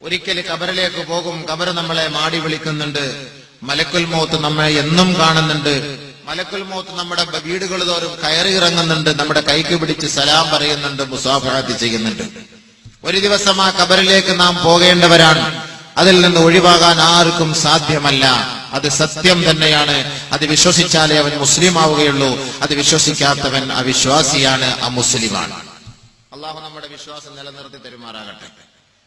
ഒരിക്കൽ ഖബറിലേക്ക് പോകും. ഖബർ നമ്മളെ മാടി വിളിക്കുന്നുണ്ട്. മലക്കുൽ മൗത്ത് നമ്മെ എന്നും കാണുന്നുണ്ട്. മലക്കുൽ മൗത്ത് നമ്മുടെ വീടുകൾ തോറും കയറി ഇറങ്ങുന്നുണ്ട്. നമ്മുടെ കൈക്ക് പിടിച്ച് സലാം പറയുന്നുണ്ട്, മുസാഫഹത്ത് ചെയ്യുന്നുണ്ട്. ഒരു ദിവസം ആ ഖബറിലേക്ക് നാം പോകേണ്ടവരാണ്. അതിൽ നിന്ന് ഒഴിവാകാൻ ആർക്കും സാധ്യമല്ല. അത് സത്യം തന്നെയാണ്. അത് വിശ്വസിച്ചാലേ അവൻ മുസ്ലിം ആവുകയുള്ളൂ. അത് വിശ്വസിക്കാത്തവൻ അവിശ്വാസിയാണ്, അമുസ്ലിമാണ്. അള്ളാഹു നമ്മുടെ വിശ്വാസം നിലനിർത്തി തരുമാറാകട്ടെ.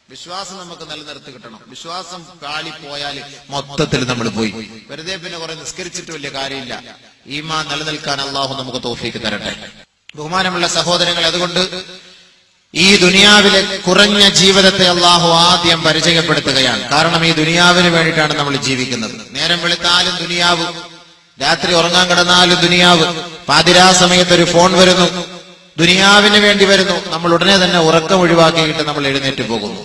വിശ്വാസം നമുക്ക് നിലനിർത്തി കിട്ടണം. വിശ്വാസം കാളിപ്പോയാൽ മൊത്തത്തിൽ നമ്മൾ പോയി. വെറുതെ പിന്നെ കുറെ നിസ്കരിച്ചിട്ട് വലിയ കാര്യമില്ല. ഈമാൻ നിലനിൽക്കാൻ അള്ളാഹു നമുക്ക് തൗഫീക്ക് തരട്ടെ. ബഹുമാനമുള്ള സഹോദരങ്ങൾ, അതുകൊണ്ട് ഈ ദുനിയാവിലെ കുറഞ്ഞ ജീവിതത്തെ അള്ളാഹു ആദ്യം പരിചയപ്പെടുത്തുകയാണ്. കാരണം ഈ ദുനിയാവിന് വേണ്ടിയിട്ടാണ് നമ്മൾ ജീവിക്കുന്നത്. നേരം വെളുത്താലും ദുനിയാവ്, രാത്രി ഉറങ്ങാൻ കിടന്നാലും ദുനിയാവ്, പാതിരാ സമയത്ത് ഒരു ഫോൺ വരുന്നു, ദുനിയാവിന് വേണ്ടി വരുന്നു. നമ്മൾ ഉടനെ തന്നെ ഉറക്കം ഒഴിവാക്കിയിട്ട് നമ്മൾ എഴുന്നേറ്റ് പോകുന്നു.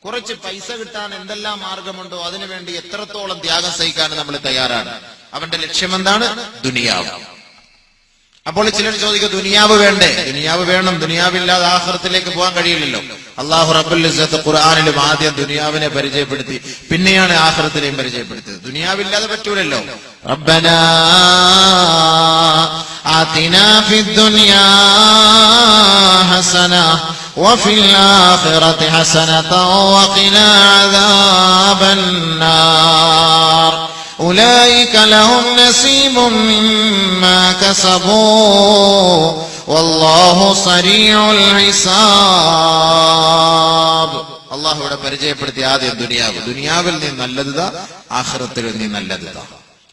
കുറച്ച് പൈസ കിട്ടാൻ എന്തെല്ലാം മാർഗമുണ്ടോ അതിനുവേണ്ടി എത്രത്തോളം ത്യാഗം സഹിക്കാൻ നമ്മൾ തയ്യാറാണ്. അവന്റെ ലക്ഷ്യം എന്താണ്? ദുനിയാവ്. അപ്പോൾ ചിലർ ചോദിക്കും, ദുനിയാവ് വേണ്ടേ? ദുനിയാവ് വേണം. ദുനിയാവില്ലാതെ ആഖിറത്തിലേക്ക് പോകാൻ കഴിയില്ലല്ലോ. അല്ലാഹു റബ്ബുൽ ഇസ്സത്ത് ഖുർആനിലും ആദ്യം ദുനിയാവിനെ പരിചയപ്പെടുത്തി, പിന്നെയാണ് ആഖിറത്തിനെയും പരിചയപ്പെടുത്തിയത്. ദുനിയാവില്ലാതെ പറ്റൂലല്ലോ. റബ്ബനാ ആതിനാ ഫിദ്ദുനിയാ ഹസന വഫിൽ ആഖിറതി ഹസനതൻ വഖിനാ അദാബന്നാർ أولئك لهم نصيب مما كسبوا والله سريع الحساب. അല്ലാഹു ഇവിടെ പരിചയപ്പെടുത്തി ആദ്യം ദുനിയാവ്. ദുനിയാവിൽ നീ നല്ലതാ, ആഖിറത്തിൽ നീ നല്ലതാ.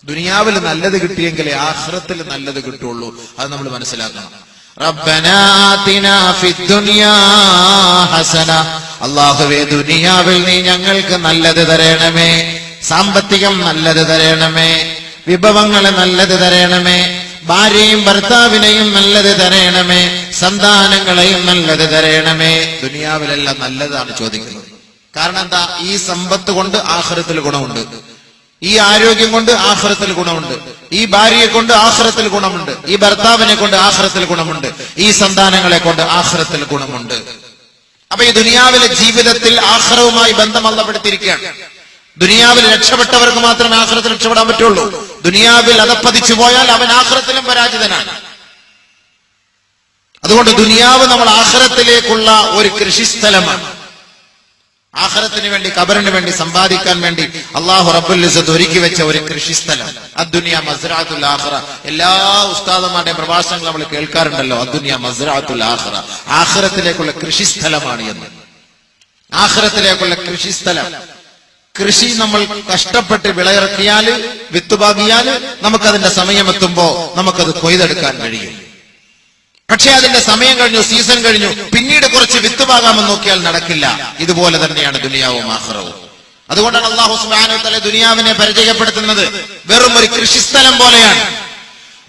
ദുനിയാവിൽ നല്ലത് കിട്ടിയെങ്കിലേ ആഖിറത്തിൽ നല്ലത് കിട്ടുള്ളൂ. അത് നമ്മൾ മനസ്സിലാക്കണം. റബ്ബനാ ആതിനാ ഫിദ്ദുനിയാ ഹസന. അല്ലാഹുവേ, ദുനിയാവിൽ നീ ഞങ്ങൾക്ക് നല്ലത് തരണമേ. സാമ്പത്തികം നല്ലത് തരണമേ, വിഭവങ്ങളെ നല്ലത് തരണമേ, ഭാര്യയും ഭർത്താവിനെയും നല്ലത് തരണമേ, സന്താനങ്ങളെയും നല്ലത് തരണമേ. ദുനിയാവിലെല്ലാം നല്ലതാണ് ചോദിക്കുന്നത്. കാരണം എന്താ? ഈ സമ്പത്ത് കൊണ്ട് ആഖിറത്തിൽ ഗുണമുണ്ട്, ഈ ആരോഗ്യം കൊണ്ട് ആഖിറത്തിൽ ഗുണമുണ്ട്, ഈ ഭാര്യയെ കൊണ്ട് ആഖിറത്തിൽ ഗുണമുണ്ട്, ഈ ഭർത്താവിനെ കൊണ്ട് ആഖിറത്തിൽ ഗുണമുണ്ട്, ഈ സന്താനങ്ങളെ കൊണ്ട് ആഖിറത്തിൽ ഗുണമുണ്ട്. അപ്പൊ ഈ ദുനിയാവിലെ ജീവിതത്തിൽ ആഖിറവുമായി ബന്ധം അള്ളപ്പെടുത്തിയിരിക്കുകയാണ്. ദുനിയാവിൽ രക്ഷപ്പെട്ടവർക്ക് മാത്രമേ ആഖിറത്തിൽ രക്ഷപ്പെടാൻ പറ്റുള്ളൂ. ദുനിയാവിൽ അധപ്പതിച്ചു പോയാൽ അവൻ ആഖിറത്തിലും പരാജിതനാണ്. അതുകൊണ്ട് ദുനിയാവ് നമ്മൾ ആഖിറത്തിലേക്കുള്ള ഒരു കൃഷിസ്ഥലമാണ്. ആഖിറത്തിന് വേണ്ടി, ഖബറിന് വേണ്ടി, സമ്പാദിക്കാൻ വേണ്ടി അല്ലാഹു റബ്ബുൽ ഇസ്സത്ത് ഒരുക്കി വെച്ച ഒരു കൃഷിസ്ഥലം. അദ്ദുനിയ മസ്റഅത്തുൽ ആഖിറ. എല്ലാ ഉസ്താദന്മാരുടെയും പ്രഭാഷണങ്ങൾ നമ്മൾ കേൾക്കാറുണ്ടല്ലോ, അദ്ദുനിയ മസ്റഅത്തുൽ ആഖിറ. ആഖിറത്തിലേക്കുള്ള കൃഷിസ്ഥലമാണ് എന്ന്. ആഖിറത്തിലേക്കുള്ള കൃഷിസ്ഥലം. കൃഷി നമ്മൾ കഷ്ടപ്പെട്ട് വിളയിറക്കിയാല്, വിത്തുപാകിയാല്, നമുക്കതിന്റെ സമയമെത്തുമ്പോ നമുക്കത് കൊയ്തെടുക്കാൻ കഴിയും. പക്ഷെ അതിന്റെ സമയം കഴിഞ്ഞു, സീസൺ കഴിഞ്ഞു, പിന്നീട് കുറച്ച് വിത്തുപാകാമെന്ന് നോക്കിയാൽ നടക്കില്ല. ഇതുപോലെ തന്നെയാണ് ദുനിയാവും ആഖിറവും. അതുകൊണ്ടാണ് അല്ലാഹു സുബ്ഹാനഹു വ തആല ദുനിയാവിനെ പരിചയപ്പെടുത്തുന്നത് വെറും ഒരു കൃഷിസ്ഥലം പോലെയാണ്.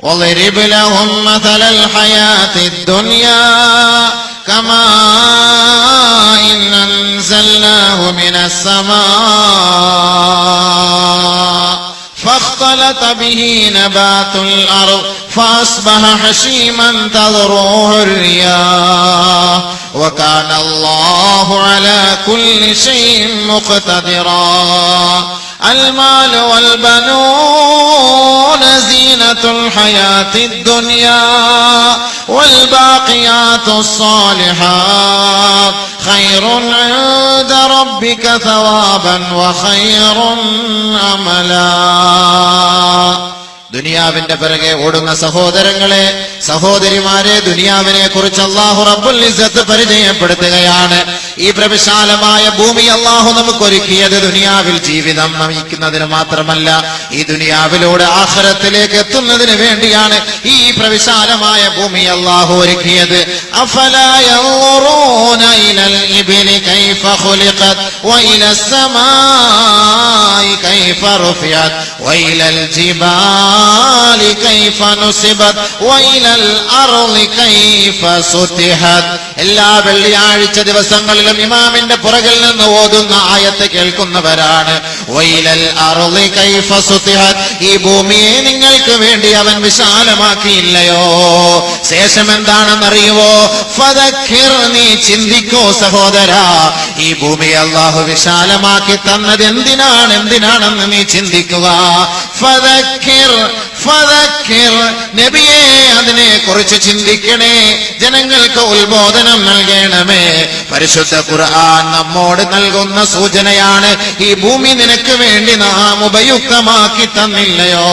وَضْرِبْ لَهُم مَّثَلَ الْحَيَاةِ الدُّنْيَا كَمَاءٍ أَنزَلْنَاهُ مِنَ السَّمَاءِ فاختلط به نبات الأرض فأصبح حشيما تذروه الرياح وكان الله على كل شيء مقتدرا. المال والبنون زينة الحياة الدنيا والباقيات الصالحات خير عند ربك ثوابا وخير أملا. ദുനിയാവിന്റെ പിറകെ ഓടുന്ന സഹോദരങ്ങളെ, സഹോദരിമാരെ, ദുനിയാവിനെ കുറിച്ച് അല്ലാഹു റബ്ബുൽ ഇസ്സത്ത് പരിചയപ്പെടുത്തുകയാണ്. ഈ പ്രവിശാലമായ ഭൂമി അല്ലാഹു നമുക്ക് ഒരുക്കിയത് ദുനിയാവിൽ ജീവിതം നയിക്കുന്നതിന് മാത്രമല്ല, ഈ ദുനിയാവിലൂടെ ആഖിറത്തിലേക്ക് എത്തുന്നതിന് വേണ്ടിയാണ് ഈ പ്രവിശാലമായ ഭൂമി അല്ലാഹു ഒരുക്കിയത്. അഫലാ യൻളുറൂന ഇലൽ ഇബ്ലി കൈഫ ഖുലിഖത് വഇലസ് സമാഇ കൈഫ റുഫിഅത് വഇലൽ ജിബാൽ ജിബാലി കൈഫ നുസിബത് വഇലൽ അർളി കൈഫ സുതിഹത്. എല്ലാ വെള്ളിയാഴ്ച ദിവസങ്ങളിലും ഇമാമിന്റെ പുറകിൽ നിന്ന് ഓതുന്ന ആയത്ത് കേൾക്കുന്നവരാണ്. വഇലൽ അർളി കൈഫ സുതിഹത്, ഈ ഭൂമിയെ നിങ്ങൾക്ക് വേണ്ടി അവൻ വിശാലമാക്കിയില്ലയോ? ശേഷം എന്താണെന്നറിയുവോ? ഫദക്കിർ, നീ ചിന്തിക്കോ സഹോദരാ, ഈ ഭൂമിയെ അല്ലാഹു വിശാലമാക്കി തന്നത് എന്തിനാണെന്ന് നീ ചിന്തിക്കുക. ഫദക്കിർ ഫദക്കിർ, നബിയെ അതിനെ കുറിച്ച് ചിന്തിക്കണേ, ജനങ്ങൾക്ക് ഉത്ബോധനം നൽകണമേ. പരിശുദ്ധ ഖുർആൻ നമ്മോട് നൽകുന്ന സൂചനയാണ്, ഈ ഭൂമി നിനക്ക് വേണ്ടി നാം ഉപയുക്തമാക്കി തന്നില്ലയോ?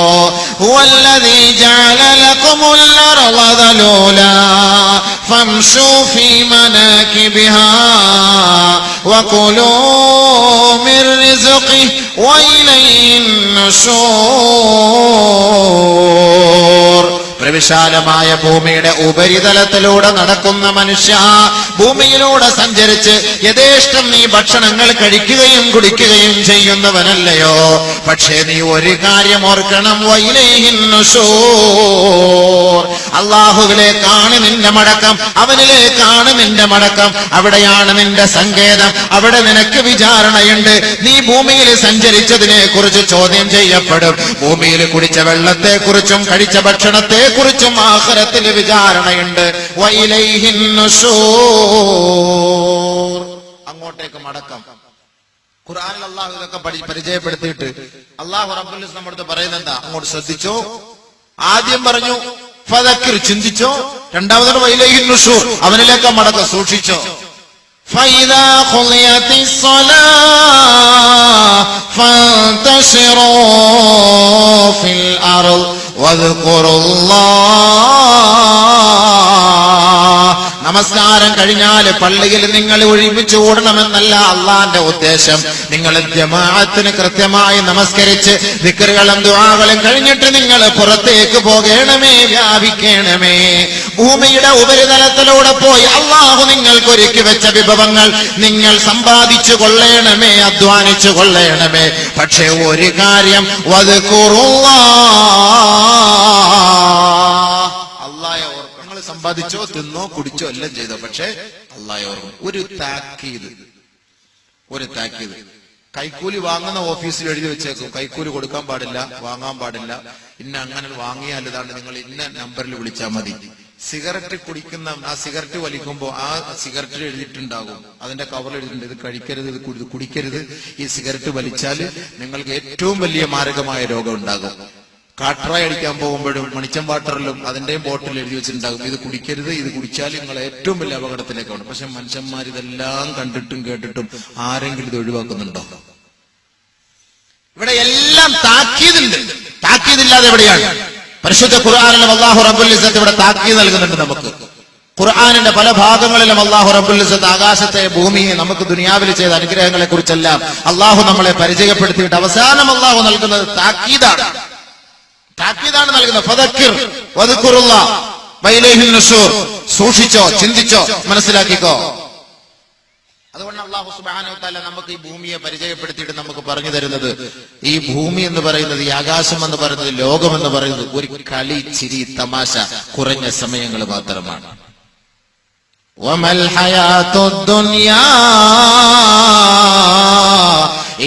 ഹുവല്ലദീ ജഅല ലകുമുൽ അർള ദലൂലാ ഫംശൂ ഫീ മനാകിബിഹാ വഖുലൂ മിർ റിസ്ഖിഹി വഇലൈഹിൻ നുശൂർ. പ്രവിശാലമായ ഭൂമിയുടെ ഉപരിതലത്തിലൂടെ നടക്കുന്ന മനുഷ്യ, ഭൂമിയിലൂടെ സഞ്ചരിച്ച് യഥേഷ്ടം നീ ഭക്ഷണങ്ങൾ കഴിക്കുകയും കുടിക്കുകയും ചെയ്യുന്നവനല്ലയോ? പക്ഷേ നീ ഒരു കാര്യം ഓർക്കണം, വഇലൈഹിൻ നുശൂർ, അല്ലാഹുവിലേക്കാണ് നിന്റെ മടക്കം, അവനിലേക്കാണ് നിന്റെ മടക്കം, അവിടെയാണ് നിന്റെ സങ്കേതം, അവിടെ നിനക്ക് വിചാരണയുണ്ട്. നീ ഭൂമിയിൽ സഞ്ചരിച്ചതിനെ കുറിച്ച് ചോദ്യം ചെയ്യപ്പെടും. ഭൂമിയിൽ കുടിച്ച വെള്ളത്തെ കുറിച്ചും കഴിച്ച ഭക്ഷണത്തെ കുറിച്ചും ആഖിറത്തിൽ വിചാരണയുണ്ട്. വഇലൈഹിൻ നുശൂർ, അങ്ങോട്ടേക്ക് മടക്കം. ഖുർആനിൽ അല്ലാഹു ഇതൊക്കെ പരിചയപ്പെടുത്തിയിട്ട് അല്ലാഹു റബ്ബുൽ ഇസ്സത്ത് നമ്മോട് പറയുന്നത് എന്താ? അങ്ങോട്ട് ശ്രദ്ധിച്ചോ. ആദ്യം പറഞ്ഞു ഫദക്കിർ, ചിന്തിച്ചോ. രണ്ടാമതാണ് വഇലൈഹിൻ നുശൂർ, അവനിലേക്ക് മടക്കം, സൂക്ഷിച്ചോ. ഫഇദാ ഖുളിയത്തിസ് സ്വലാ ഫന്തശിറൂ ഫിൽ അർള് വദ്കുറുല്ലാഹ്. നമസ്കാരം കഴിഞ്ഞാൽ പള്ളിയിൽ നിങ്ങൾ ഒരുമിച്ച് ഓടണമെന്നല്ല അള്ളാന്റെ ഉദ്ദേശം. നിങ്ങൾ ജമാഅത്തിന് കൃത്യമായി നമസ്കരിച്ച് ദിക്റുകളും ദുആകളും കഴിഞ്ഞിട്ട് നിങ്ങൾ പുറത്തേക്ക് പോകണമേ, വ്യാപിക്കണമേ. ഭൂമിയുടെ ഉപരിതലത്തിലൂടെ പോയി അള്ളാഹു നിങ്ങൾക്ക് ഒരുക്കി വെച്ച വിഭവങ്ങൾ നിങ്ങൾ സമ്പാദിച്ചു കൊള്ളണമേ, അധ്വാനിച്ചു കൊള്ളണമേ. പക്ഷേ ഒരു കാര്യം, അല്ലാഹയെ ഓർക്കണം. നിങ്ങൾ സമ്പാദിച്ചോ, തിന്നോ, കുടിച്ചോ എല്ലാം ചെയ്തോ, പക്ഷേ അല്ലാഹയെ ഓർക്കണം. ഒരു താക്കീത്. കൈക്കൂലി വാങ്ങുന്ന ഓഫീസിൽ എഴുതി വെച്ചേക്കും, കൈക്കൂലി കൊടുക്കാൻ പാടില്ല, വാങ്ങാൻ പാടില്ല. ഇന്ന അങ്ങനെ വാങ്ങിയാൽ ഇതാണ്, നിങ്ങൾ ഇന്ന നമ്പറിൽ വിളിച്ചാൽ മതി. സിഗരറ്റ് കുടിക്കുന്ന, ആ സിഗരറ്റ് വലിക്കുമ്പോൾ ആ സിഗരറ്റിൽ എഴുതിയിട്ടുണ്ടാകും, അതിന്റെ കവറിൽ എഴുതിയിട്ടുണ്ട്, ഇത് കഴിക്കരുത്, ഇത് കുടിക്കരുത്, ഈ സിഗരറ്റ് വലിച്ചാൽ നിങ്ങൾക്ക് ഏറ്റവും വലിയ മാരകമായ രോഗം ഉണ്ടാകും. കാട്രായി അടിക്കാൻ പോകുമ്പോഴും മണിച്ചം വാട്ടറിലും അതിന്റെയും ബോട്ടിൽ എഴുതി വെച്ചിട്ടുണ്ടാകും, ഇത് കുടിക്കരുത്, ഇത് കുടിച്ചാൽ നിങ്ങൾ ഏറ്റവും വലിയ അപകടത്തിലേക്കാണ്. പക്ഷെ മനുഷ്യന്മാർ ഇതെല്ലാം കണ്ടിട്ടും കേട്ടിട്ടും ആരെങ്കിലും ഇത് ഒഴിവാക്കുന്നുണ്ടോ? ഇവിടെ എല്ലാം താക്കീതുണ്ട്. താക്കീതില്ലാതെ എവിടെയാണ്? പരിശുദ്ധ ഖുർആനിലും അല്ലാഹു റബ്ബുൽ ഇസ്സത്ത് ഇവിടെ താക്കീത് നൽകുന്നുണ്ട് നമുക്ക്. ഖുർആനിന്റെ പല ഭാഗങ്ങളിലും അല്ലാഹു റബ്ബുൽ ഇസ്സത്ത് ആകാശത്തെ, ഭൂമിയെ, നമുക്ക് ദുനിയാവിൽ ചെയ്ത അനുഗ്രഹങ്ങളെ കുറിച്ചെല്ലാം അല്ലാഹു നമ്മളെ പരിചയപ്പെടുത്തിയിട്ട് അവസാനം അല്ലാഹു നൽകുന്നത് താക്കീതാണ് നൽകുന്നത്. ഫദക്കിർ വദ്കുറുല്ലാഹ് വഇലൈഹിൻ നുശൂർ, സൂക്ഷിച്ചോ, ചിന്തിച്ചോ, മനസ്സിലാക്കിക്കോ. അതുകൊണ്ട് അല്ലാഹു സുബ്ഹാനഹു വ തആല നമുക്ക് ഈ ഭൂമിയെ പരിചയപ്പെടുത്തിയിട്ട് നമുക്ക് പറഞ്ഞു തരുന്നത്, ഈ ഭൂമി എന്ന് പറയുന്നത്, ഈ ആകാശം എന്ന് പറയുന്നത്, ലോകം എന്ന് പറയുന്നത് ഒരു കളി, ചിരി, തമാശ കുറഞ്ഞ സമയങ്ങൾ മാത്രമാണ്. വമൽ ഹയാത്തുദ് ദുനിയാ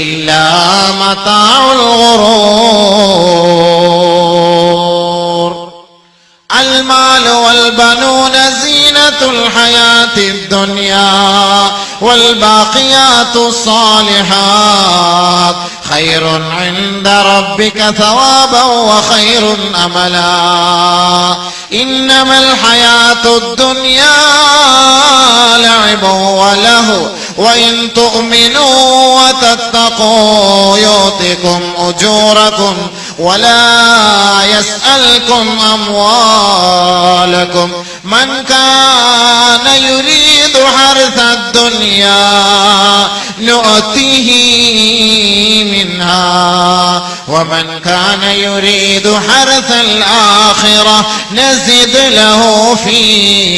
ഇല്ലാ മതാഉൽ ഗുറൂർ. المال والبنون زينة الحياة الدنيا والباقيات الصالحات خير عند ربك ثوابا وخير أملا إنما الحياة الدنيا لعب ولهو وإن تؤمنوا وتتقوا يؤتكم أجوركم ولا يسألكم أموالكم من كان يريد حرث الدنيا نؤته منها ومن كان يريد حرث الآخرة نزد له في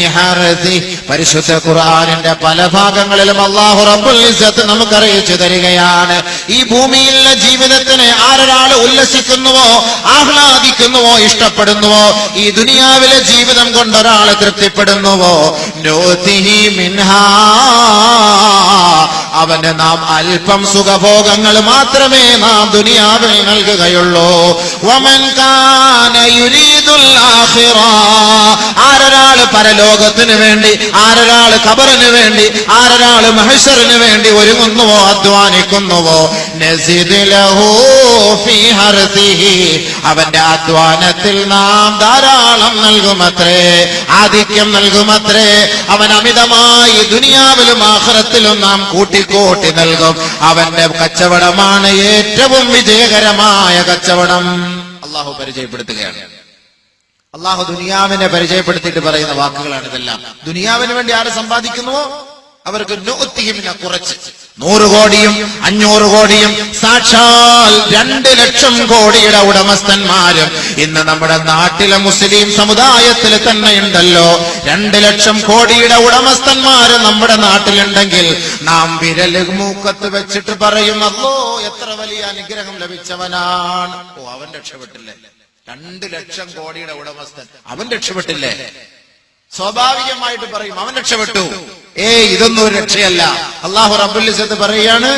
حرثه പരിശുദ്ധ ഖുർആനിന്റെ പല ഭാഗങ്ങളിലും അല്ലാഹു റബ്ബുൽ ഇസ്സത്ത് നമുക്ക് അറിയിച്ചു തരികയാണ്. ഈ ഭൂമിയിലെ ജീവിതത്തിനെ ആരൊരാൾ ഉല്ലസിക്കുന്നുവോ, ആഹ്ലാദിക്കുന്നുവോ, ഇഷ്ടപ്പെടുന്നുവോ, ഈ ദുനിയാവിലെ ജീവിതം കൊണ്ട് ഒരാൾ തൃപ്തിപ്പെടുന്നുവോ, നൂതിഹി മിൻഹാ, അവന് നാം അല്പം സുഖഭോഗങ്ങൾ മാത്രമേ നാം ദുനിയാവിൽ നൽകുകയുള്ളൂ. വമൻ കാന യുരീദുൽ ആഖിറ, ആരൊരാൾ പരലോകത്തിന് വേണ്ടി, ആരൊരാൾ ഖബറിന് വേണ്ടി, ആരൊരാൾ മഹ്ശറിന് വേണ്ടി ഒരുങ്ങുന്നുവോ, അധ്വാനിക്കുന്നുവോ, നസിദ് ലഹു ഫീ ഹർസിഹി, അവന്റെ അധ്വാനത്തിൽ നാം ധാരാളം നൽകുമത്രേ, ആധിക്യം നൽകുമത്രേ. അവൻ അമിതമായി ദുനിയാവിലും ആഖിറത്തിലും നാം കൂട്ടിക്കൂട്ടി നൽകും. അവന്റെ കച്ചവടമാണ് ഏറ്റവും വിജയകരമായ കച്ചവടം. അള്ളാഹു പരിചയപ്പെടുത്തുകയാണ്. അള്ളാഹു ദുനിയാവിനെ പരിചയപ്പെടുത്തിയിട്ട് പറയുന്ന വാക്കുകളാണ് ഇതെല്ലാം. ദുനിയാവിന് വേണ്ടി ആര് സമ്പാദിക്കുന്നുവോ അവർക്ക് നൂത്തിഹിമിന കുറച്ച് 100 കോടിയും 500 കോടിയും സാക്ഷാൽ 2 ലക്ഷം കോടിയുടെ ഉടമസ്ഥന്മാരും ഇന്ന് നമ്മുടെ നാട്ടിലെ മുസ്ലിം സമുദായത്തിൽ തന്നെ ഉണ്ടല്ലോ. 2 ലക്ഷം കോടിയുടെ ഉടമസ്ഥന്മാര് നമ്മുടെ നാട്ടിലുണ്ടെങ്കിൽ നാം വിരല് മൂക്കത്ത് വെച്ചിട്ട് പറയും, അല്ലോ എത്ര വലിയ അനുഗ്രഹം ലഭിച്ചവനാണ്. ഓ, അവൻ രക്ഷപ്പെട്ടില്ലേ? 2 ലക്ഷം കോടിയുടെ ഉടമസ്ഥൻ, അവൻ രക്ഷപ്പെട്ടില്ലേ? സ്വാഭാവികമായിട്ട് പറയും അവൻ രക്ഷപ്പെട്ടു. ഇതൊന്നും ഒരു രക്ഷയല്ല. അല്ലാഹു റബ്ബുൽ ഇസ്സത്ത് പറയാണ്,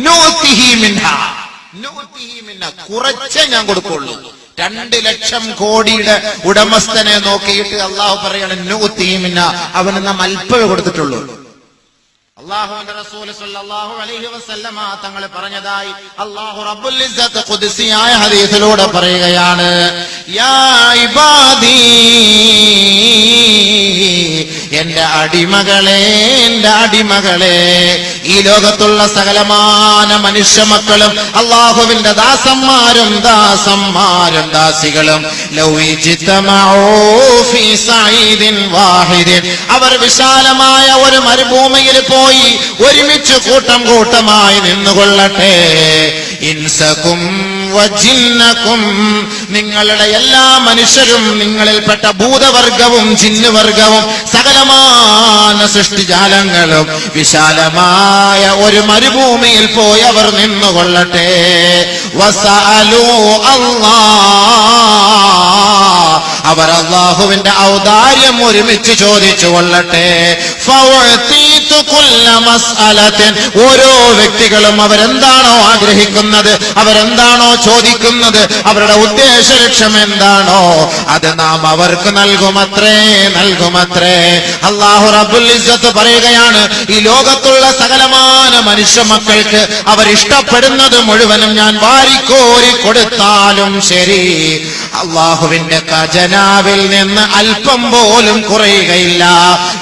നൂതിഹി മിൻഹാ, നൂതിഹി മിൻഹാ, കുറച്ചേ ഞാൻ കൊടുക്കുള്ളൂ. 2 ലക്ഷം കോടിയുടെ ഉടമസ്ഥനെ നോക്കിയിട്ട് അല്ലാഹു പറയാണ് നൂതിഹി മിൻഹാ, അവന് നാം അല്പമേ കൊടുത്തിട്ടുള്ളൂ. അല്ലാഹുവിന്റെ റസൂൽ സല്ലല്ലാഹു അലൈഹി വസല്ലമ തങ്ങൾ പറഞ്ഞതായി അല്ലാഹു റബ്ബുൽ ഇസ്സത്ത് ഖുദ്സിയായ ഹദീസിലൂടെ പറയുകയാണ്, യാ ഇബാദി, എന്റെ അടിമകളെ, എന്റെ അടിമകളെ, ഈ ലോകത്തുള്ള സകലമാന മനുഷ്യ മക്കളും അല്ലാഹുവിന്റെ ദാസന്മാരും ദാസികളും ലൗ ഇജ്തമഉ ഫീ സഈദിൻ വാഹിദിൻ, അവർ വിശാലമായ ഒരു മരുഭൂമിയിൽ പോയി ഒരുമിച്ച് കൂട്ടം കൂട്ടമായി നിന്നുകൊള്ളട്ടെ. ഇൻസകും വജിന്നകും, നിങ്ങളുടെ എല്ലാ മനുഷ്യരും, നിങ്ങളിൽപ്പെട്ട ഭൂതവർഗവും ജിന്നുവർഗവും സകലമാന സൃഷ്ടിജാലങ്ങളും വിശാലമായ ഒരു മരുഭൂമിയിൽ പോയി അവർ നിന്നുകൊള്ളട്ടെ. വസഅലൂ അല്ലാഹ്, അവർ അല്ലാഹുവിന്റെ ഔദാര്യം ഒരുമിച്ച് ചോദിച്ചു കൊള്ളട്ടെ. ഫവഅതീതു കുല്ല മസ്അലത്തിൻ, ഓരോ വ്യക്തികളും അവരെന്താണോ ആഗ്രഹിക്കുന്നത്, അവരെന്താണോ ചോദിക്കുന്നത്, അവരുടെ ഉദ്ദേശ ലക്ഷ്യം എന്താണോ അത് നാം അവർക്ക് നൽകുമത്രേ, നൽകുമത്രേ. അല്ലാഹു റബ്ബുൽ ഇസ്സത്ത് പറയുകയാണ്, ഈ ലോകത്തുള്ള സകലമാന മനുഷ്യ മക്കൾക്ക് അവരിഷ്ടപ്പെടുന്നത് മുഴുവനും ഞാൻ വാരിക്കോരി കൊടുത്താലും ശരി, അല്ലാഹുവിന്റെ ഖജനാവിൽ നിന്ന് അല്പം പോലും കുറയുകയില്ല.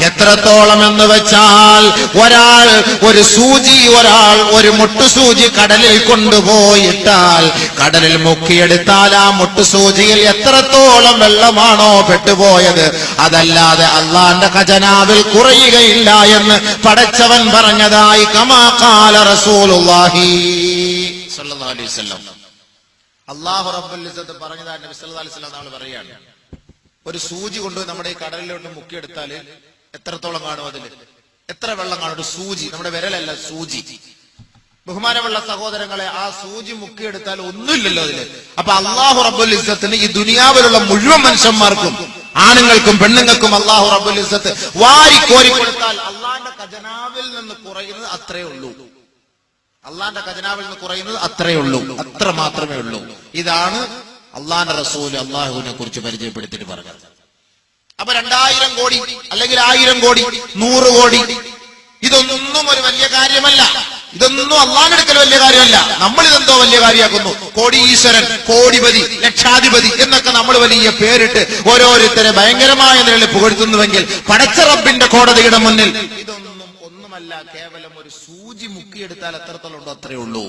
എത്രത്തോളം എന്ന് വെച്ചാൽ, ഒരാൾ ഒരു സൂചി, ഒരാൾ ഒരു മുട്ടുസൂചി കടലിൽ കൊണ്ടുപോയിട്ടാൽ, കടലിൽ മുക്കിയെടുത്താൽ ആ മുട്ടുസൂചിയിൽ എത്രത്തോളം വെള്ളമാണോ പെട്ടുപോയത്, അതല്ലാതെ അള്ളാന്റെ ഖജനാവിൽ കുറയുകയില്ല എന്ന് പടച്ചവൻ പറഞ്ഞതായി കമാ ഖാല റസൂലുള്ളാഹി സ്വല്ലല്ലാഹു അലൈഹി വസല്ലം. അല്ലാഹു റബ്ബുൽ ഇസ്സത്ത് പറഞ്ഞതായി നബി സല്ലല്ലാഹു അലൈഹി വസല്ലം പറയുകയാണ്, ഒരു സൂചി കൊണ്ട് നമ്മുടെ ഈ കടലിലോട്ട് മുക്കിയെടുത്താൽ എത്രത്തോളം കാണും, അതിൽ എത്ര വെള്ളം കാണും? ഒരു സൂചി, നമ്മുടെ വിരലല്ല, സൂചി. ബഹുമാനമുള്ള സഹോദരങ്ങളെ, ആ സൂചി മുക്കിയെടുത്താൽ ഒന്നുമില്ലല്ലോ അതില്. അപ്പൊ അല്ലാഹു റബ്ബുൽ ഇസ്സത്തിന് ഈ ദുനിയാവിലുള്ള മുഴുവൻ മനുഷ്യന്മാർക്കും, ആണുങ്ങൾക്കും പെണ്ണുങ്ങൾക്കും അല്ലാഹു റബ്ബുൽ ഇസ്സത്ത് വാരിക്കോരി കൊടുത്താൽ അള്ളാന്റെ ഖജനാവിൽ നിന്ന് കുറയുന്നത് അത്രേ ഉള്ളൂ. അള്ളാന്റെ ഖജനാവിൽ നിന്ന് കുറയുന്നത് അത്രേ ഉള്ളൂ, അത്ര മാത്രമേ ഉള്ളൂ. ഇതാണ് അള്ളാന്റെ റസൂൽ അള്ളാഹുവിനെ കുറിച്ച് പരിചയപ്പെടുത്തിയിട്ട് പറഞ്ഞത്. അപ്പൊ 2000 കോടി അല്ലെങ്കിൽ 1000 കോടി 100 കോടി ഇതൊന്നും ഒരു വലിയ കാര്യമല്ല. ഇതൊന്നും അള്ളാന്റെ അടുക്കൽ വലിയ കാര്യമല്ല. നമ്മൾ ഇതെന്തോ വലിയ കാര്യമാക്കുന്നു. കോടീശ്വരൻ, കോടിപതി, ലക്ഷാധിപതി എന്നൊക്കെ നമ്മൾ വലിയ പേരിട്ട് ഓരോരുത്തരെ ഭയങ്കരമായ നിലയിൽ പുകഴ്ത്തുന്നുവെങ്കിൽ പടച്ച റബ്ബിന്റെ കോടതിയുടെ മുന്നിൽ ഇതൊന്നും ഒന്നുമല്ല. കേവലം ഒരു സൂചി മുക്കിയെടുത്താൽ എത്രത്തോളം ഉണ്ടോ അത്രേ ഉള്ളൂ.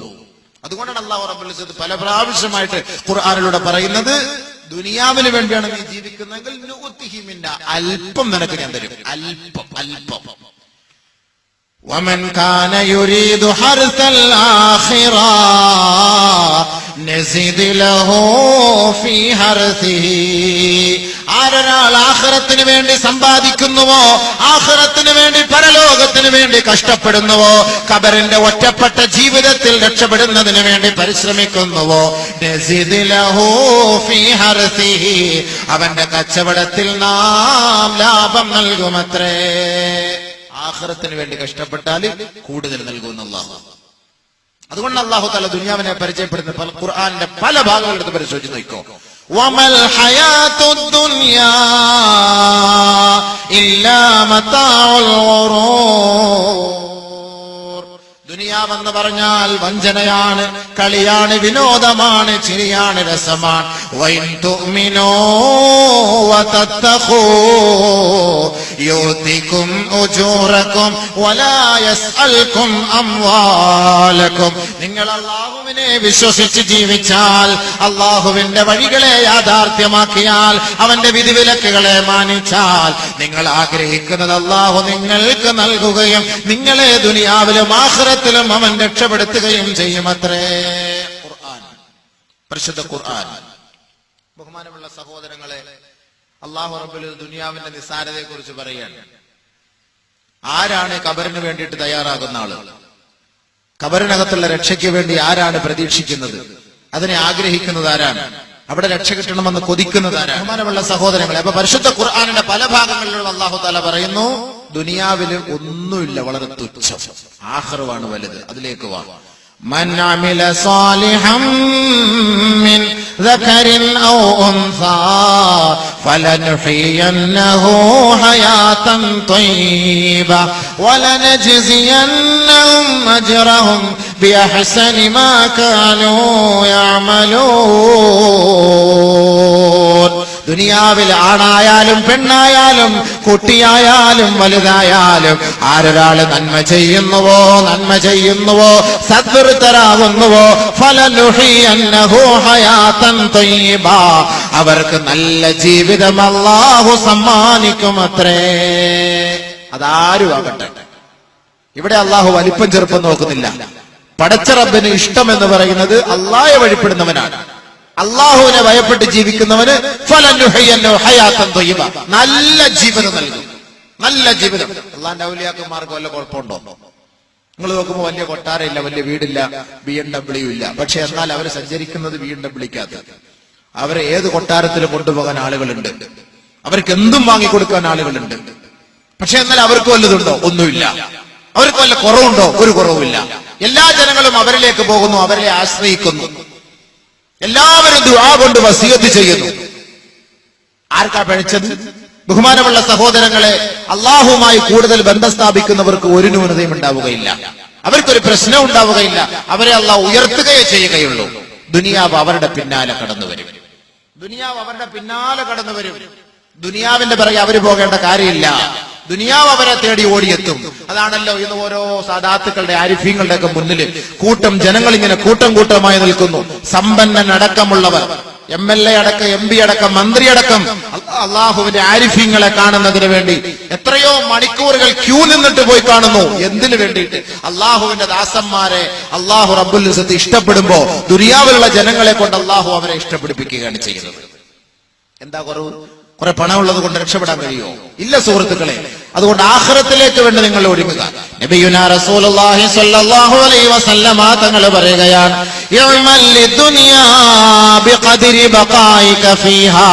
അതുകൊണ്ടാണ് അല്ലാഹു റബ്ബുൽ ഇസ്സത്ത് പല പ്രാവശ്യമായിട്ട് ഖുർആനിലൂടെ പറയുന്നത്, ദുനിയാവിന് വേണ്ടിയാണ് നീ ജീവിക്കുന്നതെങ്കിൽ നൂതിഹി മിന്ന, അല്പം നിനക്ക് ഞാൻ തരും, അല്പം അല്പം. വമൻ കാന യുരീദു ഹർസൽ ആഖിറ നസിദ് ലഹു ഫീ ഹർസിഹി, ആരൊരാൾ ആഖിറത്തിന് വേണ്ടി സമ്പാദിക്കുന്നുവോ, ആഖിറത്തിന് വേണ്ടി പരലോകത്തിന് വേണ്ടി കഷ്ടപ്പെടുന്നുവോ, ഖബറിന്റെ ഒറ്റപ്പെട്ട ജീവിതത്തിൽ രക്ഷപ്പെടുന്നതിന് വേണ്ടി പരിശ്രമിക്കുന്നുവോ, നസിദ് ലഹു ഫീ ഹർസിഹി, അവന്റെ കച്ചവടത്തിൽ നാം ലാഭം നൽകുമത്രേ. ആഖിറത്തിന് വേണ്ടി കഷ്ടപ്പെട്ടാൽ കൂടുതൽ നൽകുമെന്ന് അല്ലാഹു. അതുകൊണ്ട് അല്ലാഹു തആല ദുനിയാവിനെ പരിചയപ്പെടുന്ന ഖുർആനിന്റെ പല ഭാഗങ്ങളെടുത്ത് പരിശോധിച്ച് നോക്കോ. വമൽ ഹയാത്തുദ് ദുനിയാ ഇല്ലാ മതാഉൽ ഗുറൂർ. ദുനിയാവെന്ന് പറഞ്ഞാൽ വഞ്ചനയാണ്, കളിയാണ്, വിനോദമാണ്, ചിരിയാണ്, രസമാണ്. വൈൻ തുഅ്മിനൂ വതത്തഖൂ യുതികും ഉജൂറകും വലാ യസ്അൽകും അംവാലകും. നിങ്ങൾ അല്ലാഹുവിനെ വിശ്വസിച്ച് ജീവിച്ചാൽ, അല്ലാഹുവിന്റെ വഴികളെ യാഥാർത്ഥ്യമാക്കിയാൽ, അവന്റെ വിധിവിലക്കുകളെ മാനിച്ചാൽ, നിങ്ങൾ ആഗ്രഹിക്കുന്നത് അല്ലാഹു നിങ്ങൾക്ക് നൽകുകയും നിങ്ങളെ ദുനിയാവിലും ആഖിറത്തിലും അവൻ രക്ഷപ്പെടുത്തുകയും ചെയ്യുമത്രേ. ഖുർആൻ, പരിശുദ്ധ ഖുർആൻ. ബഹുമാനമുള്ള സഹോദരങ്ങളെ, അല്ലാഹു റബ്ബുൽ ദുനിയാവിന്റെ നിസ്സാരതയെ കുറിച്ച് പറയുകയാണ്. ആരാണ് ഖബറിന് വേണ്ടിയിട്ട് തയ്യാറാകുന്ന ആള്? ഖബറിനകത്തുള്ള രക്ഷയ്ക്ക് വേണ്ടി ആരാണ് പ്രതീക്ഷിക്കുന്നത്? അതിനെ ആഗ്രഹിക്കുന്നത് ആരാണ്? അവിടെ രക്ഷ കിട്ടണമെന്ന് കൊതിക്കുന്നത് ആരാണ്? ബഹുമാനമുള്ള സഹോദരങ്ങളെ, അപ്പൊ പരിശുദ്ധ ഖുർആനിന്റെ പല ഭാഗങ്ങളിലും അല്ലാഹു തആല പറയുന്നു, ദുനിയാവില് ഒന്നുമില്ല, വളരെ തുച്ഛം, ആഖിറവാണ് വലുത്. അതിലേക്ക് വാ. من عمل صالحا من ذكر أو أنثى فلنحيينه حياة طيبة ولنجزينهم أجرهم بأحسن ما كانوا يعملون. ദുനിയാവിൽ ആണായാലും പെണ്ണായാലും കുട്ടിയായാലും വലുതായാലും ആരൊരാള് നന്മ ചെയ്യുന്നുവോ സദ്വൃത്തരാകുന്നുവോ ഫലനുഹിയന്നഹു ഹയാതൻ തയ്യിബ, അവർക്ക് നല്ല ജീവിതം അല്ലാഹു സമ്മാനിക്കുമത്രേ. അതാരും ആകട്ടെ. ഇവിടെ അല്ലാഹു വലിപ്പം ചെറുപ്പം നോക്കുന്നില്ല. പടച്ച റബ്ബിന് ഇഷ്ടം എന്ന് പറയുന്നത് അല്ലാഹയെ വഴിപ്പെടുന്നവനാണ്. അല്ലാഹുവിനെ ഭയപ്പെട്ട് ജീവിക്കുന്നവന് ഫലനുഹിയന്നഹു ഹയാതൻ തയ്യിബ, നല്ല ജീവിതം നൽകും. നല്ല ജീവിതം. അല്ലാഹുവിന്റെ ഔലിയാക്കന്മാർക്ക് വല്ല കുഴപ്പമുണ്ടോ? നിങ്ങൾ നോക്കുമ്പോൾ വലിയ കൊട്ടാരമില്ല, വലിയ വീടില്ല, BMW ഇല്ല. പക്ഷെ എന്നാൽ അവർ സഞ്ചരിക്കുന്നത് BMW-ക്കകത്ത്. അവരെ ഏത് കൊട്ടാരത്തിലും കൊണ്ടുപോകാൻ ആളുകളുണ്ട്, അവർക്ക് എന്തും വാങ്ങിക്കൊടുക്കാൻ ആളുകളുണ്ട്. പക്ഷെ എന്നാൽ അവർക്ക് വല്ലതുണ്ടോ? ഒന്നുമില്ല. അവർക്ക് വല്ല കുറവുണ്ടോ? ഒരു കുറവുമില്ല. എല്ലാ ജനങ്ങളും അവരിലേക്ക് പോകുന്നു, അവരെ ആശ്രയിക്കുന്നു. എല്ലാവരും ദുആ കൊണ്ട് വസിയത്ത് ചെയ്യുന്നു. ആർക്കാ പിഴച്ചത്? ബഹുമാനമുള്ള സഹോദരങ്ങളെ, അല്ലാഹുവുമായി കൂടുതൽ ബന്ധം സ്ഥാപിക്കുന്നവർക്ക് ഒരു ന്യൂനതയും ഉണ്ടാവുകയില്ല, അവർക്കൊരു പ്രശ്നം ഉണ്ടാവുകയില്ല. അവരെ അല്ലാഹു ഉയർത്തുകയേ ചെയ്യുകയുള്ളൂ. ദുനിയാവ് അവരുടെ പിന്നാലെ കടന്നു വരും. ദുനിയാവ് അവരുടെ പിന്നാലെ കടന്നു വരും. ദുനിയാവിന്റെ പിറകെ അവര് പോകേണ്ട കാര്യമില്ല. ദുനിയാവ് അവരെ തേടി ഓടിയെത്തും. അതാണല്ലോ ഇന്ന് ഓരോ സാദാത്തുക്കളുടെ ആരിഫീങ്ങളുടെ ഒക്കെ മുന്നിൽ ജനങ്ങൾ ഇങ്ങനെ കൂട്ടമായി നിൽക്കുന്നു. സമ്പന്നൻ അടക്കമുള്ളവർ, MLA അടക്കം, MP അടക്കം, മന്ത്രി അടക്കം അള്ളാഹുവിന്റെ ആരിഫീങ്ങളെ കാണുന്നതിന് വേണ്ടി എത്രയോ മണിക്കൂറുകൾ ക്യൂ നിന്നിട്ട് പോയി കാണുന്നു. എന്തിനു വേണ്ടിയിട്ട്? അള്ളാഹുവിന്റെ ദാസന്മാരെ അള്ളാഹു റബ്ബുൽ ഇസ്സത്ത് ഇഷ്ടപ്പെടുമ്പോ ദുനിയാവിലുള്ള ജനങ്ങളെ കൊണ്ട് അള്ളാഹു അവരെ ഇഷ്ടപ്പെടുപ്പിക്കുകയാണ് ചെയ്യുന്നത്. എന്താ കുറവ്? കുറെ പണമുള്ളത് കൊണ്ട് രക്ഷപ്പെടാൻ കഴിയുമോ? ഇല്ല സുഹൃത്തുക്കളെ. അതുകൊണ്ട് ആഖിറത്തിലേക്ക് വേണ്ടി നിങ്ങൾ ഒരുങ്ങുക. നബിയുനാ റസൂലുള്ളാഹി സ്വല്ലല്ലാഹു അലൈഹി വസല്ലമ തങ്ങൾ പറയുകയാണ്, യഅമൽ ലിദുനിയാ ബിഖദ്രി ബഖായിക ഫീഹാ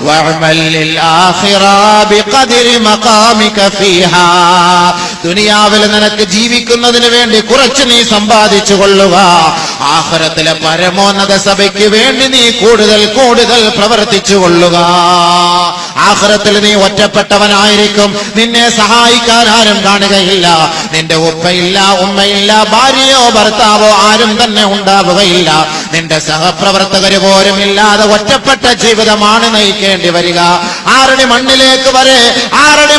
വഅമൽ ലിൽ ആഖിറ ബിഖദ്രി മഖാമിക ഫീഹാ. ദുനിയാവിൽ നിനക്ക് ജീവിക്കുന്നതിന് വേണ്ടി കുറച്ച് നീ സമ്പാദിച്ചു കൊള്ളുക. ആഖിറത്തിലെ പരമോന്നത സഭയ്ക്ക് വേണ്ടി നീ കൂടുതൽ പ്രവർത്തിച്ചു കൊള്ളുക. ആഖിറത്തിൽ നീ ഒറ്റപ്പെട്ടവനായിരിക്കും. നിന്നെ സഹായിക്കാൻ ആരും കാണുകയില്ല. നിന്റെ ഉപ്പയില്ല, ഉമ്മയില്ല, ഭാര്യയോ ഭർത്താവോ ആരും തന്നെ ഉണ്ടാവുകയില്ല. നിന്റെ സഹപ്രവർത്തകര് പോലും ഇല്ലാതെ ഒറ്റപ്പെട്ട ജീവിതമാണ് നയിക്കേണ്ടി വരിക. 6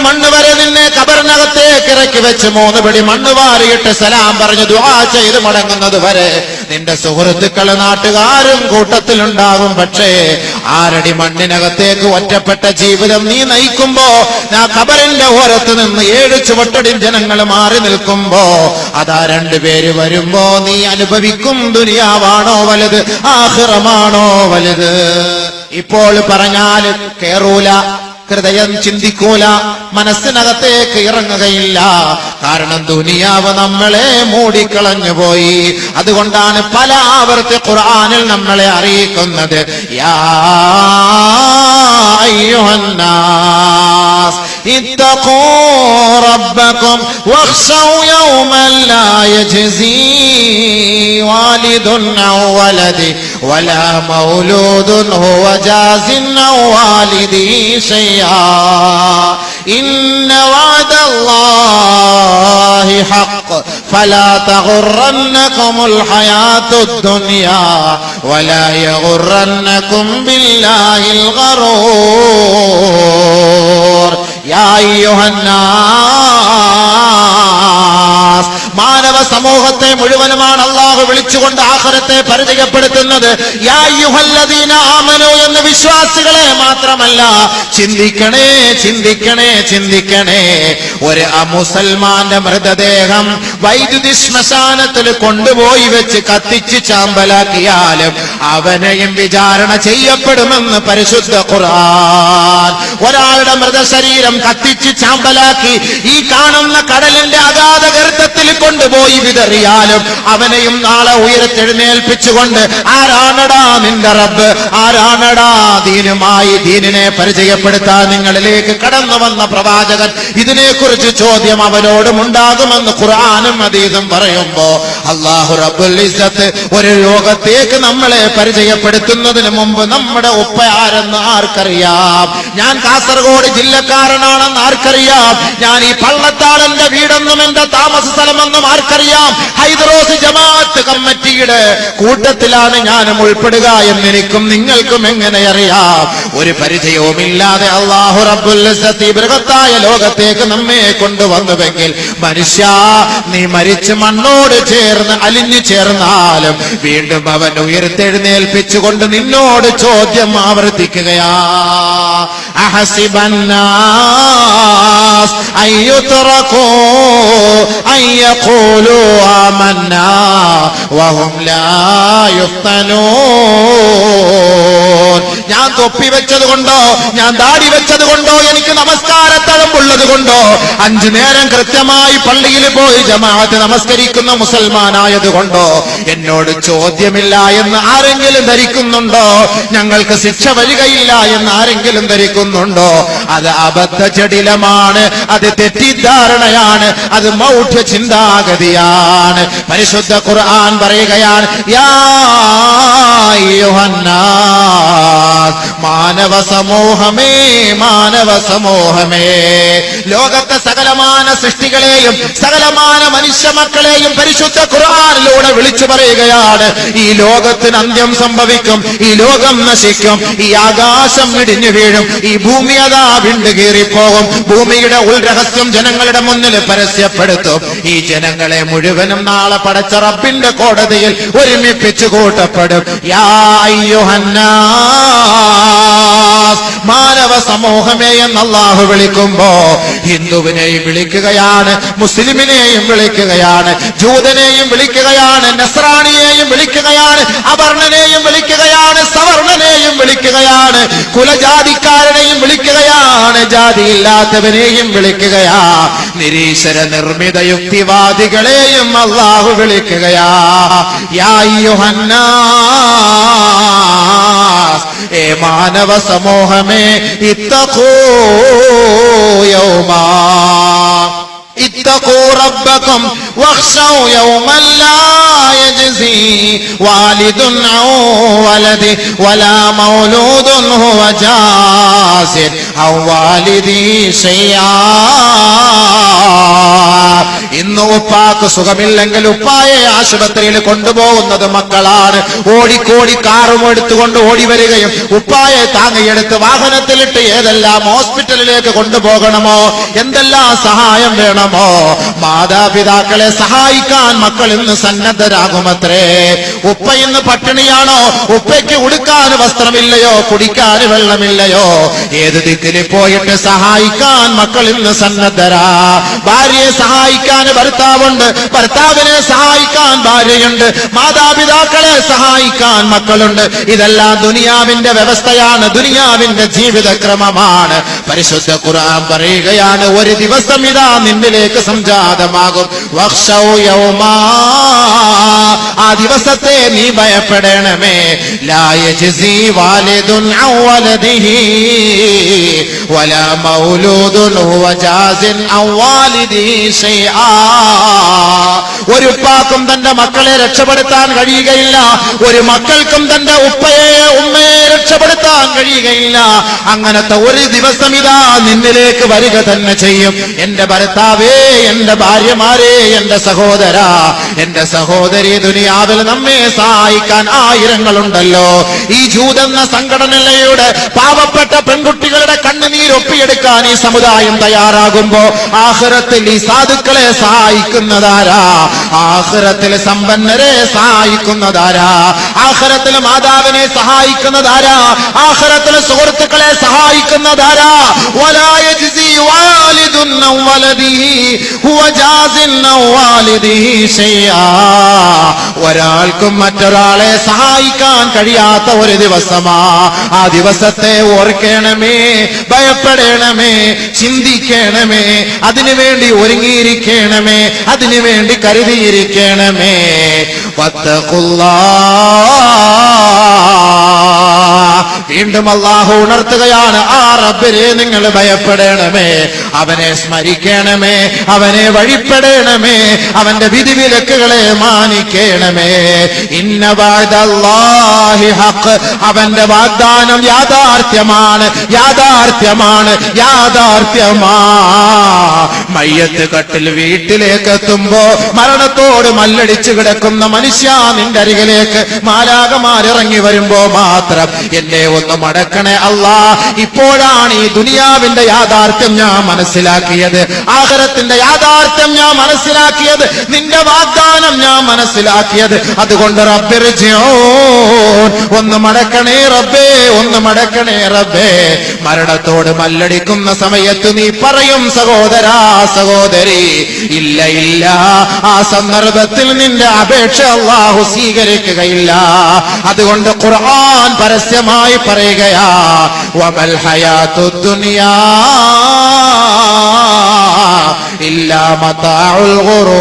മണ്ണ് വരെ നിന്നെ ഖബറിനകത്തേക്ക് ഇറക്കി വെച്ച് 3 പിടി മണ്ണ് വാരിയിട്ട് സലാം പറഞ്ഞ് ദുആ ചെയ്ത് മടങ്ങുന്നത് വരെ നിന്റെ സുഹൃത്തുക്കള്, നാട്ടുകാരും കൂട്ടത്തിലുണ്ടാകും. പക്ഷേ 6 അടി മണ്ണിനകത്തേക്ക് ഒറ്റപ്പെട്ട ജീവിതം നീ നയിക്കുമ്പോ, ആ ഖബറിന്റെ ഓരത്ത് നിന്ന് 7 ചുവട്ടടി ജനങ്ങൾ മാറി നിൽക്കുമ്പോ, അതാ 2 പേര് വരുമ്പോ നീ അനുഭവിക്കും ദുനിയാവാണോ വലുത്, ആഖിറമാണോ വലുത്? ഇപ്പോൾ പറഞ്ഞാൽ കേറൂല, ഹൃദയം ചിന്തിക്കൂല, മനസ്സിനകത്തേക്ക് ഇറങ്ങുകയില്ല. കാരണം ദുനിയാവ് നമ്മളെ മൂടിക്കളഞ്ഞു പോയി. അതുകൊണ്ടാണ് പല ആവർത്തി ഖുർആനിൽ നമ്മളെ അറിയിക്കുന്നത്, യാ അയ്യുഹന്നാസ് ഇത്തഖൂ റബ്ബക്കും വഖ്ശൗ യൗമൻ ലാ യജ്സീ വാലിദുൻ ഔ വലദി വലാ മൗലൂദുൻ ഹുവ ജാസിൻ ഔ വാലിദി ശൈആ ഇന്ന വഅദല്ലാഹി ഹഖ് ഫലാ തഗുറന്നകുമുൽ ഹയാത്തുദ് ദുനിയാ വലാ യഗുറന്നകും ബില്ലാഹിൽ ഗറൂർ. യാ അയ്യുഹന്നാസ്, മാനവ സമൂഹത്തെ മുഴുവനുമാണ് അള്ളാഹു വിളിച്ചുകൊണ്ട് ആഖിറത്തെ പരിചയപ്പെടുത്തുന്നത്. യാ അയ്യുഹല്ലദീന ആമനൂ എന്ന് വിശ്വാസികളെ മാത്രമല്ല, ചിന്തിക്കണേ ചിന്തിക്കണേ ചിന്തിക്കണേ. ഒരു അമുസൽമാന്റെ മൃതദേഹം വൈദ്യുതി ശ്മശാനത്തിൽ കൊണ്ടുപോയി വെച്ച് കത്തിച്ച് ചാമ്പലാക്കിയാലും അവനെയും വിചാരണ ചെയ്യപ്പെടുമെന്ന് പരിശുദ്ധ ഖുർആൻ. ഒരാളുടെ മൃതശരീരം കത്തിച്ച് ചാമ്പലാക്കി ഈ കാണുന്ന കടലിന്റെ അഗാധ ഗർത്തത്തിൽ കൊണ്ടുപോയി വിതറിയാലും അവനെയും നാളെ ഉയർത്തെഴുന്നേൽപ്പിച്ചുകൊണ്ട്, ആരാണടാ നിന്റെ റബ്ബ്, ആരാണടാ ദീനുമായി ദീനിനെ പരിചയപ്പെടുത്താൻ നിങ്ങളിലേക്ക് കടന്നു വന്ന പ്രവാചകൻ, ഇതിനെക്കുറിച്ച് ചോദ്യം അവനോടും ഉണ്ടാകുമെന്ന് ഖുർആനും ഹദീസും പറയുമ്പോ അല്ലാഹു റബ്ബുൽ ഇസ്സത്ത് ഒരു ലോകത്തേക്ക് നമ്മളെ പരിചയപ്പെടുത്തുന്നതിന് മുമ്പ് നമ്മുടെ ഉപ്പ ആരെന്ന് ആർക്കറിയാം? ഞാൻ കാസർഗോഡ് ജില്ലക്കാരനാണെന്ന് ആർക്കറിയാം? ഞാൻ ഈ പള്ളത്താളന്റെ വീടെന്നും എന്റെ താമസ സ്ഥലമെന്നും ആർക്കറിയാം? ഹൈദറോസ് ജമാഅത്ത് കമ്മിറ്റിയുടെ കൂട്ടത്തിലാണ് ഞാനും ഉൾപ്പെടുക എന്നെനിക്കും നിങ്ങൾക്കും എങ്ങനെ അറിയാം? ഒരു പരിചയവുമില്ലാതെ അല്ലാഹു റബ്ബുൽ ഇസ്സത്ത് ഈ ബൃഹത്തായ ലോകത്തേക്ക് നമ്മെ കൊണ്ടുവന്നുവെങ്കിൽ, മനുഷ്യ നീ മരിച്ച് മണ്ണോട് ചേർന്ന് അലിഞ്ഞു ചേർന്നാലും വീണ്ടും അവൻ ഉയർത്തെഴുന്നേൽപ്പിച്ചുകൊണ്ട് നിന്നോട് ചോദ്യം ആവർത്തിക്കുകയാ. അഹസിബന്നാസ് അയ്യുത്രകൂ അയ്യഖൂലൂ ആമന്നാ വഹും ലാ യുഫ്തനൂൻ. ഞാൻ തൊപ്പി വെച്ചത് കൊണ്ടോ, ഞാൻ ദാടി വെച്ചത് കൊണ്ടോ, എനിക്ക് നമസ്കാരത്തഴമ്പുള്ളത് കൊണ്ടോ, 5 നേരം കൃത്യമായി പള്ളിയിൽ പോയി ജമാഅത്ത് നമസ്കരിക്കുന്ന മുസൽമാനായത് കൊണ്ടോ എന്നോട് ചോദ്യമില്ല എന്ന് ആരെങ്കിലും ധരിക്കുന്നുണ്ടോ? ഞങ്ങൾക്ക് ശിക്ഷ വരികയില്ല എന്ന് ആരെങ്കിലും ധരിക്കുന്നുണ്ടോ? അത് അബദ്ധ ജഡിലമാണ്, അത് തെറ്റിദ്ധാരണയാണ്, അത് മൗഢ്യ ചിന്താഗതിയാണ്. പരിശുദ്ധ ഖുർആൻ പറയുകയാണ്, യാ അയ്യുഹന്നാസ്, മാനവ സമൂഹമേ, മാനവ സമൂഹമേ. ലോകത്തെ സകലമാന സൃഷ്ടികളെയും സകലമാന മനുഷ്യ മക്കളെയും പരിശുദ്ധ ഖുർആനിലൂടെ വിളിച്ചു പറയുകയാണ്, ഈ ലോകത്തിന് അന്ത്യം സംഭവിക്കും, ഈ ലോകം നശിക്കും, ഈ ആകാശം ഇടിഞ്ഞു വീഴും, ഈ ഭൂമി അതാ വിണ്ടുകീറിപ്പോകും, ഭൂമിയുടെ ഉൾരഹസ്യം ജനങ്ങളുടെ മുന്നിൽ പരസ്യപ്പെടുത്തും. ഈ ജനങ്ങളെ മുഴുവനും നാളെ പടച്ച റബ്ബിന്റെ കോടതിയിൽ ഒരുമിപ്പിച്ചു കൂട്ടപ്പെടും. യാ അയ്യുഹന്നാസ്, മാനവ സമൂഹമേ എന്ന് അല്ലാഹു വിളിക്കുമ്പോ ഹിന്ദുവിനെയും വിളിക്കുകയാണ്, മുസ്ലിമിനെയും വിളിക്കുകയാണ്, ജൂതനെയും വിളിക്കുകയാണ്, നസ്രാണിയെയും വിളിക്കുകയാണ്, അവർണനെയും വിളിക്കുകയാണ്, സവർണനെയും വിളിക്കുകയാണ്, കുലജാതിക്കാരനെയും വിളിക്കുകയാണ്, ജാതിയില്ലാത്തവനെയും വിളിക്കുകയാ, നിരീശ്വര നിർമ്മിത യുക്തിവാദികളെയും അല്ലാഹു വിളിക്കുകയാ. യാ അയ്യുഹന്നാസ്, ഏ മാനവ സമൂഹമേ, ഇത്തഖൂ യൗമാ اتقوا ربكم واخشوا يوما لا يجزي والد عن ولده ولا مولود هو جاز عن والده شيئا. ഇന്ന് ഉപ്പാക്ക് സുഖമില്ലെങ്കിൽ ഉപ്പായെ ആശുപത്രിയിൽ കൊണ്ടുപോകുന്നത് മക്കളാണ്. ഓടിക്കോടി കാറും എടുത്തുകൊണ്ട് ഓടി വരികയും ഉപ്പായെ താങ്ങിയെടുത്ത് വാഹനത്തിലിട്ട് ഏതെല്ലാം ഹോസ്പിറ്റലിലേക്ക് കൊണ്ടുപോകണമോ, എന്തെല്ലാം സഹായം വേണമോ, മാതാപിതാക്കളെ സഹായിക്കാൻ മക്കൾ ഇന്ന് സന്നദ്ധരാകുമത്രേ. ഉപ്പ ഇന്ന് പട്ടിണിയാണോ? ഉപ്പയ്ക്ക് ഉടുക്കാൻ വസ്ത്രമില്ലയോ? കുടിക്കാൻ വെള്ളമില്ലയോ? ഏത് ദിക്കിൽ പോയിട്ട് സഹായിക്കാൻ മക്കൾ ഇന്ന് സന്നദ്ധരാ. ഭാര്യയെ സഹായിക്കാൻ ഭർത്താവുണ്ട്, ഭർത്താവിനെ സഹായിക്കാൻ ഭാര്യയുണ്ട്, മാതാപിതാക്കളെ സഹായിക്കാൻ മക്കളുണ്ട്. ഇതെല്ലാം ദുനിയാവിന്റെ വ്യവസ്ഥയാണ്, ദുനിയാവിന്റെ ജീവിതക്രമമാണ്. പരിശുദ്ധ ഖുർആൻ പറയുകയാണ്, ഒരു ദിവസം ഇതാ നിന്നിലേക്ക് സംജാതമാകും. വഖ്ശൗ യൗമാ, ആ ദിവസത്തെ നീ ഭയപ്പെടണമേ. ലാ യജ്സി വാലിദുൻ അൻ വലദിഹി വലാ മൗലൂദുൻ ഹുവ ജാസിൻ അൻ വാലിദിഹി ശൈആ. ഒരു ഉപ്പാക്കും തന്റെ മക്കളെ രക്ഷപ്പെടുത്താൻ കഴിയുകയില്ല, ഒരു മക്കൾക്കും തന്റെ ഉമ്മയെ രക്ഷപ്പെടുത്താൻ കഴിയുകയില്ല. അങ്ങനത്തെ ഒരു ദിവസം ഇതാ നിന്നിലേക്ക് വരിക തന്നെ ചെയ്യും. എന്റെ ഭർത്താവേ, എന്റെ ഭാര്യമാരെ, എന്റെ സഹോദരാ, എന്റെ സഹോദരി, ദുനിയാവിൽ നമ്മെ സഹായിക്കാൻ ആയിരങ്ങളുണ്ടല്ലോ. ഈ ജൂതെന്ന സംഘടനയുടെ പാവപ്പെട്ട പെൺകുട്ടികളുടെ കണ്ണുനീരൊപ്പിയെടുക്കാൻ ഈ സമുദായം തയ്യാറാകുമ്പോ ആഖിറത്തിൽ ഈ സാധുക്കളെ സഹായിക്കുന്നതാരാ? ആഖിറത്തിൽ സമ്പന്നരെ സഹായിക്കുന്നതാരാ? ആഖിറത്തിൽ മാതാവിനെ സഹായിക്കുന്നതാരാ? ആഖിറത്തിൽ സുഹൃത്തുക്കളെ സഹായിക്കുന്നതാരാ? വലാ യജ്സി വാലിദുൻ അൻ വലദിഹി ഹുവ ജാസിൻ അൻ വാലിദിഹി ശൈആ. ഒരാൾക്കും മറ്റൊരാളെ സഹായിക്കാൻ കഴിയാത്ത ഒരു ദിവസമാ. ആ ദിവസത്തെ ഓർക്കണമേ, ഭയപ്പെടണമേ, ചിന്തിക്കണമേ, അതിനുവേണ്ടി ഒരുങ്ങിയിരിക്കണമേ, അതിനുവേണ്ടി കരുതിയിരിക്കണമേ. വീണ്ടും അല്ലാഹു ഉണർത്തുകയാണ്, ആ റബ്ബിനെ നിങ്ങൾ ഭയപ്പെടണമേ, അവനെ സ്മരിക്കണമേ, അവനെ വഴിപ്പെടണമേ, അവന്റെ വിധിവിലക്കുകളെ മാനിക്കണമേ. ഇന്ന വഅദല്ലാഹി ഹഖ്, അവന്റെ വാഗ്ദാനം യാഥാർത്ഥ്യമാണ്, യാഥാർത്ഥ്യമാണ്, യാഥാർത്ഥ്യമാ. മയ്യത്ത് കട്ടിൽ വീട്ടിലേക്ക് എത്തുമ്പോ മരണത്തോട് മല്ലടിച്ചു കിടക്കുന്ന മനുഷ്യ, നിന്റെ അരികിലേക്ക് മാലാകമാരിറങ്ങി വരുമ്പോ മാത്രം എന്നെ ഒന്ന് മടക്കണേ അല്ലാ. ഇപ്പോഴാണ് ഈ ദുനിയാവിന്റെ യാഥാർത്ഥ്യം ഞാൻ മനസ്സിലാക്കിയത്, ആഖിറത്തിന്റെ യാഥാർത്ഥ്യം ഞാൻ മനസ്സിലാക്കിയത്, നിന്റെ വാഗ്ദാനം ഞാൻ മനസ്സിലാക്കിയത്. അതുകൊണ്ട് റബ്ബിർജിഊൻ, ഒന്ന് മടക്കണേ റബ്ബേ, ഒന്ന് മടക്കണേ റബ്ബേ. മരണത്തോട് മല്ലടിക്കുന്ന സമയത്ത് നീ പറയും, സഹോദരാ, സഹോദരി, ഇല്ല ഇല്ല, ആ സന്ദർഭത്തിൽ നിന്റെ അപേക്ഷ അല്ലാഹു സ്വീകരിക്കുകയില്ല. അതുകൊണ്ട് ഖുർആൻ പരസ്യമായി പറയുകയാ, വമൽ ഹയാത്തുദ് ദുനിയാ ഇല്ലാ മതാഉൽ ഗുറൂർ.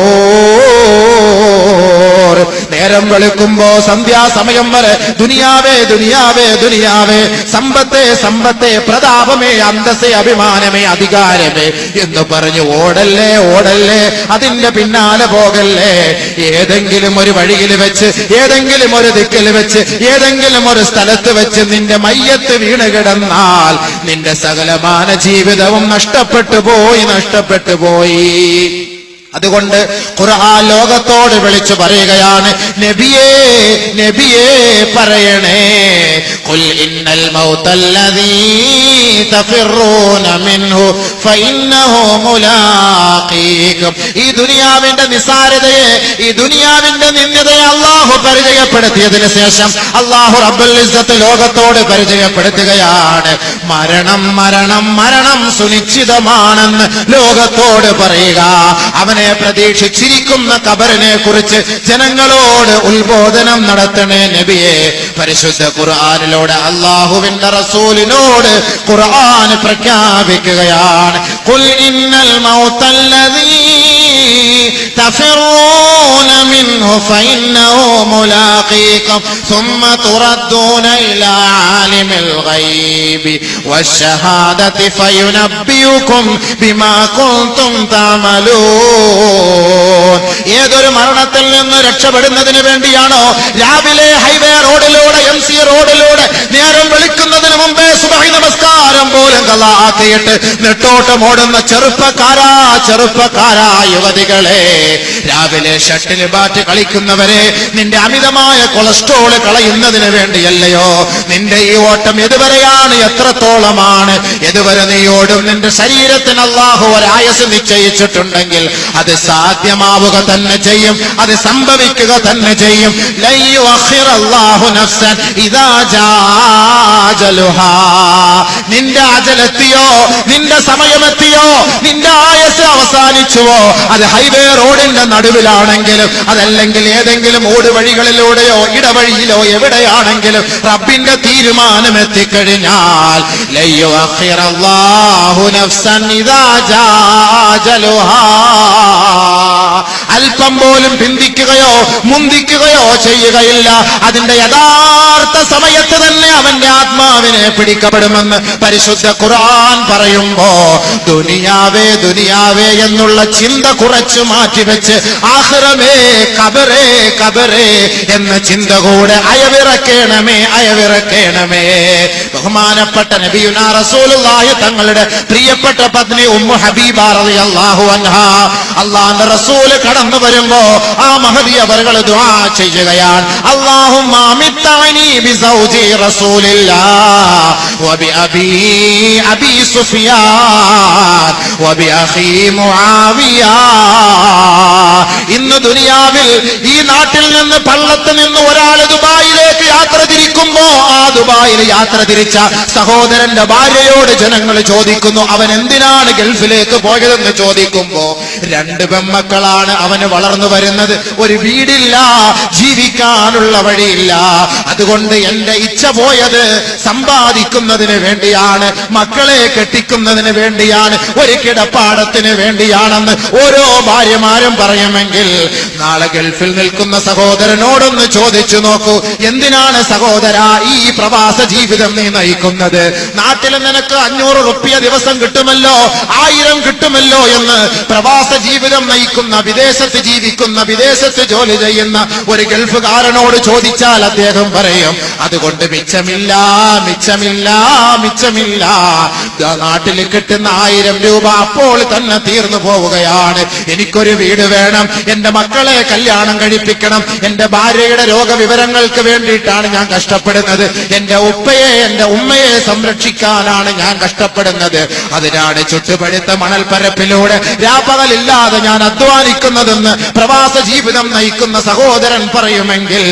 നേരം വെളുക്കുമ്പോ സന്ധ്യാസമയം വരെ ദുനിയാവേ, ദുനിയാവേ, ദുനിയാവേ, സമ്പത്തെ, സമ്പത്തെ, പ്രതാപമേ, അന്തസ്സേ, അഭിമാനമേ, അധികാരമേ എന്ന് പറഞ്ഞു ഓടല്ലേ, ഓടല്ലേ, അതിന്റെ പിന്നാലെ പോകല്ലേ. ഏതെങ്കിലും ഒരു വഴിയിൽ വെച്ച്, ഏതെങ്കിലും ഒരു ദിക്കിൽ വെച്ച്, ഏതെങ്കിലും ഒരു സ്ഥലത്ത് വെച്ച് നിന്റെ മയ്യത്ത് വീണ് കിടന്നാൽ നിന്റെ സകലമാന ജീവിതവും നഷ്ടപ്പെട്ടു പോയി, നഷ്ടപ്പെട്ടു പോയി. അതുകൊണ്ട് ഖുർആൻ ലോകത്തോട് വിളിച്ചു പറയുകയാണ്, നബിയേ, നബിയേ പറയണേ, ഖുൽ ഇന്നൽ മൗതല്ലദീ തഫിറൂന മിൻഹു ഫഇന്നഹു മുലാഖീകും. ഈ ദുനിയാവിന്റെ നിസാരതയെ, ഈ ദുനിയാവിന്റെ നിന്ദതയെ അല്ലാഹു പരിചയപ്പെടുത്തിയതിനു ശേഷം അല്ലാഹു റബ്ബുൽ ഇസ്സത്ത് ലോകത്തോട് പരിചയപ്പെടുത്തുകയാണ്, മരണം, മരണം, മരണം സുനിശ്ചിതമാണെന്ന് ലോകത്തോട് പറയുക. അവനെ പ്രതീക്ഷിച്ചിരിക്കുന്ന ഖബറിനെ കുറിച്ച് ജനങ്ങളോട് ഉത്ബോധനം നടത്തണേ നബിയെ. പരിശുദ്ധ ഖുർആനിലൂടെ അല്ലാഹുവിന്റെ റസൂലിനോട് ഖുർആൻ പ്രഖ്യാപിക്കുകയാണ്, ഖുൽ ഇന്നൽ മൗതല്ലദീ തഫിറൂന മിൻഹു ഫഇന്നഹു മുലാഖീകും സുമ്മ തുറദ്ദൂന ഇലാ ആലിമിൽ ഗൈബി വശഹാദതി ഫയുനബ്ബിയുകും ബിമാ കുൻതും തഅമലൂൻ. ഏതൊരു മരണത്തിൽ നിന്ന് രക്ഷപ്പെടുന്നതിന് വേണ്ടിയാണോ രാവിലെ ഹൈവേ റോഡിലൂടെ, MC റോഡിലൂടെ നേരം വെളുക്കുന്നതിന് മുമ്പേ സുബഹി നമസ്കാരം പോലെ പോലും ഖളാ ആക്കിയിട്ട് നെട്ടോട്ടം ഓടുന്ന ചെറുപ്പക്കാരാ യുവതികളെ, രാവിലെ ഷട്ടിൽ ബാറ്റ് കളിക്കുന്നവരെ, നിന്റെ അമിതമായ കൊളസ്ട്രോൾ കളയുന്നതിന് വേണ്ടിയല്ലയോ നിന്റെ ഈ ഓട്ടം? എതുവരെയാണ്? എത്രത്തോളമാണ്? എതുവരെ നീ ഓടും? നിന്റെ ശരീരത്തിന് അല്ലാഹു ഒരായുസ് നിശ്ചയിച്ചിട്ടുണ്ടെങ്കിൽ അത് സാധ്യമാവുക തന്നെ ചെയ്യും, അത് സംഭവിക്കുക തന്നെ ചെയ്യും. ലൻ യുഅഖിറല്ലാഹു നഫ്സൻ ഇദാ ജാ അജലുഹാ. നിന്റെ അജലെത്തിയോ, നിന്റെ സമയമെത്തിയോ, നിന്റെ ആയുസ് അവസാനിച്ചുവോ, അത് ഹൈവേ റോഡിന്റെ നടുവിലാണെങ്കിലും അതല്ലെങ്കിൽ ഏതെങ്കിലും ഓടുവഴികളിലൂടെയോ ഇടവഴിയിലോ എവിടെയാണെങ്കിലും റബ്ബിന്റെ തീരുമാനം എത്തിക്കഴിഞ്ഞാൽ ലൻ യുഅഖിറല്ലാഹു നഫ്സൻ ഇദാ ജാ അജലുഹാ. അല്പം പോലും പിന്തിക്കുകയോ മുന്തിക്കുകയോ ചെയ്യുകയില്ല. അതിന്റെ യഥാർത്ഥ സമയത്ത് തന്നെ അവന്റെ ആത്മാവിനെ പിടിക്കപ്പെടുമെന്ന് പരിശുദ്ധ ഖുർആൻ പറയുമ്പോ ദുനിയാവേ ദുനിയാവേ എന്നുള്ള ചിന്ത കുറച്ചു മാറ്റിവെച്ച് ആഖിറമേ ഖബറേ ഖബറേ എന്ന ചിന്ത കൂടെ അയവിറക്കേണമേ. ബഹുമാനപ്പെട്ട നബിയുനാ റസൂലുള്ളാഹി തങ്ങളുടെ പ്രിയപ്പെട്ട പത്നി ഉമ്മു ഹബീബ റളിയല്ലാഹു അൻഹാ, അല്ലാഹുവിന്റെ റസൂൽ കടന്നു വരുമ്പോ ആ മഹദി അവர்கள் ദുആ ചെയ്യുകയാണ്, അല്ലാഹുമ്മ അമിത്തനി ബിസൗജി റസൂലില്ലാഹ് വബി അബി സുഫിയാൻ വബി അഖി മുആവിയ. ഇന്ന് ദുനിയാവിൽ ഈ നാട്ടിൽ നിന്ന് പള്ളത്ത് നിന്ന് ഒരാൾ ദുബായിലേക്ക് യാത്ര തിരിക്കുമ്പോ ആ ദുബായിൽ യാത്ര തിരിച്ച സഹോദരന്റെ ഭാര്യയോട് ജനങ്ങൾ ചോദിക്കുന്നു, അവൻ എന്തിനാണ് ഗൾഫിലേക്ക് പോയതെന്ന് ചോദിക്കുമ്പോ 2 പെൺമക്കളാണ് അവന് വളർന്നു വരുന്നത്, ഒരു വീടില്ല, ജീവിക്കാനുള്ള വഴിയില്ല. അതുകൊണ്ട് എന്റെ ഇച്ഛ പോയത് സമ്പാദിക്കുന്നതിന് വേണ്ടിയാണ്, മക്കളെ കെട്ടിക്കുന്നതിന് വേണ്ടിയാണ്, ഒരു കിടപ്പാടത്തിന് വേണ്ടിയാണെന്ന് ഓരോ ഭാര്യമാരും പറയുമെങ്കിൽ നാളെ ഗൾഫിൽ നിൽക്കുന്ന സഹോദരനോടൊന്ന് ചോദിച്ചു നോക്കൂ, എന്തിനാണ് സഹോദര ഈ പ്രവാസ ജീവിതം നീ നയിക്കുന്നത്? നാട്ടിൽ നിനക്ക് 500 റുപ്യ ദിവസം കിട്ടുമല്ലോ, 1000 കിട്ടുമല്ലോ എന്ന് പ്രവാസ ജീവിതം നയിക്കുന്ന, വിദേശത്ത് ജീവിക്കുന്ന, വിദേശത്ത് ജോലി ചെയ്യുന്ന ഒരു ഗൾഫുകാരനോട് ചോദിച്ചാൽ അദ്ദേഹം പറയും, അതുകൊണ്ട് മിച്ചമില്ല. നാട്ടിൽ കിട്ടുന്ന 1000 രൂപ അപ്പോൾ തന്നെ തീർന്നു പോവുകയാണ്. എനിക്കൊരു വീട് വേണം, എന്റെ മക്കളെ കല്യാണം കഴിപ്പിക്കണം, എന്റെ ഭാര്യയുടെ രോഗവിവരങ്ങൾക്ക് വേണ്ടിയിട്ടാണ് ഞാൻ കഷ്ടപ്പെടുന്നത്, എന്റെ ഉപ്പയെ എന്റെ ഉമ്മയെ സംരക്ഷിക്കാനാണ് ഞാൻ കഷ്ടപ്പെടുന്നത്, അതിനാണ് ചുട്ടുപഴുത്ത മണൽപ്പരപ്പിലൂടെ രാപ്പകലില്ലാതെ ഞാൻ അധ്വാനിക്കുന്നതെന്ന് പ്രവാസ ജീവിതം നയിക്കുന്ന സഹോദരൻ പറയുമെങ്കിൽ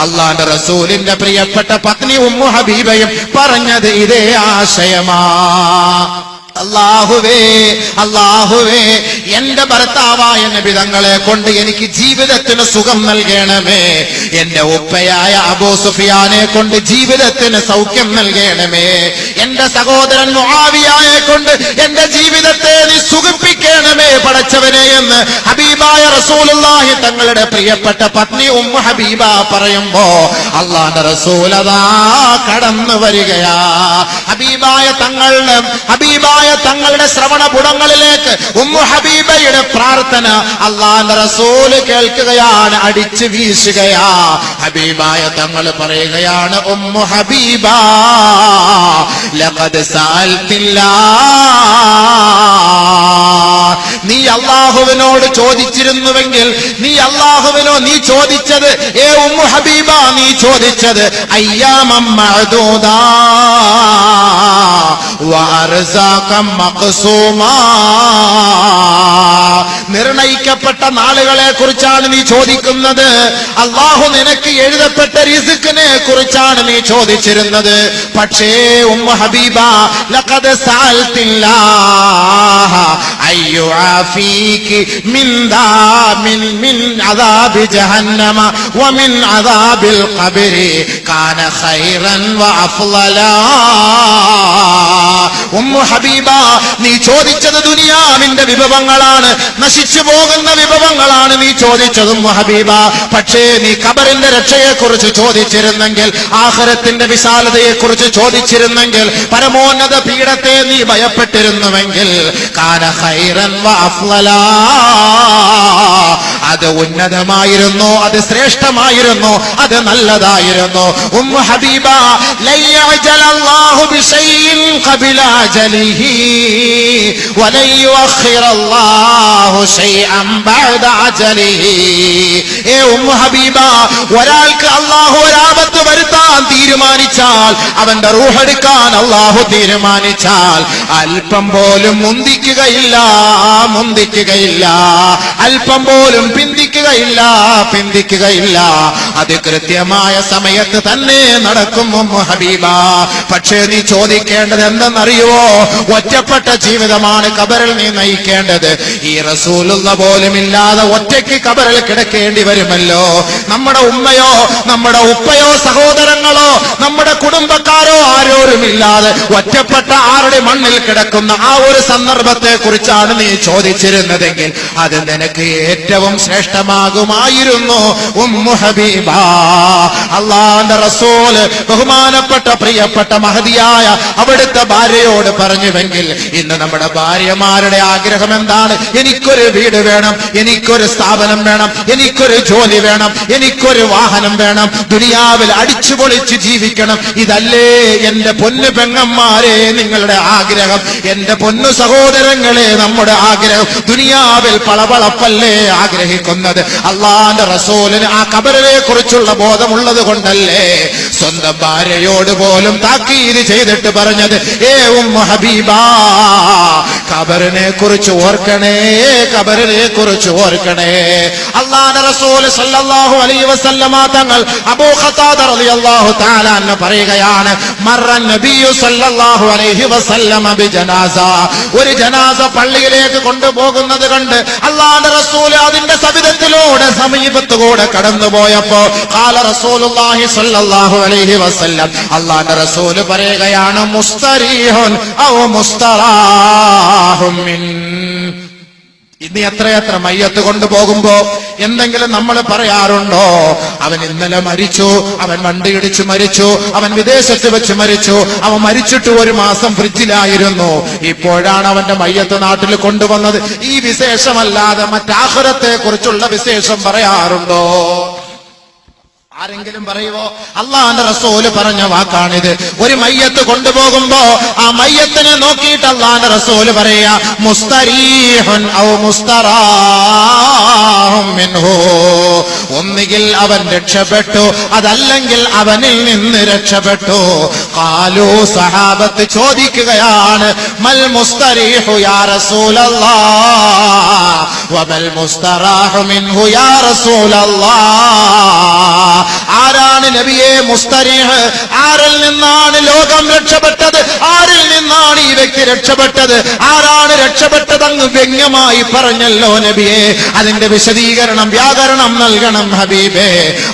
അല്ലാഹുവിന്റെ റസൂലിന്റെ പ്രിയപ്പെട്ട പത്നി ഉമ്മു ഹബീബയും പറഞ്ഞത് ഇതേ ആശയമാ. അല്ലാഹുവേ എന്റെ ഭർത്താവായ നബി തങ്ങളെ കൊണ്ട് എനിക്ക് ജീവിതത്തിന് സുഖം നൽകണമേ, എന്റെ ഉപ്പയായ അബൂ സുഫിയാനെ കൊണ്ട് ജീവിതത്തിന് സൗഖ്യം നൽകണമേ, എന്റെ സഹോദരൻ മുആവിയയെ കൊണ്ട് എന്റെ ജീവിതത്തെ നീ സുഖിപ്പിക്കണമേ പടച്ചവനെ എന്ന് ഹബീബായ റസൂലുള്ളാഹി തങ്ങളുടെ പ്രിയപ്പെട്ട പത്നി ഉമ്മു ഹബീബ പറയുമ്പോ അല്ലാഹുവിന്റെ റസൂൽ അതാ കടന്നു വരികയാ. ഹബീബായ തങ്ങളുടെ ശ്രവണപുടങ്ങളിലേക്ക് ഉമ്മു ഹബീബയുടെ പ്രാർത്ഥന അല്ലാഹുവിന്റെ റസൂൽ കേൾക്കുകയാണ്, അടിച്ചു വീശുകയാ. ഹബീബായ തങ്ങൾ പറയുകയാണ്, ഉമ്മു ഹബീബ ലഖദ് സഅൽതില്ലാഹ്, നീ അല്ലാഹുവിനോട് ചോദിച്ചിരുന്നുവെങ്കിൽ നീ ചോദിച്ചത്, ഏ ഉമ്മു ഹബീബ നീ ചോദിച്ചത് അയ്യാമം മഅദൂദാ വഅർസാഖം മഖ്സൂമാ, നിർണയിക്കപ്പെട്ട നാളുകളെ കുറിച്ചാണ് നീ ചോദിക്കുന്നത്. അല്ലാഹു നിനക്ക് എഴുതപ്പെട്ട റിസ്കിനെ കുറിച്ചാണ് നീ ചോദിച്ചിരുന്നത്. പക്ഷേ ഉമ്മു ഹബീബ ലഖദ് സഅൽതില്ലാഹ അയ്യുആഫീകി മിൻ അദാബി ജഹന്നമ വമിൻ അദാബിൽ ഖബ്രി കാന ഖൈറൻ വഅഫ്ളലാ. ഉമ്മു ഹബീബ നീ ചോദിച്ചത് ദുനിയാവിന്റെ വിഭവങ്ങളാണ്, നശിച്ചു പോകുന്ന വിഭവങ്ങളാണ് നീ ചോദിച്ചത് ഉമ്മു ഹബീബ. പക്ഷേ നീ ഖബറിന്റെ രക്ഷയെക്കുറിച്ച് ചോദിച്ചിരുന്നെങ്കിൽ, ആഖിറത്തിന്റെ വിശാലതയെക്കുറിച്ച് ചോദിച്ചിരുന്നെങ്കിൽ, പരമോന്നത പീഠത്തെ നീ ഭയപ്പെട്ടിരുന്നുവെങ്കിൽ കാന ഖൈറൻ വഅഫ്ളലാ, അത് ഉന്നതമായിരുന്നു, അത് ശ്രേഷ്ഠമായിരുന്നു, അത് നല്ലതായിരുന്നു. ഉമ്മു ഹബീബ ലൻ യഅജലല്ലാഹു ബിശൈഇൻ قبل أجله ولن يؤخر الله شيئا بعد أجله. ഹബീബ, ഒരാൾക്ക് അല്ലാഹു ഒരാപത്ത് വരുത്താൻ തീരുമാനിച്ചാൽ, അവന്റെ റൂഹെടുക്കാൻ അല്ലാഹു തീരുമാനിച്ചാൽ അല്പം പോലും മുന്തിക്കുകയില്ല, അല്പം പോലും പിന്തിക്കുകയില്ല. അത് കൃത്യമായ സമയത്ത് തന്നെ നടക്കും ഹബീബ. പക്ഷേ നീ ചോദിക്കേണ്ടത് എന്തെന്നറിയുവോ? ഒറ്റപ്പെട്ട ജീവിതമാണ് ഖബറിൽ നീ നയിക്കേണ്ടത്. ഈ റസൂലുള്ള പോലും ഇല്ലാതെ ഒറ്റയ്ക്ക് ഖബറിൽ കിടക്കേണ്ടി വരുമല്ലോ. നമ്മുടെ ഉമ്മയോ നമ്മുടെ ഉപ്പയോ സഹോദരങ്ങളോ നമ്മുടെ കുടുംബക്കാരോ ആരോരുമില്ലാതെ ഒറ്റപ്പെട്ട ആരുടെ മണ്ണിൽ കിടക്കുന്ന ആ ഒരു സന്ദർഭത്തെ കുറിച്ചാണ് നീ ചോദിച്ചിരുന്നതെങ്കിൽ അത് നിനക്ക് ഏറ്റവും ശ്രേഷ്ഠമാകുമായിരുന്നു ഉമ്മു ഹബീബ. അല്ലാഹുവിന്റെ റസൂൽ ബഹുമാനപ്പെട്ട പ്രിയപ്പെട്ട മഹദിയായ അവിടുത്തെ ഭാര്യയോട് പറഞ്ഞുവെങ്കിൽ ഇന്ന് നമ്മുടെ ഭാര്യമാരുടെ ആഗ്രഹം എന്താണ്? എനിക്കൊരു വീട് വേണം, എനിക്കൊരു സ്ഥാപനം വേണം, എനിക്കൊരു ജോലി വേണം, എനിക്കൊരു വാഹനം വേണം, ദുനിയാവിൽ അടിച്ചുപൊളിച്ച് ജീവിക്കണം. ഇതല്ലേ എന്റെ പൊന്നു പെങ്ങന്മാരെ നിങ്ങളുടെ ആഗ്രഹം? എന്റെ പൊന്നു സഹോദരങ്ങളെ നമ്മുടെ ആഗ്രഹം? ദുനിയാവിൽ പളപളപ്പല്ലേ ആഗ്രഹിക്കുന്നത്? അല്ലാഹുവിന്റെ റസൂലിന് ആ ഖബറിനെ കുറിച്ചുള്ള ബോധമുള്ളത് കൊണ്ടല്ലേ സ്വന്തം ഭാര്യയോട് പോലും താക്കീത് ചെയ്തിട്ട് പറഞ്ഞത്, ഉമ്മു ഹബീബ, ഖബറിനെ കുറിച്ച് ഓർക്കണേ, ഖബറിനെ കുറിച്ച് ഓർക്കണേ. അല്ലാഹുവിന്റെ റസൂൽ സല്ലല്ലാഹു അലൈഹി വസല്ലമ തങ്ങൾ അബൂ ഖതാദ റളിയല്ലാഹു തആല അൻഹു പറയുകയാണ്, മറൻ നബിയു സല്ലല്ലാഹു അലൈഹി വസല്ലമ ബിജനാസ. ഒരു ജനാസ പള്ളിയിലേക്ക് കൊണ്ടുപോകുന്നത് കണ്ട് അല്ലാഹുവിന്റെ റസൂൽ അതിന്റെ സവിധത്തിലൂടെ സമീപത്തുകൂടെ കടന്നുപോയപ്പോ ഖാല റസൂലുള്ളാഹി സ്വല്ലല്ലാഹു അലൈഹി വസല്ലം, അല്ലാഹുവിന്റെ റസൂൽ പറയുകയാണ്, മുസ്തരീഹുൻ ഔ മുസ്തറാഹും മിൻ. ഇന്ന് എത്രയെത്ര മയ്യത്ത് കൊണ്ടുപോകുമ്പോ എന്തെങ്കിലും നമ്മൾ പറയാറുണ്ടോ? അവൻ ഇന്നലെ മരിച്ചു, അവൻ വണ്ടിയിടിച്ചു മരിച്ചു, അവൻ വിദേശത്ത് വെച്ച് മരിച്ചു, അവൻ മരിച്ചിട്ട് ഒരു മാസം ഫ്രിഡ്ജിലായിരുന്നു, ഇപ്പോഴാണ് അവന്റെ മയ്യത്ത് നാട്ടിൽ കൊണ്ടുവന്നത്. ഈ വിശേഷമല്ലാതെ മറ്റാഖിറത്തെ കുറിച്ചുള്ള വിശേഷം പറയാറുണ്ടോ? ആരെങ്കിലും പറയുവോ? അല്ലാഹുവിന്റെ റസൂല് പറഞ്ഞ വാക്കാണിത്. ഒരു മയ്യത്ത് കൊണ്ടുപോകുമ്പോ ആ മയ്യത്തിനെ നോക്കിയിട്ട് അല്ലാഹുവിന്റെ റസൂല് പറയാ, മുസ്തരീഹുൻ ഔ മുസ്തറാഹും മിൻഹു. ഒന്നുകിൽ അവൻ രക്ഷപ്പെട്ടു, അതല്ലെങ്കിൽ അവനിൽ നിന്ന് രക്ഷപ്പെട്ടു. ഖാലൂ, സഹാബത്ത് ചോദിക്കുകയാണ്, മൽ മുസ്തരീഹു യാ റസൂലല്ലാഹ് വമൽ മുസ്തറാഹു മിൻഹു യാ റസൂലല്ലാഹ്. ആരാണ് നബിയെ മുസ്തരീഹ്? ആരിൽ നിന്നാണ് ലോകം രക്ഷപ്പെട്ടത്? ആരിൽ നിന്നാണ് ഈ വ്യക്തി രക്ഷപ്പെട്ടത്? ആരാണ് രക്ഷപ്പെട്ടത്? അങ്ങ് വ്യംഗ്യമായി പറഞ്ഞല്ലോ നബിയെ. അതിന്റെ വിശദീകരണം, വ്യാകരണം നൽകണം ഹബീബേ.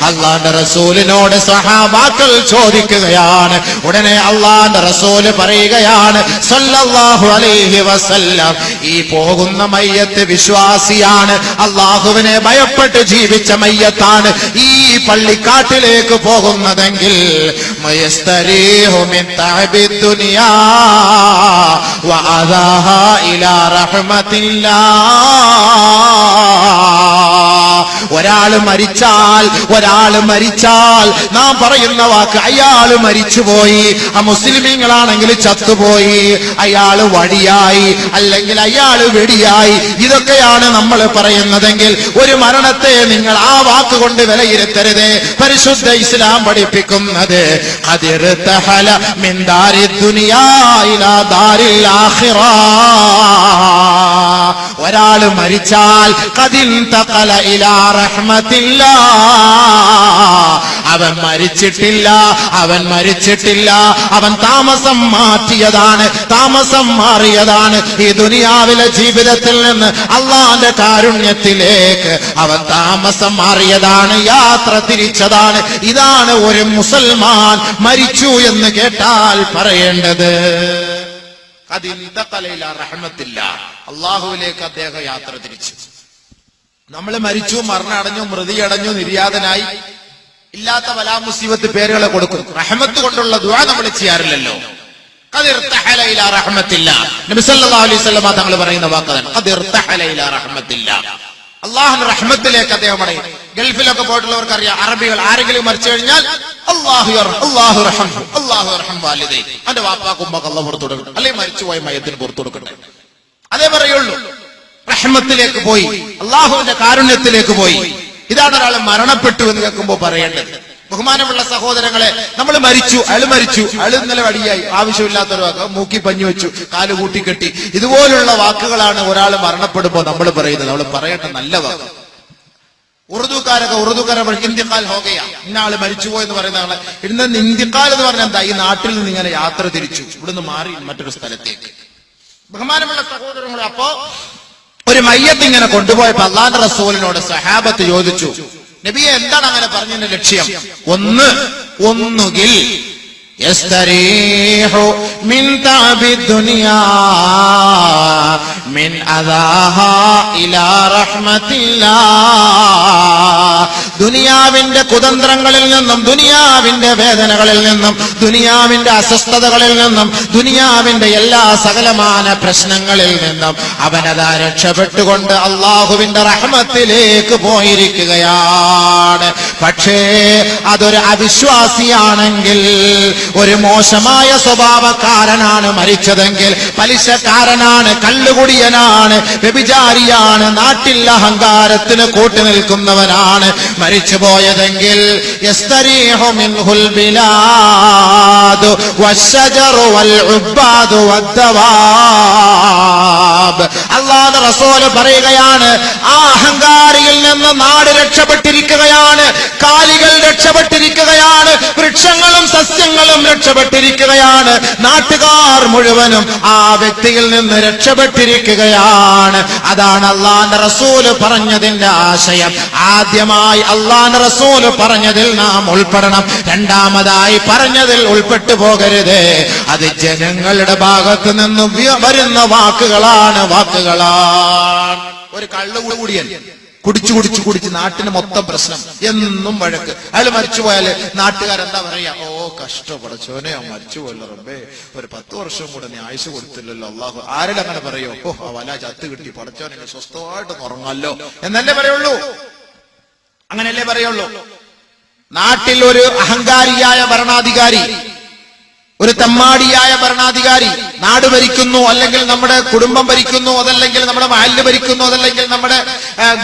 അല്ലാഹുവിന്റെ റസൂലിനോട് സഹാബാക്കൾ ചോദിക്കുകയാണ്. ഉടനെ അല്ലാഹുവിന്റെ റസൂല് പറയുകയാണ് സല്ലല്ലാഹു അലൈഹി വസല്ലം, ഈ പോകുന്ന മയ്യത്ത് വിശ്വാസിയാണ്, അല്ലാഹുവിനെ ഭയപ്പെട്ട് ജീവിച്ച മയ്യത്താണ്. ഈ പള്ളിക്കാട്ടിലേക്ക് പോകുന്നതെങ്കിൽ മയസ്തരീഹു മിൻ തഅബി ദുനിയാ വഅദാഹാ ഇലാ റഹ്മത്തില്ലാഹ്. ഒരാൾ മരിച്ചാൽ നാം പറയുന്ന വാക്ക്, അയാൾ മരിച്ചുപോയി. ആ മുസ്ലിമീങ്ങളാണെങ്കിൽ ചത്തുപോയി, അയാൾ വടിയായി, അല്ലെങ്കിൽ അയാൾ വെടിയായി, ഇതൊക്കെയാണ് നമ്മൾ പറയുന്നതെങ്കിൽ ഒരു മരണത്തെ നിങ്ങൾ ആ വാക്കുകൊണ്ട് വിലയിരുത്തരുത്. പരിശുദ്ധ ഇസ്ലാം പഠിപ്പിക്കുന്നത് ഖദിർതഹല മിൻ ദാരി ദുനിയാ ഇലാ ദാരിൽ ആഖിറ. ഒരാൾ മരിച്ചാൽ ഖദിൻതഖല ഇലാ റഹ്മത്തില്ലാ. അവൻ മരിച്ചിട്ടില്ല, അവൻ താമസം മാറ്റിയതാണ്, താമസം മാറിയതാണ്. ഈ ദുനിയാവിലെ ജീവിതത്തിൽ നിന്ന് അല്ലാഹുവിന്റെ കാരുണ്യത്തിലേക്ക് അവൻ താമസം മാറിയതാണ്, യാത്ര തിരിച്ചതാണ്. ഇതാണ് ഒരു മുസൽമാൻ മരിച്ചു എന്ന് കേട്ടാൽ പറയേണ്ടത്. അല്ലാഹുവിലേക്ക് അദ്ദേഹം യാത്ര തിരിച്ചു. നമ്മൾ മരിച്ചു, മരണമടഞ്ഞു, മൃതിയടഞ്ഞു, നിര്യാതനായി, ഇല്ലാത്ത വലാ മുസീബത്ത് പേരുകളെ കൊടുക്കും. റഹ്മത്ത് കൊണ്ടുള്ള ദുആ നമ്മൾ ചെയ്യാറില്ലല്ലോ. ഖദിർതഹല ഇലാ റഹ്മത്തില്ലാ. നബി സല്ലല്ലാഹു അലൈഹി വസല്ലം തങ്ങൾ പറയുന്ന വാക്കാണ് ഖദിർതഹല ഇലാ റഹ്മത്തില്ലാ. അല്ലാഹുവിന്റെ റഹ്മത്തിലേക്ക് അദ്ദേഹം ഗൾഫിലൊക്കെ പോയിട്ടുള്ളവർക്ക് അറിയാം, അറബികൾ ആരെങ്കിലും മരിച്ചു കഴിഞ്ഞാൽ അല്ലാഹു റഹ്മഹു അല്ലാഹു റഹ്മ വാലിദൈ, അവന്റെ വാപ്പാക്കും ഉമ്മാക്കും അല്ലാഹു പുറത്തു കൊടുക്കട്ടെ, അല്ലെങ്കിൽ മരിച്ചുപോയ മയ്യത്തിന് പുറത്തു കൊടുക്കട്ടെ, അതേ പറയുള്ളൂ. റഹ്മത്തിലേക്ക് പോയി, അള്ളാഹുവിന്റെ കാരുണ്യത്തിലേക്ക് പോയി. ഇതാണ് ഒരാൾ മരണപ്പെട്ടു എന്ന് കേൾക്കുമ്പോൾ പറയേണ്ടത്. ബഹുമാനമുള്ള സഹോദരങ്ങളെ, നമ്മൾ മരിച്ചു, അയാൾ ഇന്നലെ വടിയായി, ആവശ്യമില്ലാത്തൊരു വാക്ക്, മൂക്കി പഞ്ഞു വെച്ചു, കാല് കൂട്ടിക്കെട്ടി, ഇതുപോലുള്ള വാക്കുകളാണ് ഒരാൾ മരണപ്പെടുമ്പോൾ നമ്മൾ പറയുന്നത്. നമ്മൾ പറയേണ്ട നല്ല വാക്ക്. ഉറുദുക്കാരെ ഇന്ത്യക്കാൽ ഹോകയാ, ഇന്നാള് മരിച്ചുപോയി എന്ന് പറയുന്ന ആളെ ഇന്ന് ഇന്ത്യക്കാൽ എന്ന് പറഞ്ഞാൽ എന്താ? ഈ നാട്ടിൽ നിന്ന് ഇങ്ങനെ യാത്ര തിരിച്ചു, ഇവിടുന്ന് മാറി മറ്റൊരു സ്ഥലത്തേക്ക്. ബഹുമാനമുള്ള സഹോദരങ്ങളെ, അപ്പോ ഒരു മയ്യത്ത് ഇങ്ങനെ കൊണ്ടുപോയപ്പോ അല്ലാഹുവിന്റെ റസൂലിനോട് സഹാബത്ത് ചോദിച്ചു, നബിയെ എന്താണ് അങ്ങനെ പറഞ്ഞതിന്റെ ലക്ഷ്യം? ഒന്നുകിൽ യസ്തരീഹു മിൻ തഅബി ദുനിയാ മിൻ അദാഹാ ഇലാ റഹ്മത്തില്ലാഹ്, ദുനിയാവിന്റെ കുതന്ത്രങ്ങളിൽ നിന്നും, ദുനിയാവിന്റെ വേദനകളിൽ നിന്നും, ദുനിയാവിന്റെ അസ്വസ്ഥതകളിൽ നിന്നും, ദുനിയാവിന്റെ എല്ലാ സകലമാന പ്രശ്നങ്ങളിൽ നിന്നും അവനതാ രക്ഷപ്പെട്ടുകൊണ്ട് അള്ളാഹുവിന്റെ റഹ്മത്തിലേക്ക് പോയിരിക്കുകയാണ്. പക്ഷേ അതൊരു അവിശ്വാസിയാണെങ്കിൽ, ഒരു മോശമായ സ്വഭാവക്കാരനാണ് മരിച്ചതെങ്കിൽ, പലിശക്കാരനാണ്, കള്ളുകുടിയനാണ്, വ്യഭിചാരിയാണ്, നാട്ടിൽ അഹങ്കാരത്തിന് കൂട്ടുനിൽക്കുന്നവനാണ് മരിച്ചുപോയതെങ്കിൽ, യസ്തരീഹു മിൻഹുൽ ബിലാദു വശജറു വൽ ഉബ്ബാദു വദ്ദവാബ്. അല്ലാഹുവിന്റെ റസൂൽ പറയുകയാണ്, ആ അഹങ്കാരിയിൽ നിന്ന് നാട് രക്ഷപ്പെട്ടിരിക്കുകയാണ്, കാലികൾ രക്ഷപ്പെട്ടിരിക്കുകയാണ്, വൃക്ഷങ്ങളും സസ്യങ്ങളും രക്ഷപ്പെട്ടിരിക്കുകയാണ്, നാട്ടുകാർ മുഴുവനും ആ വ്യക്തിയിൽ നിന്ന് രക്ഷപ്പെട്ടിരിക്കുകയാണ്. അതാണ് അല്ലാഹുവിന്റെ റസൂൽ പറഞ്ഞതിന്റെ ആശയം. ആദ്യമായി അല്ലാഹുവിന്റെ റസൂൽ പറഞ്ഞതിൽ നാം ഉൾപ്പെടണം. രണ്ടാമതായി പറഞ്ഞതിൽ ഉൾപ്പെട്ടു പോകരുത്. അത് ജനങ്ങളുടെ ഭാഗത്ത് നിന്ന് വരുന്ന വാക്കുകളാണ്. ഒരു കള്ളുകൂടിയൻ കുടിച്ച് നാട്ടിന് മൊത്തം പ്രശ്നം, എന്നും വഴക്ക്. അയാൾ മരിച്ചുപോയാല് നാട്ടുകാരെന്താ പറയാ? ഓ കഷ്ടപ്പെടച്ചോനെ, ആ മരിച്ചുപോയല്ലോ റബ്ബേ, ഒരു 10 വർഷം കൂടെ നീ ആയുസ് കൊടുത്തില്ലല്ലോ അള്ളാഹു. ആരുടെ അങ്ങനെ പറയോ? ഓ ആ വല ചത്ത് കിട്ടി, പടച്ചോനെ സ്വസ്ഥമായിട്ട് ഉറങ്ങല്ലോ എന്നല്ലേ പറയുള്ളൂ. അങ്ങനെയല്ലേ പറയുള്ളൂ. നാട്ടിൽ ഒരു അഹങ്കാരിയായ ഭരണാധികാരി, ഒരു തെമ്മാടിയായ ഭരണാധികാരി നാട് ഭരിക്കുന്നു, അല്ലെങ്കിൽ നമ്മുടെ കുടുംബം ഭരിക്കുന്നു, അതല്ലെങ്കിൽ നമ്മുടെ മഹല്ല് ഭരിക്കുന്നു, അതല്ലെങ്കിൽ നമ്മുടെ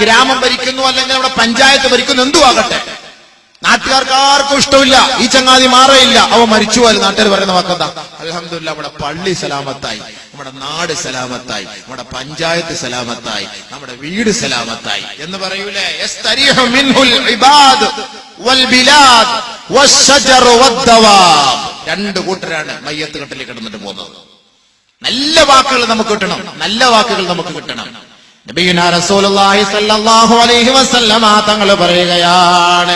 ഗ്രാമം ഭരിക്കുന്നു, അല്ലെങ്കിൽ നമ്മുടെ പഞ്ചായത്ത് ഭരിക്കുന്നു, എന്തുവാകട്ടെ, നാട്ടുകാർക്ക് ആർക്കും ഇഷ്ടമില്ല. ഈ ചങ്ങാതി മാറയില്ല, അവ മരിച്ചുപോയാൽ നാട്ടുകാർ പറയുന്ന വാക്കെന്താ? അൽഹംദുലില്ലാ, നമ്മുടെ പള്ളി സലാമത്തായി, നമ്മുടെ നാട് സലാമത്തായി, നമ്മുടെ പഞ്ചായത്ത് സലാമത്തായി, നമ്മുടെ വീട് സലാമത്തായി എന്ന് പറയൂലേ? യസ്തരീഹു മിൻഹുൽ ഇബാദ് വൽ ബിലാദ് വശജറു വദ്ദവാബ്. രണ്ട് കൂട്ടരാണ് മയ്യത്ത് കെട്ടിൽ കിടന്നിട്ട് പോകുന്നത്. നല്ല വാക്കുകൾ നമുക്ക് കിട്ടണം, നല്ല വാക്കുകൾ നമുക്ക് കിട്ടണം. നബിയുനാ റസൂലുള്ളാഹി സ്വല്ലല്ലാഹു അലൈഹി വസല്ലമ തങ്ങൾ പറയുകയാണ്,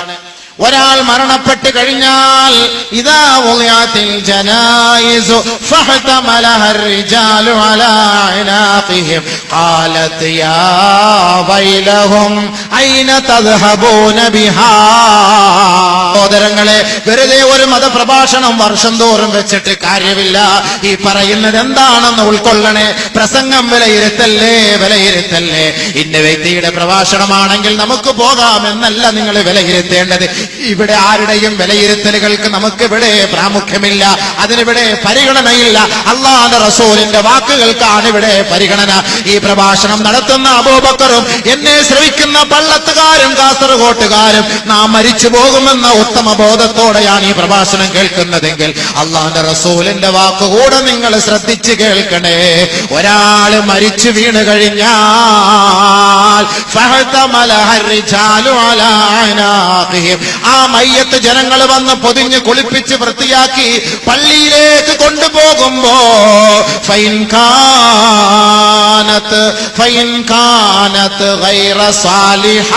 ഒരാൾ മരണപ്പെട്ട് കഴിഞ്ഞാൽ ഇദാ വുളിഅത്തിൽ ജനായിസു ഫഹതമലഹ റിജാലു അലാ അനാഖിഹിം ഖാലത് യാ വൈലഹും ഐന തദ്ഹബൂന ബിഹാ. സഹോദരങ്ങളെ, വെറുതെ ഒരു മതപ്രഭാഷണം വർഷം തോറും വെച്ചിട്ട് കാര്യമില്ല. ഈ പറയുന്നത് എന്താണെന്ന് ഉൾക്കൊള്ളണേ. പ്രസംഗം വിലയിരുത്തല്ലേ. ഇന്ന വ്യക്തിയുടെ പ്രഭാഷണമാണെങ്കിൽ നമുക്ക് പോകാമെന്നല്ല നിങ്ങൾ വിലയിരുത്തേണ്ടത്. ഇവിടെ ആരുടെയും വിലയിരുത്തലുകൾക്ക് നമുക്കിവിടെ പ്രാമുഖ്യമില്ല, അതിനിവിടെ പരിഗണനയില്ല. അല്ലാഹുവിന്റെ റസൂലിന്റെ വാക്കുകൾക്കാണ് ഇവിടെ പരിഗണന. ഈ പ്രഭാഷണം നടത്തുന്ന അബൂബക്കറും എന്നെ ശ്രവിക്കുന്ന പള്ളത്തുകാരും കാസർഗോട്ടുകാരും നാം മരിച്ചു പോകുമെന്ന ഉത്തമ ബോധത്തോടെയാണ് ഈ പ്രഭാഷണം കേൾക്കുന്നതെങ്കിൽ അല്ലാഹുവിന്റെ റസൂലിന്റെ വാക്കുകൂടെ നിങ്ങൾ ശ്രദ്ധിച്ച് കേൾക്കണേ. ഒരാള് മരിച്ചു വീണ് കഴിഞ്ഞാൽ ആ മയ്യത്ത് ജനങ്ങൾ വന്ന് പൊതിഞ്ഞ് കുളിപ്പിച്ച് വൃത്തിയാക്കി പള്ളിയിലേക്ക് കൊണ്ടുപോകുമ്പോ ഫൈൻ കാനത്ത് ഗൈറ സാലിഹ,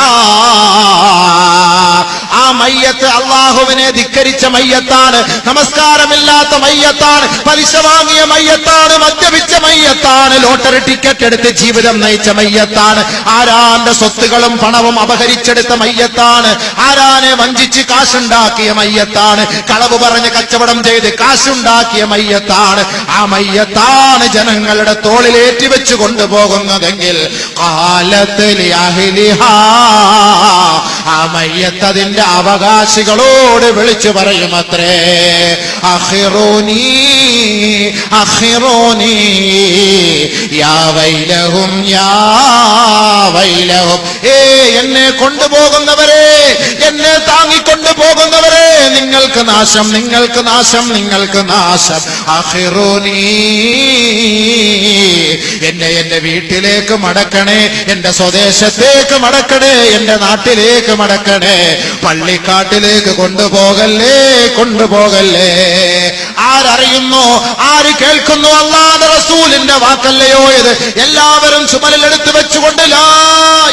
ആ മയ്യത്ത് അള്ളാഹുവിനെ ധിക്കരിച്ച മയ്യത്താണ്, നമസ്കാരമില്ലാത്ത മയ്യത്താണ്, പലിശ വാങ്ങിയ മയ്യത്താണ്, മദ്യപിച്ച മയ്യത്താണ്, ലോട്ടറി ടിക്കറ്റ് എടുത്ത് ജീവിതം നയിച്ച മയ്യത്താണ്, ആരാന്റെ സ്വത്തുകളും പണവും അപഹരിച്ചെടുത്ത മയ്യത്താണ്, ആരാനെ വഞ്ചിച്ച് കാശുണ്ടാക്കിയ മയ്യത്താണ്, കളവ് പറഞ്ഞ് കച്ചവടം ചെയ്ത് കാശുണ്ടാക്കിയ മയ്യത്താണ്. ആ മയ്യത്താണ് ജനങ്ങളുടെ തോളിലേറ്റി വെച്ച് കൊണ്ടുപോകുന്നതെങ്കിൽ ആ മയ്യത്ത് അതിന്റെ അവകാശികളോട് വിളിച്ചു പറയുമത്രേ, അഖിറൂനി അഖിറൂനി യാ വൈലഹും യാ വൈലഹും. എന്നെ കൊണ്ടുപോകുന്നവരെ, എന്നെ താങ്ങിക്കൊണ്ടുപോകുന്നവരെ, നിങ്ങൾക്ക് നാശം, നിങ്ങൾക്ക് നാശം, നിങ്ങൾക്ക് നാശം. അഖിറൂനി, എന്റെ വീട്ടിലേക്ക് മടക്കണേ, എന്റെ സ്വദേശത്തേക്ക് മടക്കണേ, എന്റെ നാട്ടിലേക്ക് മടക്കണേ, പള്ളിക്കാട്ടിലേക്ക് കൊണ്ടുപോകല്ലേ, കൊണ്ടുപോകല്ലേ. ആരറിയുന്നു, ആര് കേൾക്കുന്നു? അല്ലാഹുവിന്റെ റസൂലിന്റെ വാക്കല്ലയോ ഇത്? എല്ലാവരും ചുമലിലെടുത്ത് വെച്ചുകൊണ്ട് ലാ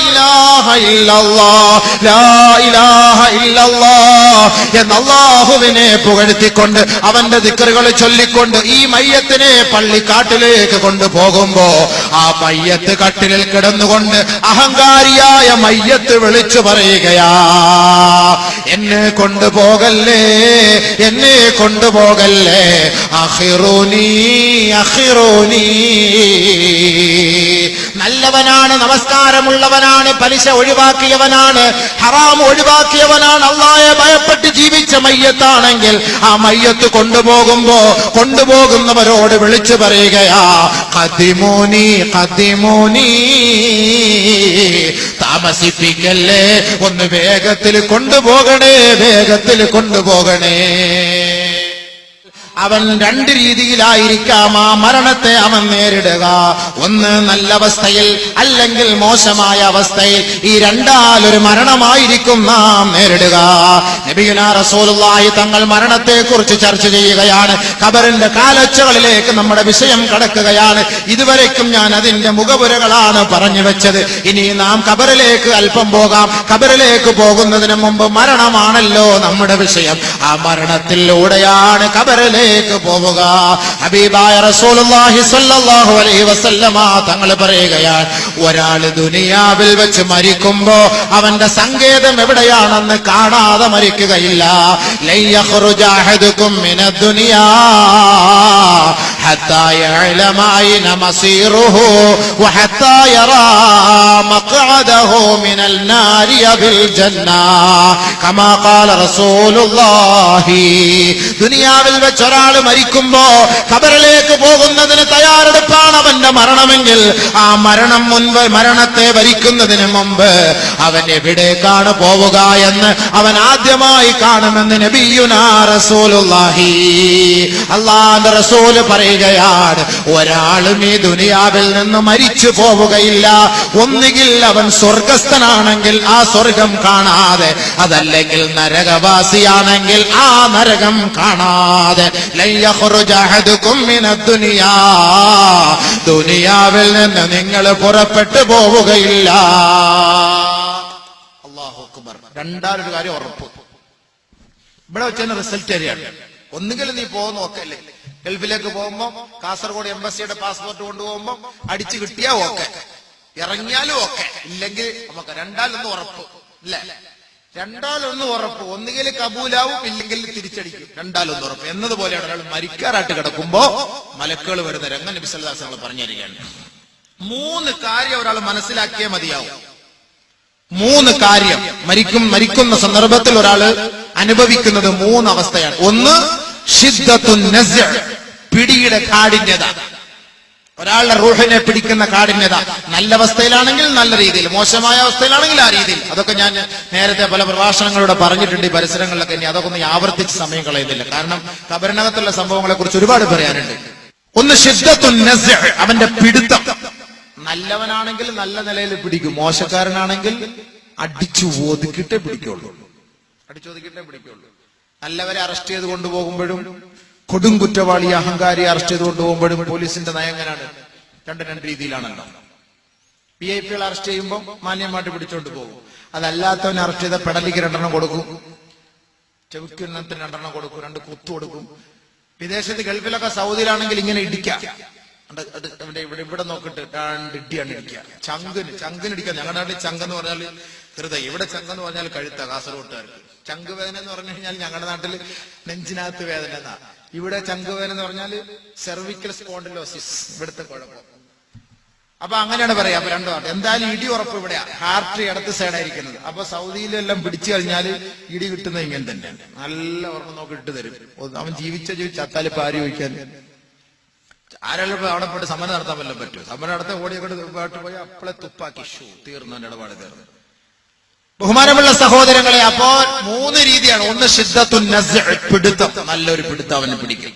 ഇലാഹ ഇല്ലല്ലാഹ്, ലാ ഇലാഹ ഇല്ലല്ലാഹ് എന്ന് അല്ലാഹുവിനെ പുകഴ്ത്തിക്കൊണ്ട് അവന്റെ ദിക്റുകൾ ചൊല്ലിക്കൊണ്ട് ഈ മയ്യത്തിനെ പള്ളിക്കാട്ടിലേക്ക് കൊണ്ടുപോകുമ്പോ ആ മയ്യത്ത് കട്ടിലിൽ കിടന്നുകൊണ്ട് അഹങ്കാരിയായ മയ്യത്ത് വിളിച്ചു പറയുകയാ, എന്നെ കൊണ്ടുപോകല്ലേ, എന്നെ കൊണ്ടുപോകല്ലേ, അഖിറൂനി അഖിറൂനി. നല്ലവനാണ്, നമസ്കാരമുള്ളവനാണ്, പലിശ ഒഴിവാക്കിയവനാണ്, ഹറാം ഒഴിവാക്കിയവനാണ്, അല്ലാഹയെ ഭയപ്പെട്ട് ജീവിച്ച മയ്യത്താണെങ്കിൽ ആ മയ്യത്ത് കൊണ്ടുപോകുന്നവരോട് വിളിച്ചു പറയുകയാ, ഖദിമൂനി ഖദിമൂനി, താമസിപ്പിക്കല്ലേ, ഒന്ന് വേഗത്തിൽ കൊണ്ടുപോകണേ, വേഗത്തിൽ കൊണ്ടുപോകണേ. അവൻ രണ്ട് രീതിയിലായിരിക്കാം ആ മരണത്തെ അവൻ നേരിടുക. ഒന്ന് നല്ല അവസ്ഥയിൽ, അല്ലെങ്കിൽ മോശമായ അവസ്ഥയിൽ. ഈ രണ്ടാലൊരു മരണമായിരിക്കും നാം നേരിടുക. നബിയുനാ റസൂലുള്ളാഹി തങ്ങൾ മരണത്തെ കുറിച്ച് ചർച്ച ചെയ്യുകയാണ്. ഖബറിന്റെ കാലൊച്ചകളിലേക്ക് നമ്മുടെ വിഷയം കടക്കുകയാണ്. ഇതുവരേക്കും ഞാൻ അതിന്റെ മുഖപുരകളാണ് പറഞ്ഞു വെച്ചത്. ഇനി നാം ഖബറിലേക്ക് അല്പം പോകാം. ഖബറിലേക്ക് പോകുന്നതിന് മുമ്പ് മരണമാണല്ലോ നമ്മുടെ വിഷയം. ആ മരണത്തിലൂടെയാണ് ഖബറിലേക്ക് പോവുക. ഹബീബായ റസൂലുള്ളാഹി സ്വല്ലല്ലാഹു അലൈഹി വസല്ലമ തങ്ങൾ പറയുകയാണ്, ഒരാൾ ദുനിയാവിൽ വെച്ച് മരിക്കുമ്പോ അവന്റെ സങ്കേതം എവിടെയാണെന്ന് കാണാതെ മരിക്കുകയില്ല. ലൻ യഖ്റുജ അഹദുകും മിനദ് ദുനിയാ ഹത്താ യഅലമ ഐന മസീറുഹു വഹത്താ യറാ മഖ്അദഹു മിനൽ നാരി ബിൽ ജന്ന കമാ ഖാല റസൂലുള്ളാഹി. ദുനിയാവിൽ വെച്ച് ഒരാൾ മരിക്കുമ്പോ ഖബറിലേക്ക് പോകുന്നതിന് തയ്യാറെടുപ്പാണ് അവന്റെ മരണമെങ്കിൽ ആ മരണത്തെ വരിക്കുന്നതിന് മുമ്പ് അവൻ എവിടേക്കാണ് പോവുക എന്ന് അവൻ ആദ്യമായി കാണുമെന്ന് നബിയുനാ റസൂലുള്ളാഹി. അല്ലാഹുവിന്റെ റസൂല് പറയുകയാണ്, ഒരാളും ഈ ദുനിയാവിൽ നിന്ന് മരിച്ചു പോവുകയില്ല. ഒന്നുകിൽ അവൻ സ്വർഗസ്ഥനാണെങ്കിൽ ആ സ്വർഗം കാണാതെ, അതല്ലെങ്കിൽ നരകവാസിയാണെങ്കിൽ ആ നരകം കാണാതെ. ലൻ യഖ്റുജ അഹദുകും മിനദ് ദുനിയാ, ദുനിയാവിൽ നിന്ന് നിങ്ങൾ പുറപ്പെട്ടു പോവുകയില്ല. അല്ലാഹു അക്ബർ. രണ്ടാമൊരു കാര്യം ഉറപ്പ്, ഇവിടെ വെച്ചാൽ റിസൾട്ട് അറിയാണ്. ഒന്നുകിൽ നീ പോകുന്ന ഓക്കെ അല്ലേ, ഗൾഫിലേക്ക് പോകുമ്പോ കാസർഗോഡ് എംബസിയുടെ പാസ്പോർട്ട് കൊണ്ടുപോകുമ്പോ അടിച്ചു കിട്ടിയാ ഓക്കെ, ഇറങ്ങിയാലും ഓക്കെ, ഇല്ലെങ്കിൽ നമുക്ക് രണ്ടാലൊന്നും ഉറപ്പ് അല്ലേ? രണ്ടാലൊന്നും ഉറപ്പ്, ഒന്നുകിൽ കബൂലാവും, ഇല്ലെങ്കിൽ തിരിച്ചടിക്കും. രണ്ടാലൊന്നും ഉറപ്പ് എന്നതുപോലെയാണ് ഒരാൾ മരിക്കാറായിട്ട് കിടക്കുമ്പോ മലക്കുകൾ വരുന്ന രംഗം നബി സല്ലല്ലാഹു അലൈഹി വസല്ലം പറഞ്ഞു തരികയാണ്. 3 കാര്യം ഒരാൾ മനസ്സിലാക്കിയേ മതിയാവും. 3 കാര്യം മരിക്കുന്ന സന്ദർഭത്തിൽ ഒരാൾ അനുഭവിക്കുന്നത് 3 അവസ്ഥയാണ്. ഒന്ന്, ഷിദ്ദത്തുൻ നസ്അ, പിടിയുടെ കാഠിന്യത. ഒരാളുടെ റൂഹിനെ പിടിക്കുന്ന കാഠിന്യത. നല്ല അവസ്ഥയിലാണെങ്കിൽ നല്ല രീതിയിൽ, മോശമായ അവസ്ഥയിലാണെങ്കിൽ ആ രീതിയിൽ. അതൊക്കെ ഞാൻ നേരത്തെ പല പ്രഭാഷണങ്ങളിലൂടെ പറഞ്ഞിട്ടുണ്ട് ഈ പരിസരങ്ങളിലൊക്കെ. ഇനി അതൊക്കെ ഒന്ന് ആവർത്തിച്ച് സമയം കളയുന്നില്ല, കാരണം ഖബറിനകത്തുള്ള സംഭവങ്ങളെ കുറിച്ച് ഒരുപാട് പറയാനുണ്ട്. ഒന്ന് ഷിദ്ദത്തുൻ നസ്അ, അവന്റെ പിടുത്തം. നല്ലവനാണെങ്കിൽ നല്ല നിലയിൽ പിടിക്കും, മോശക്കാരനാണെങ്കിൽ അടിച്ചു ഒതുക്കിട്ടേ പിടിക്കുള്ളൂ. നല്ലവരെ അറസ്റ്റ് ചെയ്ത് കൊണ്ടുപോകുമ്പോഴും കൊടും കുറ്റവാളി അഹങ്കാരി അറസ്റ്റ് ചെയ്ത് കൊണ്ടുപോകുമ്പോഴും പോലീസിന്റെ നയങ്ങനാണ്. രണ്ട് രീതിയിലാണല്ലോ. VIP അറസ്റ്റ് ചെയ്യുമ്പോൾ മാന്യമായിട്ട് പിടിച്ചോണ്ട് പോകും. അതല്ലാത്തവനെ അറസ്റ്റ് ചെയ്ത പെടലിക്ക് 2 കൊടുക്കും. ചെവിക്കുന്നത്തിന് 2 കൊടുക്കും, 2 കുത്തു കൊടുക്കും. വിദേശത്ത് ഗൾഫിലൊക്കെ സൗദിയിലാണെങ്കിൽ ഇങ്ങനെ ഇടിക്കാം, ഇവിടെ നോക്കിട്ട് 2 ഇടിയാണ് ഇടിക്കുക. ചങ്കിന് ഇടിക്കുക. ഞങ്ങളുടെ നാട്ടിൽ ചങ്കെന്ന് പറഞ്ഞാൽ ഹൃദയം, ഇവിടെ ചങ്കെന്ന് പറഞ്ഞാൽ കഴുത്ത. കാസർഗോട്ടുകാർക്ക് ചങ്ക് വേദന എന്ന് പറഞ്ഞു കഴിഞ്ഞാൽ ഞങ്ങളുടെ നാട്ടിൽ നെഞ്ചിനകത്ത് വേദന എന്നാ. ഇവിടെ ചങ്ക് വേദന എന്ന് പറഞ്ഞാൽ സെർവിക്കൽ സ്പോണ്ടിലോസിസ്, ഇവിടുത്തെ കുഴപ്പം. അപ്പൊ അങ്ങനെയാണ് പറയാ. അപ്പൊ 2 നാട്ട് എന്തായാലും ഇടി ഉറപ്പ് ഇവിടെയാ. ഹാർട്ട് ഇടത്ത് സൈഡായിരിക്കുന്നത്. അപ്പൊ സൗദിയിലെല്ലാം പിടിച്ചു കഴിഞ്ഞാൽ ഇടി കിട്ടുന്നത് ഇങ്ങനെ തന്നെയാണ്. നല്ല ഓർമ്മ നോക്കി ഇട്ട് തരും. അവൻ ജീവിച്ച ചത്താല് പാരി ഒഴിക്കാൻ ആരെല്ലാം അവിടെ പോയിട്ട് സമരം നടത്താൻ വല്ലതും പറ്റും? സമരം നടത്താൻ ഓടിയൊക്കെ പോയി അപ്പളെ തുപ്പാക്കി തീർന്നു, എന്റെ ഇടപാട് തീർന്നു. ബഹുമാനമുള്ള സഹോദരങ്ങളെ, അപ്പോ 3 രീതിയാണ്. ഒന്ന് ശിദ്ദത്തുൻ നസ്അ്, പിടുത്തം. നല്ലൊരു പിടുത്തം അവന് പിടിക്കും,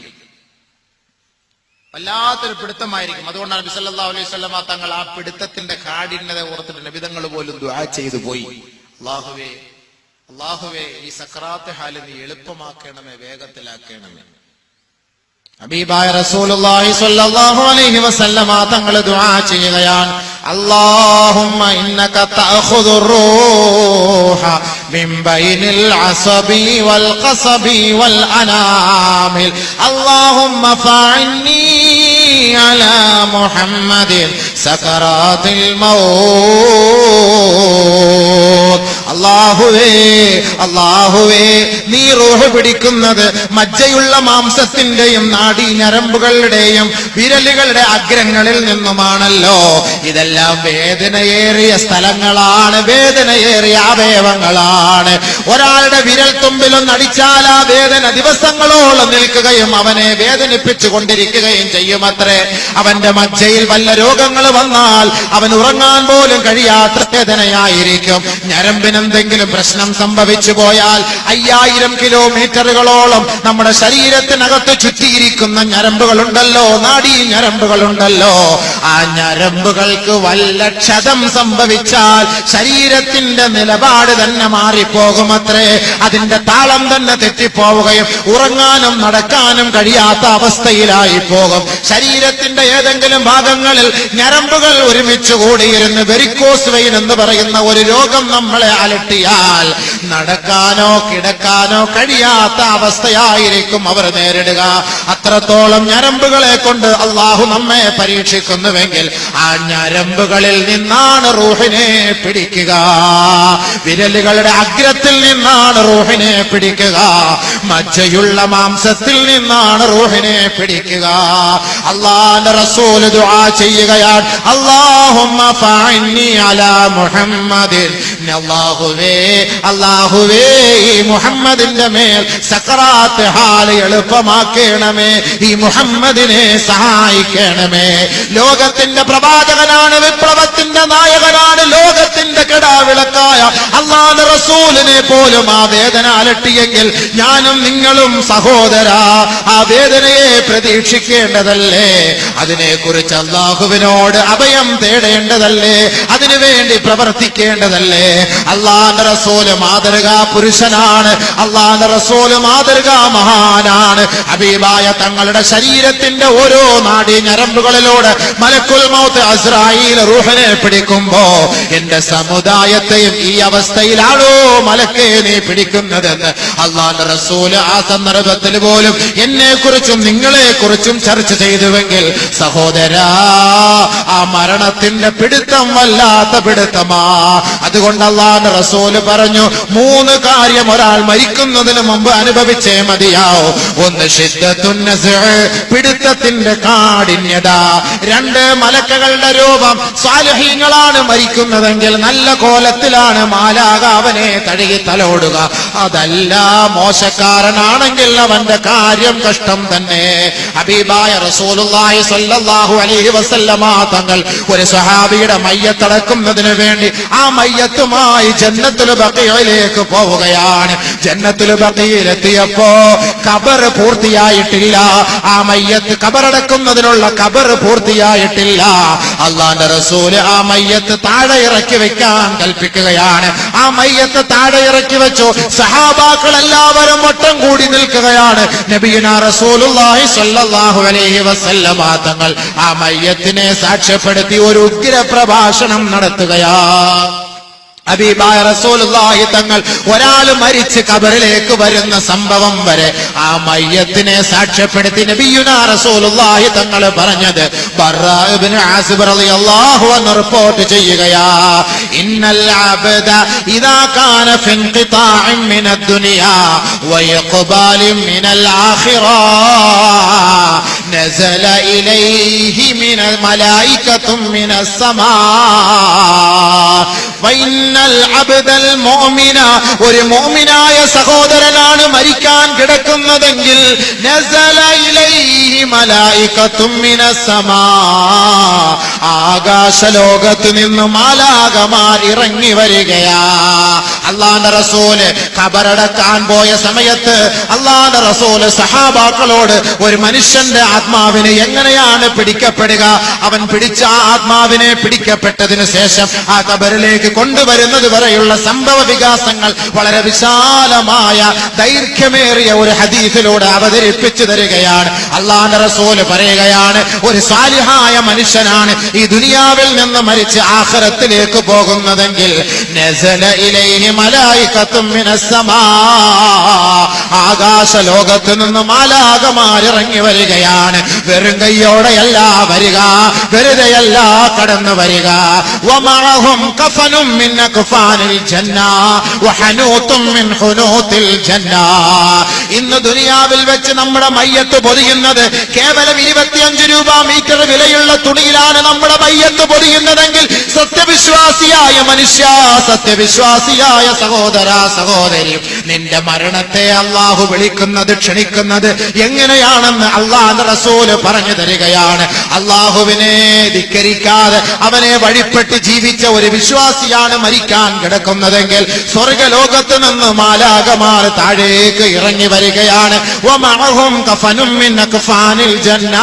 വല്ലാത്തൊരു പിടുത്തമായിരിക്കും. അതുകൊണ്ടാണ് നബി സല്ലല്ലാഹു അലൈഹി വസല്ലം തങ്ങൾ ആ പിടുത്തത്തിന്റെ കാഠിന്യത ഓർത്തിട്ട് നബിതങ്ങൾ പോലും ദുആ ചെയ്തു പോയി. അല്ലാഹുവേ ഈ സക്രാത്ത് ഹാല് നീ എളുപ്പമാക്കണമേ, വേഗത്തിലാക്കണമേ. ഹബീബായ റസൂലുള്ളാഹി സ്വല്ലല്ലാഹു അലൈഹി വസല്ലം തങ്ങൾ ദുആ ചെയ്യുകയാണ്, അല്ലാഹുമ്മ ഇന്നക തഅഖുദുർ റൂഹ മിൻ ബൈനിൽ അസബി വൽ ഖസബി വൽ അനാമിൽ അല്ലാഹുമ്മ ഫഅന്നി അലാ മുഹമ്മദിൻ സകറാത്തിൽ മൗത്ത്. അല്ലാഹുവേ നീ റൂഹ് പിടിക്കുന്നത് മജ്ജയുള്ള മാംസത്തിന്റെയും നാഡീ ഞരമ്പുകളുടെയും വിരലുകളുടെ അഗ്രങ്ങളിൽ നിന്നുമാണല്ലോ. ഇതെല്ലാം വേദനയേറിയ സ്ഥലങ്ങളാണ്, വേദനയേറിയ അവയവങ്ങളാണ്. ഒരാളുടെ വിരൽ തുമ്പിലൊന്ന് അടിച്ചാൽ ആ വേദന ദിവസങ്ങളോളം നിൽക്കുകയും അവനെ വേദനിപ്പിച്ചു കൊണ്ടിരിക്കുകയും ചെയ്യുമത്രേ. അവന്റെ മജ്ജയിൽ വല്ല രോഗങ്ങൾ വന്നാൽ അവൻ ഉറങ്ങാൻ പോലും കഴിയാത്ത വേദനയായിരിക്കും. ഞരമ്പിനെന്തെങ്കിലും പ്രശ്നം സംഭവിച്ചു പോയാൽ 5000 കിലോമീറ്ററുകളോളം നമ്മുടെ ശരീരത്തിനകത്ത് ചുറ്റിയിരിക്കുന്ന ഞരമ്പുകളുണ്ടല്ലോ, നാഡീ ഞരമ്പുകളുണ്ടല്ലോ. ആ ഞരമ്പുകൾക്ക് വല്ല ക്ഷതം സംഭവിച്ചാൽ ശരീരത്തിന്റെ നിലപാട് തന്നെ മാറിപ്പോകുമത്രേ. അതിന്റെ താളം തന്നെ തെറ്റിപ്പോവുകയും ഉറങ്ങാനും നടക്കാനും കഴിയാത്ത അവസ്ഥയിലായി പോകും. ശരീരത്തിന്റെ ഏതെങ്കിലും ഭാഗങ്ങളിൽ ഞരമ്പുകൾ ഒരുമിച്ച് കൂടിയിരുന്ന് വെരിക്കോസ് വെയിൻ എന്ന് പറയുന്ന ഒരു രോഗം നമ്മളെ അലട്ടിയാൽ നടക്കാനോ കിടക്കാനോ കഴിയാത്ത അവസ്ഥയായിരിക്കും അവർ നേരിടുക. അത്രത്തോളം ഞരമ്പുകളെ കൊണ്ട് അള്ളാഹു നമ്മെ പരീക്ഷിക്കുന്നുവെങ്കിൽ ആ ഞരമ്പുകളിൽ നിന്നാണ് റൂഹിനെ പിടിക്കുക. വിരലുകളുടെ അഗ്രത്തിൽ നിന്നാണ് റൂഹിനെ പിടിക്കുക. മജ്ജയുള്ള മാംസത്തിൽ നിന്നാണ് റൂഹിനെ പിടിക്കുക. അല്ലാഹുവിന്റെ റസൂൽ ദുആ ചെയ്യുകയാണ്, അല്ലാഹുമ്മ ഫഅന്നി അലാ മുഹമ്മദിൻ. അല്ലാഹുവേ ഈ മുഹമ്മദിന്റെ മേൽ സക്കറാത്ത് ഹാല് എളുപ്പമാക്കണമേ, ഈ മുഹമ്മദിനെ സഹായിക്കണമേ. ലോകത്തിന്റെ പ്രവാചകനാണ്, വിപ്ലവത്തിന്റെ നായകനാണ്, ലോകത്തിന്റെ കെടാവിളക്കായ അല്ലാഹുവിന്റെ റസൂലിനെ പോലും ആ വേദന അലട്ടിയെങ്കിൽ ഞാനും നിങ്ങളും സഹോദരാ ആ വേദനയെ പ്രതീക്ഷിക്കേണ്ടതല്ലേ? അതിനെക്കുറിച്ച് അല്ലാഹുവിനോട് അഭയം തേടേണ്ടതല്ലേ? അതിനുവേണ്ടി പ്രവർത്തിക്കേണ്ടതല്ലേ? അല്ലാഹുവിന്റെ റസൂല് മാതൃകാ പുരുഷനാണ്, അല്ലാഹുവിന്റെ റസൂല് മാതൃകാ മഹാനാണ്. ഹബീബായ തങ്ങളുടെ ശരീരത്തിന്റെ ഓരോ നാഡീ ഞരമ്പുകളിലൂടെ മലക്കുൽ മൗത്ത് അസ്രായീൽ റൂഹിനെ പിടിക്കുമ്പോ എന്റെ സമുദായത്തെയും ഈ അവസ്ഥയിലാണോ മലക്കേ നീ പിടിക്കുന്നതെന്ന് അല്ലാഹുവിന്റെ റസൂല് ആ സന്ദർഭത്തിൽ പോലും എന്നെ കുറിച്ചും നിങ്ങളെ കുറിച്ചും ചർച്ച ചെയ്തുവെങ്കിൽ സഹോദരാ ആ മരണത്തിന്റെ പിടുത്തം വല്ലാത്ത പിടുത്തമാ. അതുകൊണ്ട് അല്ലാഹുവിന്റെ റസൂല് പറഞ്ഞു, 3 കാര്യം ഒരാൾ മരിക്കുന്നതിന് മുമ്പ് അനുഭവിച്ചേ മതിയാവൂ. ഒന്ന് ശിദ്ദത്തുൻ നസ്അ്, പിടുത്തത്തിന്റെ കാഠിന്യത. 2 മലക്കുകളുടെ രൂപം. സ്വാലിഹീങ്ങളാണ് മരിക്കുന്നതെങ്കിൽ നല്ല കോലത്തിലാണ് മാലാഖ അവനെ തഴുകി തലോടുക. അതല്ല മോശക്കാരനാണെങ്കിൽ അവന്റെ കാര്യം കഷ്ടം തന്നെ. ഹബീബായ റസൂലുള്ളാഹി സ്വല്ലല്ലാഹു അലൈഹി വസല്ലമ തങ്ങൾ ഒരു സ്വഹാബിയുടെ മയ്യത്തടക്കുന്നതിന് വേണ്ടി ആ മയ്യത്തുമായി ജന്നത്തുൽ ബഖീയിലേക്ക് പോവുകയാണ്. ജന്നത്തുൽ ബഖീയിലെത്തിയപ്പോ ഖബർ പൂർത്തിയായിട്ടില്ല. ആ മയ്യത്ത് ഖബറടക്കുന്നതിനുള്ള ഖബർ പൂർത്തിയായിട്ടില്ല. അല്ലാഹുവിന്റെ റസൂൽ ആ മയ്യത്ത് താഴെ ഇറക്കി വെക്കാൻ കൽപ്പിക്കുകയാണ്. ആ മയ്യത്ത് താഴെ ഇറക്കി വെച്ചു. സഹാബാക്കൾ എല്ലാവരും വട്ടം കൂടി നിൽക്കുകയാണ്. നബിയുനാ റസൂലുള്ളാഹി സ്വല്ലല്ലാഹു അലൈഹി വസല്ലമ തങ്ങൾ ആ മയ്യത്തിനെ സാക്ഷ്യപ്പെടുത്തി ഒരു ഉഗ്ര പ്രഭാഷണം നടത്തുകയാണ്. ഹബീബായ റസൂലുള്ളാഹി തങ്ങൾ ഒരാൾ മരിച്ച് ഖബറിലേക്ക് വരുന്ന സംഭവം വരെ ആ മയ്യത്തിനെ സാക്ഷ്യപ്പെടുത്തി നബിയുനാ റസൂലുള്ളാഹി തങ്ങൾ പറഞ്ഞത് ബർറാ ഇബ്നു ആസിബ് റളിയല്ലാഹു അൻഹു റിപ്പോർട്ട് ചെയ്യുകയാ, ഇന്നൽ അബ്ദ ഇദാ കാന ഫി ഇൻഖിതാഇൻ മിനദ് ദുനിയാ വയഖ്ബാലിൻ മിനൽ ആഖിറ നസല ഇലൈഹി മിനൽ മലായികത്തും മിനസ് സമാ വഇന്നൽ അബ്ദൽ മുഅ്മിന, ഒരു മുഅ്മിനായ സഹോദരനാണ് മരിക്കാൻ കിടക്കുന്നതെങ്കിൽ നസല ഇലൈഹി മലായികത്തും മിനസ് സമാ, ആകാശലോകത്ത് നിന്ന് മാലാകമാർ ഇറങ്ങി വരികയാ. അല്ലാഹുവിന്റെ റസൂല് ഖബറടക്കാൻ പോയ സമയത്ത് അല്ലാഹുവിന്റെ റസൂല് സഹാബാക്കളോട് ഒരു മനുഷ്യന്റെ ആത്മാവിനെ എങ്ങനെയാണ് പിടിക്കപ്പെടുക, അവൻ പിടിച്ച ആ ആത്മാവിനെ പിടിക്കപ്പെട്ടതിന് ശേഷം ആ ഖബറിലേക്ക് കൊണ്ടുവരുന്നത് വരെയുള്ള സംഭവ വികാസങ്ങൾ വളരെ വിശാലമായ ദൈർഘ്യമേറിയ ഒരു ഹദീസിലൂടെ അവതരിപ്പിച്ചു തരികയാണ്. അല്ലാഹുവിന്റെ റസൂല് പറയുകയാണ്, ഒരു സാലിഹായ മനുഷ്യനാണ് ഈ ദുനിയാവിൽ നിന്ന് മരിച്ച് ആഖിറത്തിലേക്ക് പോകുന്നതെങ്കിൽ നസല ഇലൈഹി മലായികത്തും മിനസ് സമാ, ആകാശ ലോകത്ത് നിന്ന് മാലാകമാർ ഇറങ്ങി വരികയാണ്. വെറും കൈയോടെയല്ല വരിക, വെറുതെയല്ല കടന്നു വരിക. വമഅഹും കഫനും മിൻ അക്ഫാനിൽ ജന്ന വഹനൂതും മിൻ ഹുനൂതിൽ ജന്ന. ഇന്ന് ദുനിയാവിൽ വെച്ച് നമ്മുടെ മയ്യത്ത് പൊതിയുന്നത് കേവലം 25 രൂപ മീറ്റർ വിലയുള്ള തുണിയിലാണ് നമ്മുടെ മയ്യത്ത് പൊതിയുന്നതെങ്കിൽ സത്യവിശ്വാസിയായ മനുഷ്യ, സത്യവിശ്വാസിയായ സഹോദര സഹോദരി, നിന്റെ മരണത്തെ അല്ലാഹു വിളിക്കുന്നത് ക്ഷണിക്കുന്നത് എങ്ങനെയാണെന്ന് അല്ലാഹുവിന്റെ റസൂല് പറഞ്ഞു തരികയാണ്. അല്ലാഹുവിനെ ധിക്കരിക്കാതെ അവനെ വഴിപ്പെട്ട് ജീവിച്ച ഒരു വിശ്വാസിയാണ് മരിക്കാൻ കിടക്കുന്നതെങ്കിൽ സ്വർഗലോകത്ത് നിന്ന് മാലാകമാർ താഴേക്ക് ഇറങ്ങി വരികയാണ്. വമഅഹും കഫനും മിൻ അക്ഫാനിൽ ജന്ന,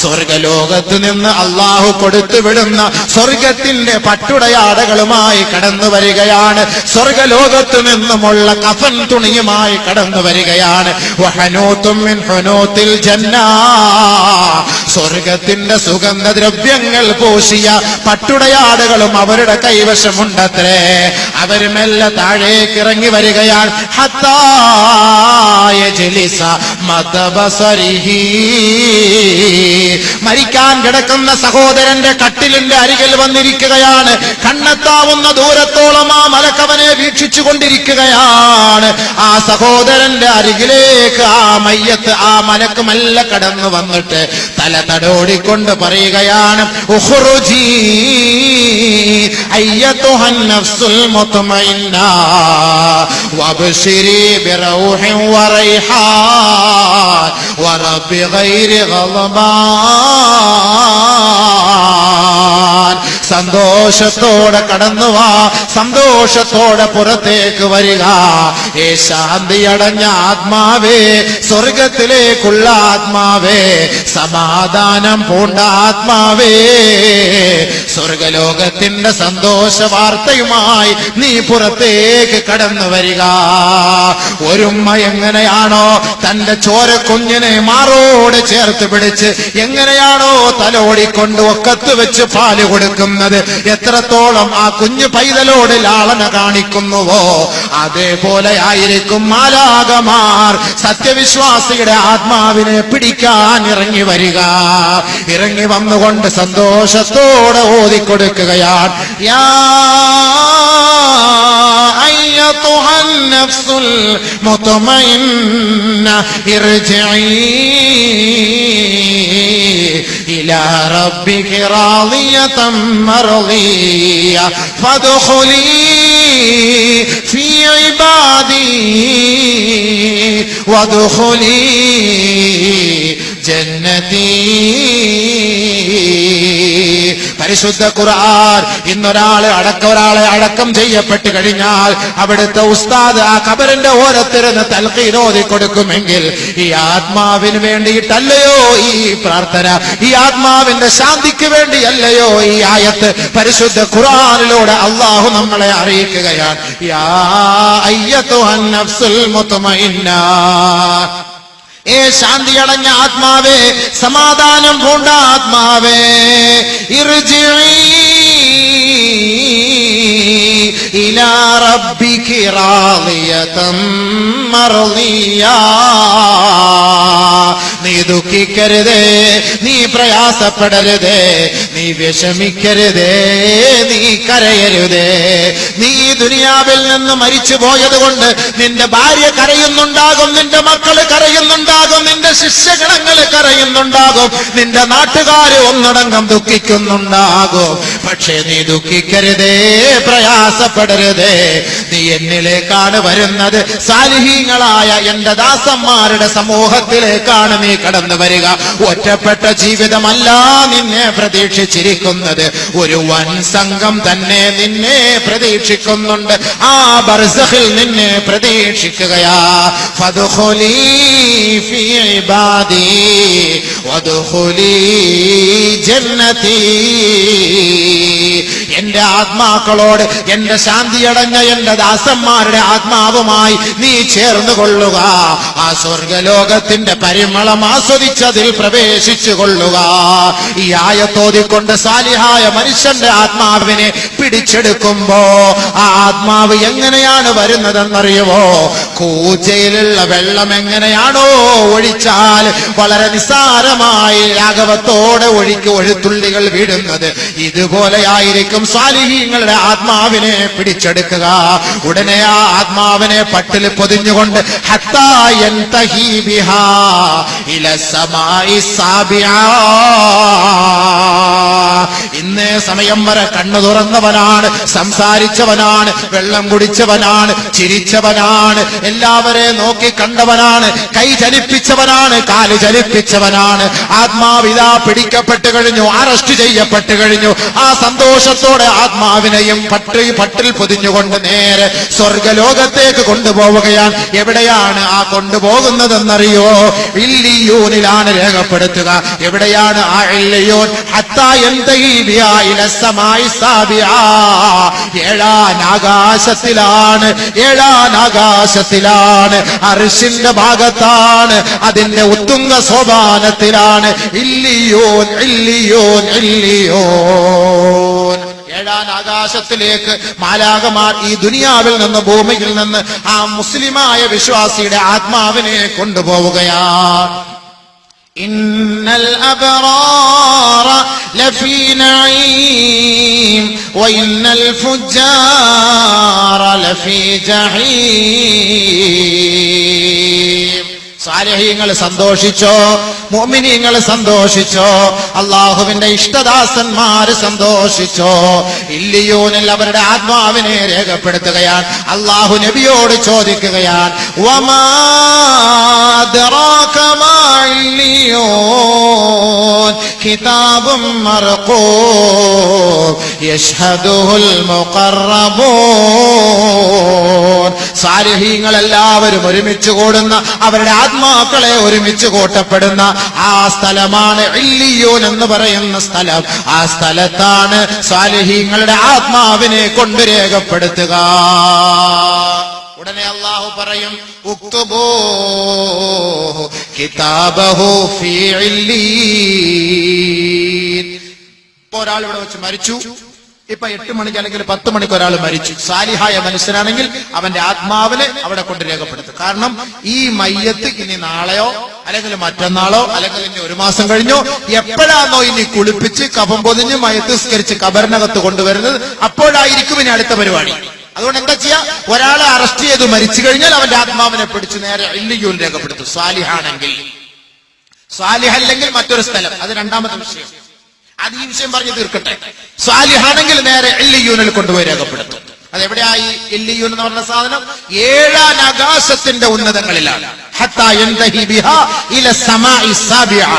സ്വർഗലോകത്ത് നിന്ന് അല്ലാഹു കൊടുത്തു വിടുന്ന സ്വർഗത്തിന്റെ പട്ടുടയാടകളുമായി കടന്നു വരികയാണ്. സ്വർഗലോകത്ത് നിന്നുമുള്ള കഫൻ തുണിയുമായി കടന്നു വരികയാണ്. വഹനൂതും മിൻ ഹുനൂതിൽ ജന്ന, സ്വർഗത്തിന്റെ സുഗന്ധദ്രവ്യങ്ങൾ പൂശിയ പട്ടുടയാടുകളും അവരുടെ കൈവശമുണ്ടത്രേ. അവർ മെല്ലെ താഴേക്ക് ഇറങ്ങി വരികയാണ്. ഹത്താ യജ്ലിസ മതബസരിഹി, മരിക്കാൻ കിടക്കുന്ന സഹോദരന്റെ കട്ടിലിന്റെ അരികിൽ വന്നിരിക്കുകയാണ്. കണ്ണെത്താവുന്ന ദൂരത്തോളം ആ മലക്കവനെ വീക്ഷിച്ചു കൊണ്ടിരിക്കുകയാണ്. ആ സഹോദരന്റെ അരികിലേക്ക് ആ മയ്യത്ത്, ആ മലക്ക് മെല്ലെ കടന്നു വന്നിട്ട് തല തടോടിക്കൊണ്ട് പറയുകയാണ്, ഉഖ്റുജി അയ്യതുഹൻ നഫ്സുൽ മുത്മഇന്ന വബ്ശിരി ബിറൗഹിൻ വറൈഹാൻ വറബ്ബി ഗൈരി ഗളബാൻ. സന്തോഷത്തോടെ കടന്നു വാ, സന്തോഷത്തോടെ പുറത്തേക്ക് വരിക. ഏ ശാന്തിയടഞ്ഞ ആത്മാവേ, സ്വർഗത്തിലേക്കുള്ള ആത്മാവേ, സമാധാനം പൂണ്ട ആത്മാവേ, സ്വർഗലോകത്തിന്റെ സന്തോഷ വാർത്തയുമായി നീ പുറത്തേക്ക് കടന്നു വരിക. ഒരുമ്മ എങ്ങനെയാണോ തന്റെ ചോരക്കുഞ്ഞിനെ മാറോട് ചേർത്ത് പിടിച്ച് എങ്ങനെയാണോ തലോടിക്കൊണ്ട് ഒക്കത്ത് വെച്ച് പാല് കൊടുക്കുന്നത്, എത്രത്തോളം ആ കുഞ്ഞു പൈതലോട് ലാളന കാണിക്കുന്നുവോ അതേപോലെ ആയിരിക്കും മാലാകമാർ സത്യവിശ്വാസിയുടെ ആത്മാവിനെ പിടിക്കാൻ ഇറങ്ങി വരിക. ഇറങ്ങി വന്നുകൊണ്ട് സന്തോഷത്തോടെ ഓതിക്കൊടുക്കുകയാണ്, യാ അയ്യതുഹൻ നഫ്സുൽ മുത്മഇന്ന ഇർജിഇ ഇലാ റബ്ബികി റാളിയതൻ മർളിയ ഫദ്ഖുലി ഫീ ഇബാദി വദ്ഖുലി ജന്നതി. പരിശുദ്ധ ഖുർആൻ ഇന്നൊരാളെ അടക്കം ചെയ്യപ്പെട്ട് കഴിഞ്ഞാൽ അവിടുത്തെ ഉസ്താദ് ആ ഖബറിന്റെ ഓരത്തിരുന്ന് തൽഖീൻ ഓതി കൊടുക്കുമെങ്കിൽ ഈ ആത്മാവിന് വേണ്ടിയിട്ടല്ലയോ ഈ പ്രാർത്ഥന, ഈ ആത്മാവിന്റെ ശാന്തിക്ക് വേണ്ടിയല്ലയോ ഈ ആയത്ത് പരിശുദ്ധ ഖുർആനിലൂടെ അല്ലാഹു നമ്മളെ അറിയിക്കുകയാണ്. യാ അയ്യതുഹൻ നഫ്സുൽ മുത്മഇന്ന, ഏ ശാന്തിയടഞ്ഞ ആത്മാവേ, സമാധാനം പൂണ്ട ആത്മാവേ, ഇർജിഇ ഇലാ റബ്ബികി റാളിയതൻ മർളിയാ. നീ ദുഃഖിക്കരുതേ, നീ പ്രയാസപ്പെടരുതേ, നീ വിഷമിക്കരുതേ, നീ കരയരുതേ. നീ ദുനിയാവിൽ നിന്ന് മരിച്ചു പോയത് കൊണ്ട് നിന്റെ ഭാര്യ കരയുന്നുണ്ടാകും, നിന്റെ മക്കള് കരയുന്നുണ്ടാകും, നിന്റെ ശിഷ്യഗണങ്ങൾ കരയുന്നുണ്ടാകും, നിന്റെ നാട്ടുകാര് ഒന്നടങ്കം ദുഃഖിക്കുന്നുണ്ടാകും. പക്ഷേ നീ ദുഃഖിക്കരുതേ, പ്രയാസപ്പെടരുതേ. നീ എന്നിലേക്കാണ് വരുന്നത്, സാലിഹീങ്ങളായ എന്റെ ദാസന്മാരുടെ സമൂഹത്തിലേക്കാണ് നീ കടന്നു വരിക. ഒറ്റപ്പെട്ട ജീവിതമല്ല നിന്നെ പ്രതീക്ഷിച്ചിരിക്കുന്നത്, ഒരു വൻ സംഘം തന്നെ നിന്നെ പ്രതീക്ഷിക്കുന്നുണ്ട്. ആ ബർസഖിൽ നിന്നെ പ്രതീക്ഷിക്കുകയാ. ഫദ്ഖുലീ ഫീ ഇബാദി വദ്ഖുലീ ജന്നതി. എന്റെ ആത്മാക്കളോട്, എന്റെ ശാന്തിയടഞ്ഞ എന്റെ ദാസന്മാരുടെ ആത്മാവുമായി നീ ചേർന്നു കൊള്ളുക. ആ സ്വർഗലോകത്തിന്റെ പരിമളം ആസ്വദിച്ചതിൽ പ്രവേശിച്ചു കൊള്ളുക. ഈ ആയത്തോതിക്കൊണ്ട് സാലിഹായ മനുഷ്യന്റെ ആത്മാവിനെ പിടിച്ചെടുക്കുമ്പോ ആ ആത്മാവ് എങ്ങനെയാണ് വരുന്നതെന്നറിയുമോ? കൂജയിലുള്ള വെള്ളം എങ്ങനെയാണോ ഒഴിച്ചാൽ വളരെ നിസ്സാരമായി രാഘവത്തോടെ ഒഴുത്തുള്ളികൾ വീഴുന്നത്, ഇതുപോലെയായിരിക്കും സാലിഹീങ്ങളുടെ ആത്മാവിനെ പിടിച്ചെടുക്കുക. ഉടനെ ആ ആത്മാവിനെ പട്ടിൽ പൊതിഞ്ഞുകൊണ്ട് ഹത്താ യൻതഹി ബിഹാ ഇല സമായി സാബിആ. ഇന്നേ സമയം വരെ കണ്ണു തുറന്നവനാണ്, സംസാരിച്ചവനാണ്, വെള്ളം കുടിച്ചവനാണ്, ചിരിച്ചവനാണ്, എല്ലാവരെയും നോക്കി കണ്ടവനാണ്, കൈ ചലിപ്പിച്ചവനാണ്, കാല് ചലിപ്പിച്ചവനാണ്. ആത്മാവിതാ പിടിക്കപ്പെട്ടു കഴിഞ്ഞു, അറസ്റ്റ് ചെയ്യപ്പെട്ടു കഴിഞ്ഞു. ആ സന്തോഷത്തോടെ ആത്മാവിനെയും പട്ടിൽ പൊതിഞ്ഞുകൊണ്ട് നേരെ സ്വർഗലോകത്തേക്ക് കൊണ്ടുപോവുകയാണ്. എവിടെയാണ് ആ കൊണ്ടുപോകുന്നതെന്നറിയോ? ഇല്ലിയൂനിലാണ് രേഖപ്പെടുത്തുക. എവിടെയാണ് ആ ഇല്ലിയൂൻ? ഹത്താ യൻതഹി ബിഹാ ഇല സമായി സാബിആ. ഏഴാനാകാശത്തിലാണ്, ഏഴാനാകാശത്തിലാണ്, അർശിന്റെ ഭാഗത്താണ്, അതിന്റെ ഉത്തുംഗ സോപാനത്തിലാണ്. ഇല്ലിയൂൻ, ഇല്ലിയൂൻ, ഇല്ലിയൂൻ. ഏഴാം ആകാശത്തിലേക്ക് മാലാകമാർ ഈ ദുനിയാവിൽ നിന്ന്, ഭൂമിയിൽ നിന്ന് ആ മുസ്ലിമായ വിശ്വാസിയുടെ ആത്മാവിനെ കൊണ്ടുപോവുകയാണ്. ഇന്നൽ അബ്റാറ ലഫീ നഈം വഇന്നൽ ഫുജ്ജാറ ലഫീ ജഹീം. സാലിഹീങ്ങൾ സന്തോഷിച്ചോ, മുഅ്മിനീങ്ങൾ സന്തോഷിച്ചോ, അള്ളാഹുവിന്റെ ഇഷ്ടദാസന്മാര് സന്തോഷിച്ചോ. ഇല്ലിയൂനിൽ അവരുടെ ആത്മാവിനെ രേഖപ്പെടുത്തുകയാണ്. അള്ളാഹു നബിയോട് ചോദിക്കുകയാണ്, വമാ അദ്റാക മാ ഇല്ലിയൂൻ കിതാബും മർഖൂം യശ്ഹദുഹുൽ മുഖറബൂൻ. സാലിഹീങ്ങൾ എല്ലാവരും ഒരുമിച്ച് കൂടുന്ന, അവരുടെ ആത്മാക്കളെ ഒരുമിച്ച് കൂട്ടപ്പെടുന്ന ആ സ്ഥലമാണ് ഇല്ലിയൂൻ എന്ന് പറയുന്ന സ്ഥലം. ആ സ്ഥലത്താണ് സാലിഹീങ്ങളുടെ ആത്മാവിനെ കൊണ്ട് രേഖപ്പെടുത്തുക. ഉടനെ അല്ലാഹു പറയും, ഉക്തുബൂഹു കിതാബഹു ഫീ ഇല്ലീൻ. ഇപ്പോൾ ഒരാൾ ഇവിടെ വെച്ച് മരിച്ചു, ഇപ്പൊ 8 മണിക്ക് അല്ലെങ്കിൽ 10 മണിക്ക് ഒരാൾ മരിച്ചു. സാലിഹായ മനുഷ്യനാണെങ്കിൽ അവന്റെ ആത്മാവിനെ അവിടെ കൊണ്ട് രേഖപ്പെടുത്തും. കാരണം ഈ മയ്യത്ത് ഇനി നാളെയോ അല്ലെങ്കിൽ മറ്റന്നാളോ അല്ലെങ്കിൽ ഇനി 1 മാസം കഴിഞ്ഞോ എപ്പോഴാണോ ഇനി കുളിപ്പിച്ച് കഫം പൊതിഞ്ഞ് മയ്യത്ത് സ്കരിച്ച് കബറിനകത്ത് കൊണ്ടുവരുന്നത്, അപ്പോഴായിരിക്കും ഇനി അടുത്ത പരിപാടി. അതുകൊണ്ട് എന്താ ചെയ്യാ? ഒരാളെ അറസ്റ്റ് ചെയ്ത് മരിച്ചു കഴിഞ്ഞാൽ അവന്റെ ആത്മാവിനെ പിടിച്ച് നേരെ ഇല്ലിയൂൻ രേഖപ്പെടുത്തും. സാലിഹാണെങ്കിൽ. സാലിഹല്ലെങ്കിൽ മറ്റൊരു സ്ഥലം, അത് രണ്ടാമത്തെ വിഷയം. അത് ഈ വിഷയം പറഞ്ഞു തീർക്കട്ടെ. സാലിഹാണെങ്കിൽ നേരെ ഇല്ലിയൂനിൽ കൊണ്ടുപോയി രേഖപ്പെടുത്തും. അതെവിടെയായി ഇല്ലിയൂൻ എന്ന് പറഞ്ഞ സാധനം? 7 ആകാശത്തിന്റെ ഉന്നതങ്ങളിലാണ്. ഹത്താ യൻതഹി ബിഹാ ഇല സമായി സാബിആ.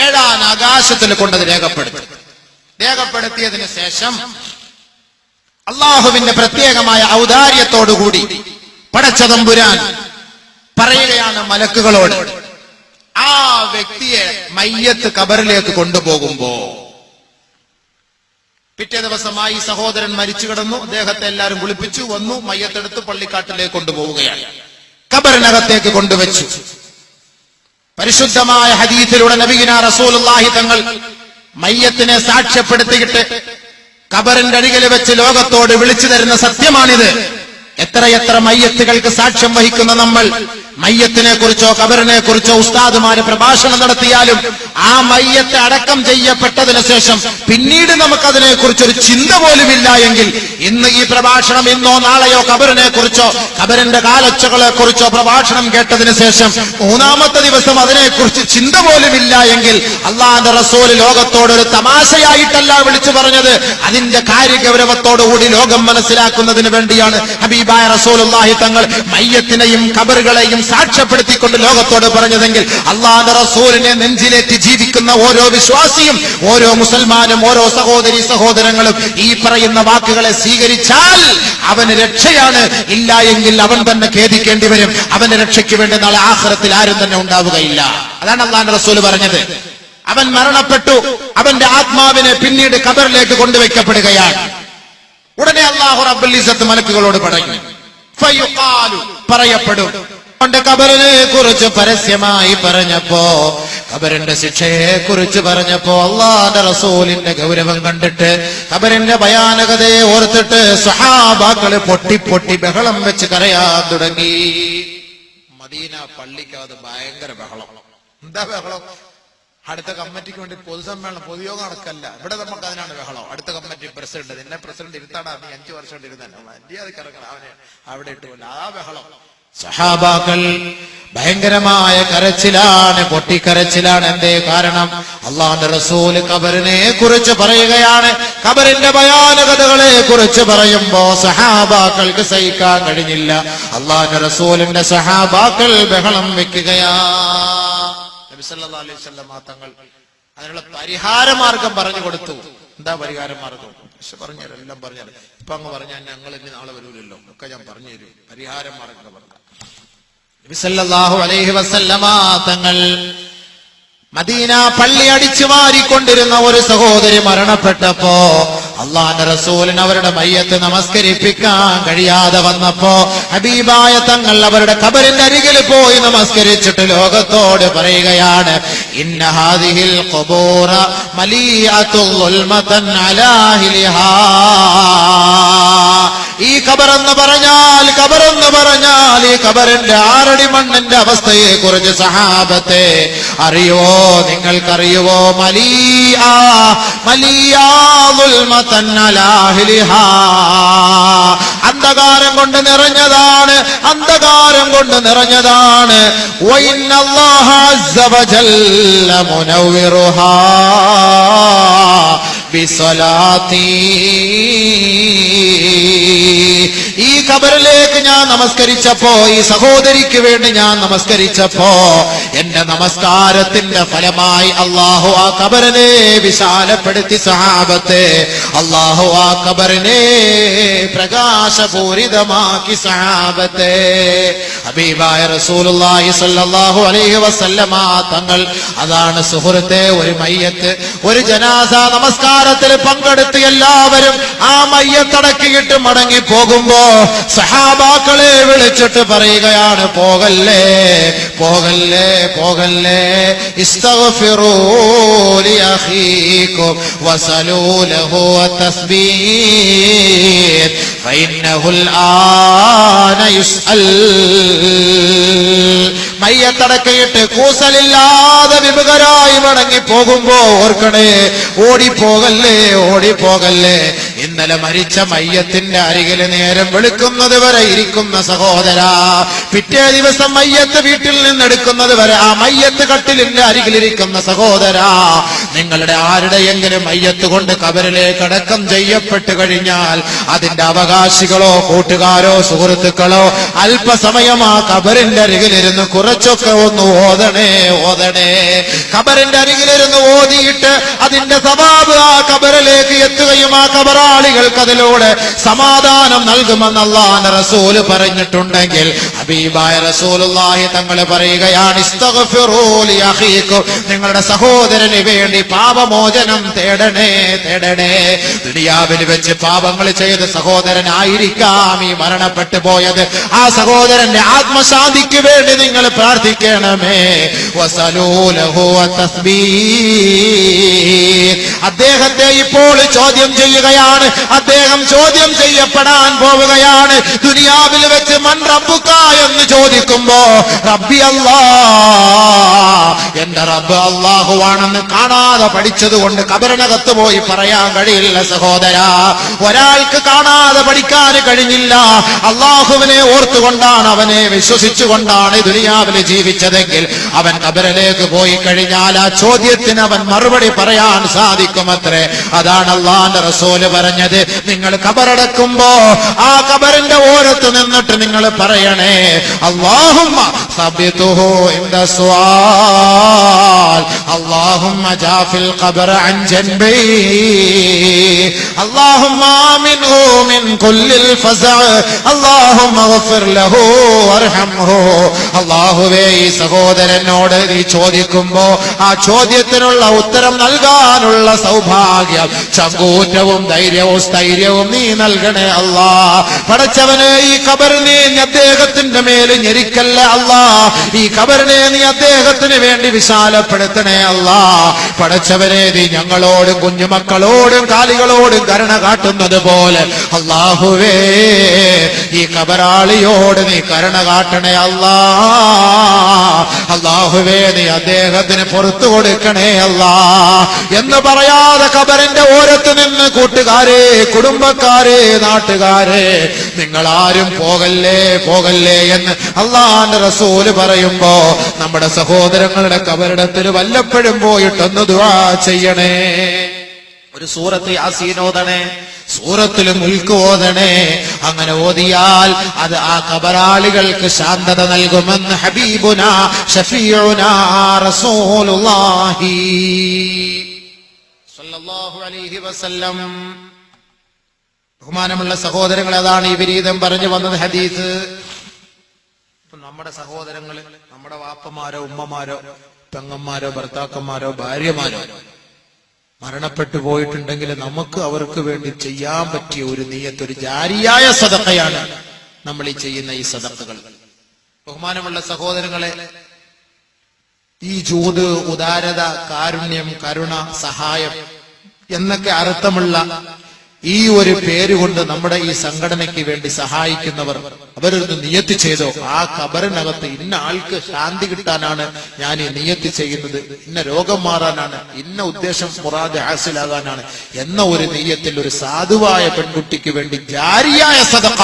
7 ആകാശത്തിൽ കൊണ്ടത് രേഖപ്പെടുത്തും. രേഖപ്പെടുത്തിയതിന് ശേഷം അള്ളാഹുവിന്റെ പ്രത്യേകമായ ഔദാര്യത്തോടുകൂടി പടച്ചതമ്പുരാൻ പറയുകയാണ് മലക്കുകളോട്, ആ വ്യക്തിയെ മയ്യത്ത് കബറിലേക്ക് കൊണ്ടുപോകുമ്പോ, പിറ്റേ ദിവസമായി സഹോദരൻ മരിച്ചു കിടന്നു, അദ്ദേഹത്തെ എല്ലാവരും കുളിപ്പിച്ചു, വന്നു, മയ്യത്തെടുത്ത് പള്ളിക്കാട്ടിലേക്ക് കൊണ്ടുപോവുകയാണ്. കബറിനകത്തേക്ക് കൊണ്ടുവച്ചു. പരിശുദ്ധമായ ഹദീസിലൂടെ നബിയുനാ റസൂലുള്ളാഹി തങ്ങൾ മയ്യത്തിനെ സാക്ഷ്യപ്പെടുത്തിയിട്ട് ഖബറിന്റെ അരികിൽ വെച്ച് ലോകത്തോട് വിളിച്ചു തരുന്ന സത്യമാണിത്. എത്രയെത്ര മയ്യത്തുകൾക്ക് സാക്ഷ്യം വഹിക്കുന്ന നമ്മൾ മയ്യത്തിനെ കുറിച്ചോ ഖബറിനെ കുറിച്ചോ ഉസ്താദുമാര് പ്രഭാഷണം നടത്തിയാലും ആ മയ്യത്ത് അടക്കം ചെയ്യപ്പെട്ടതിനു ശേഷം പിന്നീട് നമുക്കതിനെ കുറിച്ചൊരു ചിന്ത പോലുമില്ല എങ്കിൽ, ഇന്ന് ഈ പ്രഭാഷണം ഇന്നോ നാളെയോ ഖബറിനെ കുറിച്ചോ ഖബറിന്റെ കാലൊച്ചകളെ കുറിച്ചോ പ്രഭാഷണം കേട്ടതിനു ശേഷം മൂന്നാമത്തെ ദിവസം അതിനെക്കുറിച്ച് ചിന്ത പോലുമില്ല എങ്കിൽ, അള്ളാഹുവിന്റെ റസൂൽ ലോകത്തോട് ഒരു തമാശയായിട്ടല്ല വിളിച്ചു പറഞ്ഞത്, അതിന്റെ കാര്യഗൗരവത്തോടുകൂടി ലോകം മനസ്സിലാക്കുന്നതിന് വേണ്ടിയാണ് ഹബീബായ റസൂലുള്ളാഹി തങ്ങൾ മയ്യത്തിനെയും ഖബറുകളെയും സാക്ഷ്യപ്പെടുത്തിക്കൊണ്ട് ലോകത്തോട് പറഞ്ഞതെങ്കിൽ, അള്ളാഹുവിന്റെ റസൂലിനെ നെഞ്ചിലേറ്റി ജീവിക്കുന്ന ഓരോ വിശ്വാസിയും, ഓരോ മുസൽമാനും, ഓരോ സഹോദരി സഹോദരങ്ങളും ഈ പറയുന്ന വാക്കുകളെ സ്വീകരിച്ചാൽ അവന് രക്ഷയാണ്. ഇല്ല എങ്കിൽ അവൻ തന്നെ ഖേദിക്കേണ്ടി വരും. അവന്റെ രക്ഷയ്ക്ക് വേണ്ടി നാളെ ആഖിറത്തിൽ ആരും തന്നെ ഉണ്ടാവുകയില്ല. അതാണ് അള്ളാഹുവിന്റെ റസൂൽ പറഞ്ഞത്. അവൻ മരണപ്പെട്ടു, അവന്റെ ആത്മാവിനെ പിന്നീട് ഖബറിലേക്ക് കൊണ്ടുവയ്ക്കപ്പെടുകയാണ്. ഉടനെ അല്ലാഹു റബ്ബുൽ ഇസ്സത്ത് മലക്കുകളോട് പറയപ്പെടും. കൊണ്ട് ഖബറിനെ കുറിച്ച് പരസ്യമായി പറഞ്ഞപ്പോ, ഖബറിന്റെ ശിക്ഷയെ കുറിച്ച് പറഞ്ഞപ്പോ, അല്ലാഹുവിന്റെ റസൂലിന്റെ ഗൗരവം കണ്ടിട്ട്, ഖബറിന്റെ ഭയാനകതയെ ഓർത്തിട്ട് സ്വഹാബാക്കള് പൊട്ടി പൊട്ടി ബഹളം വെച്ച് കരയാൻ തുടങ്ങി. മദീന പള്ളിക്കകത്ത് ഭയങ്കര ബഹളം. എന്താ ബഹളം? അടുത്ത കമ്മിറ്റിക്ക് വേണ്ടി പൊതുസമ്മേളനം, പൊതുയോഗം നടക്കല്ല. ഇവിടെ നമുക്ക് അതിനാണ് ബഹളം. അടുത്ത കമ്മിറ്റി പ്രസിഡന്റ്, നിന്നെ പ്രസിഡന്റ് ഇരുത്താടാ, നീ 5 വർഷം കൊണ്ട് ഇരുന്നെ, മര്യാദക്ക് ഇറങ്ങണം, അവനെ അവിടെ ഇട്ടുകൊണ്ട് ആ ബഹളം. സഹാബാക്കൾ ഭയങ്കരമായ കരച്ചിലാണ്, പൊട്ടിക്കരച്ചിലാണ്. എന്തേ കാരണം? അള്ളാഹുവിന്റെ റസൂല് ഖബറിനെ കുറിച്ച് പറയുകയാണ്. ഖബറിന്റെ ഭയാനകതകളെ കുറിച്ച് പറയുമ്പോ സഹാബാക്കൾക്ക് സഹിക്കാൻ കഴിഞ്ഞില്ല. അള്ളാഹുവിന്റെ റസൂലിന്റെ സഹാബാക്കൾ ബഹളം വെക്കുകയാ. നബി സല്ലല്ലാഹു അലൈഹി വസല്ലം തങ്ങൾ അതിനുള്ള പരിഹാര മാർഗം പറഞ്ഞു കൊടുത്തു. എന്താ പരിഹാര മാർഗം? പക്ഷെ പറഞ്ഞുതരാം, എല്ലാം പറഞ്ഞുതരാം. ഇപ്പൊ അങ്ങ് പറഞ്ഞാൽ ഞങ്ങൾ ഇനി നാളെ വരൂലല്ലോ, ഒക്കെ ഞാൻ പറഞ്ഞു തരും. പരിഹാര മാർഗം പറഞ്ഞു. നബി സല്ലല്ലാഹു അലൈഹി വസല്ലം തങ്ങൾ മദീന പള്ളി അടിച്ചു വാരിക്കൊണ്ടിരുന്ന ഒരു സഹോദരി മരണപ്പെട്ടപ്പോ, അള്ളാഹുവിന്റെ റസൂലിന് അവരുടെ മയ്യത്ത് നമസ്കരിപ്പിക്കാൻ കഴിയാതെ വന്നപ്പോ, ഹബീബായ തങ്ങൾ അവരുടെ ഖബറിന്റെ അരികിൽ പോയി നമസ്കരിച്ചിട്ട് ലോകത്തോട് പറയുകയാണ്, ഇന്ന ഹാദിഹിൽ ഖുബൂറ മലീഅത്തുൽ ളുൽമതൻ അലാ അഹ്ലിഹാ. ഈ ഖബറെന്ന് പറഞ്ഞാൽ ഈ ഖബറിന്റെ 6 അടി മണ്ണിന്റെ അവസ്ഥയെ കുറിച്ച് സഹാബത്തെ അറിയുവോ? നിങ്ങൾക്കറിയുവോ? അന്ധകാരം കൊണ്ട് നിറഞ്ഞതാണ്, അന്ധകാരം കൊണ്ട് നിറഞ്ഞതാണ്. വഇന്നല്ലാഹ അസ്സ വജല്ല മുനവ്വിറുഹാ ബിസലാത്തി. ഈ ഖബറിലേക്ക് ഞാൻ നമസ്കരിച്ചപ്പോ, ഈ സഹോദരിക്ക് വേണ്ടി ഞാൻ നമസ്കരിച്ചപ്പോ, എന്റെ നമസ്കാരത്തിന്റെ ഫലമായി അള്ളാഹു ആ ഖബറിനെ വിശാലപ്പെടുത്തി. സഹാബത്തെ, അള്ളാഹു ആ ഖബറിനെ പ്രകാശപൂരിതമാക്കി. സഹാബത്തെ, ഹബീബായ റസൂലുള്ളാഹി സ്വല്ലല്ലാഹു അലൈഹി വസല്ലമ തങ്ങൾ, അതാണ് സുഹൃത്തെ, ഒരു മയ്യത്ത്, ഒരു ജനാസ നമസ്കാരത്തിൽ പങ്കെടുത്ത് എല്ലാവരും ആ മയ്യത്തടക്കിയിട്ട് മടങ്ങി പോകുമ്പോ സഹാബാക്കളെ വിളിച്ചിട്ട് പറയുകയാണ്, പോകല്ലേ പോകല്ലേ പോകല്ലേ, ഇസ്തഗ്ഫിറൂ ലി അഖീകും വസലൂ ലഹു തസ്ബീഹ് ഫഇന്നഹുൽ ആന യുസ്അൽ. മയ്യത്തടക്കയിട്ട് കൂസലില്ലാതെ വിമുഖരായി മടങ്ങി പോകുമ്പോ ഓർക്കണേ, ഓടിപ്പോകല്ലേ ഓടിപ്പോകല്ലേ. ഇന്നലെ മരിച്ച മയ്യത്തിന്റെ അരികിൽ നേരം വെളുക്കുന്നത് വരെ ഇരിക്കുന്ന സഹോദരാ, പിറ്റേ ദിവസം മയ്യത്ത് വീട്ടിൽ നിന്നെടുക്കുന്നത് വരെ ആ മയ്യത്ത് കട്ടിലിന്റെ അരികിലിരിക്കുന്ന സഹോദരാ, നിങ്ങളുടെ ആരുടെയെങ്കിലും മയ്യത്ത് കൊണ്ട് ഖബറിലേക്ക് അടക്കം ചെയ്യപ്പെട്ടു കഴിഞ്ഞാൽ അതിന്റെ അവകാശികളോ കൂട്ടുകാരോ സുഹൃത്തുക്കളോ അല്പസമയം ആ ഖബറിന്റെ അരികിലിരുന്ന് കുറച്ചൊക്കെ ഒന്ന് ഓതണേ ഓതണേ. ഖബറിന്റെ അരികിലിരുന്ന് ഓതിയിട്ട് അതിന്റെ സവാബ് ആ ഖബറിലേക്ക് എത്തുകയും ആ ഖബറാളികൾക്ക് അതിലൂടെ സമാധാനം നൽകുമെന്ന് അല്ലാഹുവിന്റെ റസൂല് പറഞ്ഞിട്ടുണ്ടെങ്കിൽ, ഹബീബായ റസൂലുള്ളാഹി തങ്ങൾ പറയുകയാണ്, ഇസ്തഗ്ഫിറൂ ലി അഖീകും, നിങ്ങളുടെ സഹോദരന് വേണ്ടി പാപമോചനം തേടണേ തേടണേ. ദുനിയാവിൽ വെച്ച് പാപങ്ങൾ ചെയ്ത സഹോദരനായിരിക്കാം ഈ മരണപ്പെട്ടു പോയത്. ആ സഹോദരന്റെ ആത്മശാന്തിക്ക് വേണ്ടി നിങ്ങൾ പ്രാർത്ഥിക്കണമേ. വസലൂ ലഹു തസ്ബീഹ്, അദ്ദേഹത്തെ ഇപ്പോൾ ചോദ്യം ചെയ്യുകയാണ്. അദ്ദേഹം ചോദ്യം ചെയ്യപ്പെടാൻ പോവുകയാണ്. ദുനിയാവിൽ വെച്ച് മൻ റബ്ബുക എന്ന് ചോദിക്കുമ്പോ റബ്ബി അല്ലാഹ്, എന്റെ റബ്ബ് അല്ലാഹുവാണെന്ന് കാണാതെ പഠിച്ചത് കൊണ്ട് ഖബറിനകത്ത് പോയി പറയാൻ കഴിയില്ല സഹോദരാ. ഒരാൾക്ക് കാണാതെ പഠിക്കാൻ കഴിഞ്ഞില്ല. അല്ലാഹുവിനെ ഓർത്തുകൊണ്ടാണ്, അവനെ വിശ്വസിച്ചുകൊണ്ടാണ് ദുനിയാവിൽ ജീവിച്ചതെങ്കിൽ അവൻ ഖബറിലേക്ക് പോയി കഴിഞ്ഞാൽ ആ ചോദ്യത്തിന് അവൻ മറുപടി പറയാൻ സാധിക്കുമത്രേ. അതാണ് അല്ലാഹുവിന്റെ റസൂല് പറഞ്ഞത്, നിങ്ങൾ ഖബറടക്കുമ്പോ ആ ഖബറിന്റെ ഓരത്ത് നിന്നിട്ട് നിങ്ങൾ പറയണേ അല്ലാഹുമ്മ സബ്ബിതുഹു ഇൻദ സുആൽ, അല്ലാഹുമ്മ ജാഫിൽ ഖബറ അൻ ജൻബി, അല്ലാഹുമ്മ ആമിൻഹു മിൻ കുല്ലിൽ ഫസഅ, അല്ലാഹുമ്മ ഗഫിർ ലഹു വർഹംഹു. അല്ലാഹുവേ, ഈ സഹോദരനോട് നീ ചോദിക്കുമ്പോ ആ ചോദ്യത്തിനുള്ള ഉത്തരം നൽകാനുള്ള സൗഭാഗ്യം, ചങ്കൂറ്റവും ധൈര്യവും സ്ഥൈര്യവും നീ നൽകണേ അല്ലാ. പടച്ചവനെ, ഈ ഖബറിനെ നീ അദ്ദേഹത്തിന്റെ മേൽ ഞെരിക്കല്ലേ അല്ലാ. ഈ ഖബറിനെ നീ അദ്ദേഹത്തിന് വേണ്ടി വിശാലപ്പെടുത്തണേ അല്ലാ. പടച്ചവനെ, നീ ഞങ്ങളോടും കുഞ്ഞുമക്കളോടും കാലികളോടും കരുണ കാട്ടുന്നത് പോലെ അല്ലാഹുവേ ഈ ഖബറാളിയോട് നീ കരുണ കാട്ടണേ അല്ലാ. അല്ലാഹുവേ, നീ അദ്ദേഹത്തിന് പുറത്തു കൊടുക്കണേ അല്ലാ എന്ന് പറയാതെ ഖബറിന്റെ ഓരത്ത് നിന്ന് കൂട്ടുകാരെ, കുടുംബക്കാരെ, നാട്ടുകാരെ, നിങ്ങളാരും പോകല്ലേ പോകല്ലേ എന്ന് അല്ലാഹുവിന്റെ റസൂല് പറയുമ്പോ നമ്മുടെ സഹോദരങ്ങളുടെ ഖബറിടത്തിൽ വല്ലപ്പോഴും പോയിട്ടൊന്ന് ദുആ ചെയ്യണേ. ഒരു സൂറത്ത് യാസീൻ ഓതണേ, സൂറത്തുൽ മുൽക്ക് ഓതണേ. അങ്ങനെ ഓതിയാൽ അത് ആ ഖബറാളികൾക്ക് ശാന്തത നൽകുമെന്ന് ഹബീബുനാ ഷഫീഉനാ റസൂലുള്ളാഹി സ്വല്ലല്ലാഹു അലൈഹി വസല്ലം. ബഹുമാനമുള്ള സഹോദരങ്ങളെ, അതാണ് ഈ വിരീതം പറഞ്ഞു വന്നത് ഹദീസ്. നമ്മുടെ സഹോദരങ്ങൾ, നമ്മുടെ വാപ്പമാരോ ഉമ്മമാരോ പെങ്ങന്മാരോ ഭർത്താക്കന്മാരോ ഭാര്യമാരോ മരണപ്പെട്ടു പോയിട്ടുണ്ടെങ്കിൽ നമുക്ക് അവർക്ക് വേണ്ടി ചെയ്യാൻ പറ്റിയ ഒരു നിയ്യത്ത്, ഒരു ജാരിയായ സദഖയാണ് നമ്മൾ ഈ ചെയ്യുന്ന ഈ സദഖകൾ. ബഹുമാനമുള്ള സഹോദരങ്ങളെ, ഈ ജൂദ്, ഉദാരത, കാരുണ്യം, കരുണ, സഹായം എന്നൊക്കെ അർത്ഥമുള്ള ഈ ഒരു പേരുകൊണ്ട് നമ്മുടെ ഈ സംഘടനയ്ക്ക് വേണ്ടി സഹായിക്കുന്നവർ അവരൊന്ന് നിയത്ത് ചെയ്തോ, ആ ഖബറിനകത്ത് ഇന്ന ആൾക്ക് ശാന്തി കിട്ടാനാണ് ഞാൻ ഈ നിയത്ത് ചെയ്യുന്നത്, ഇന്ന രോഗം മാറാനാണ്, ഇന്ന ഉദ്ദേശം മുറാദ് ഹാസിലാകാനാണ് എന്ന ഒരു നിയ്യത്തിൽ ഒരു സാധുവായ പെൺകുട്ടിക്ക് വേണ്ടി ജാരിയായ സദഖ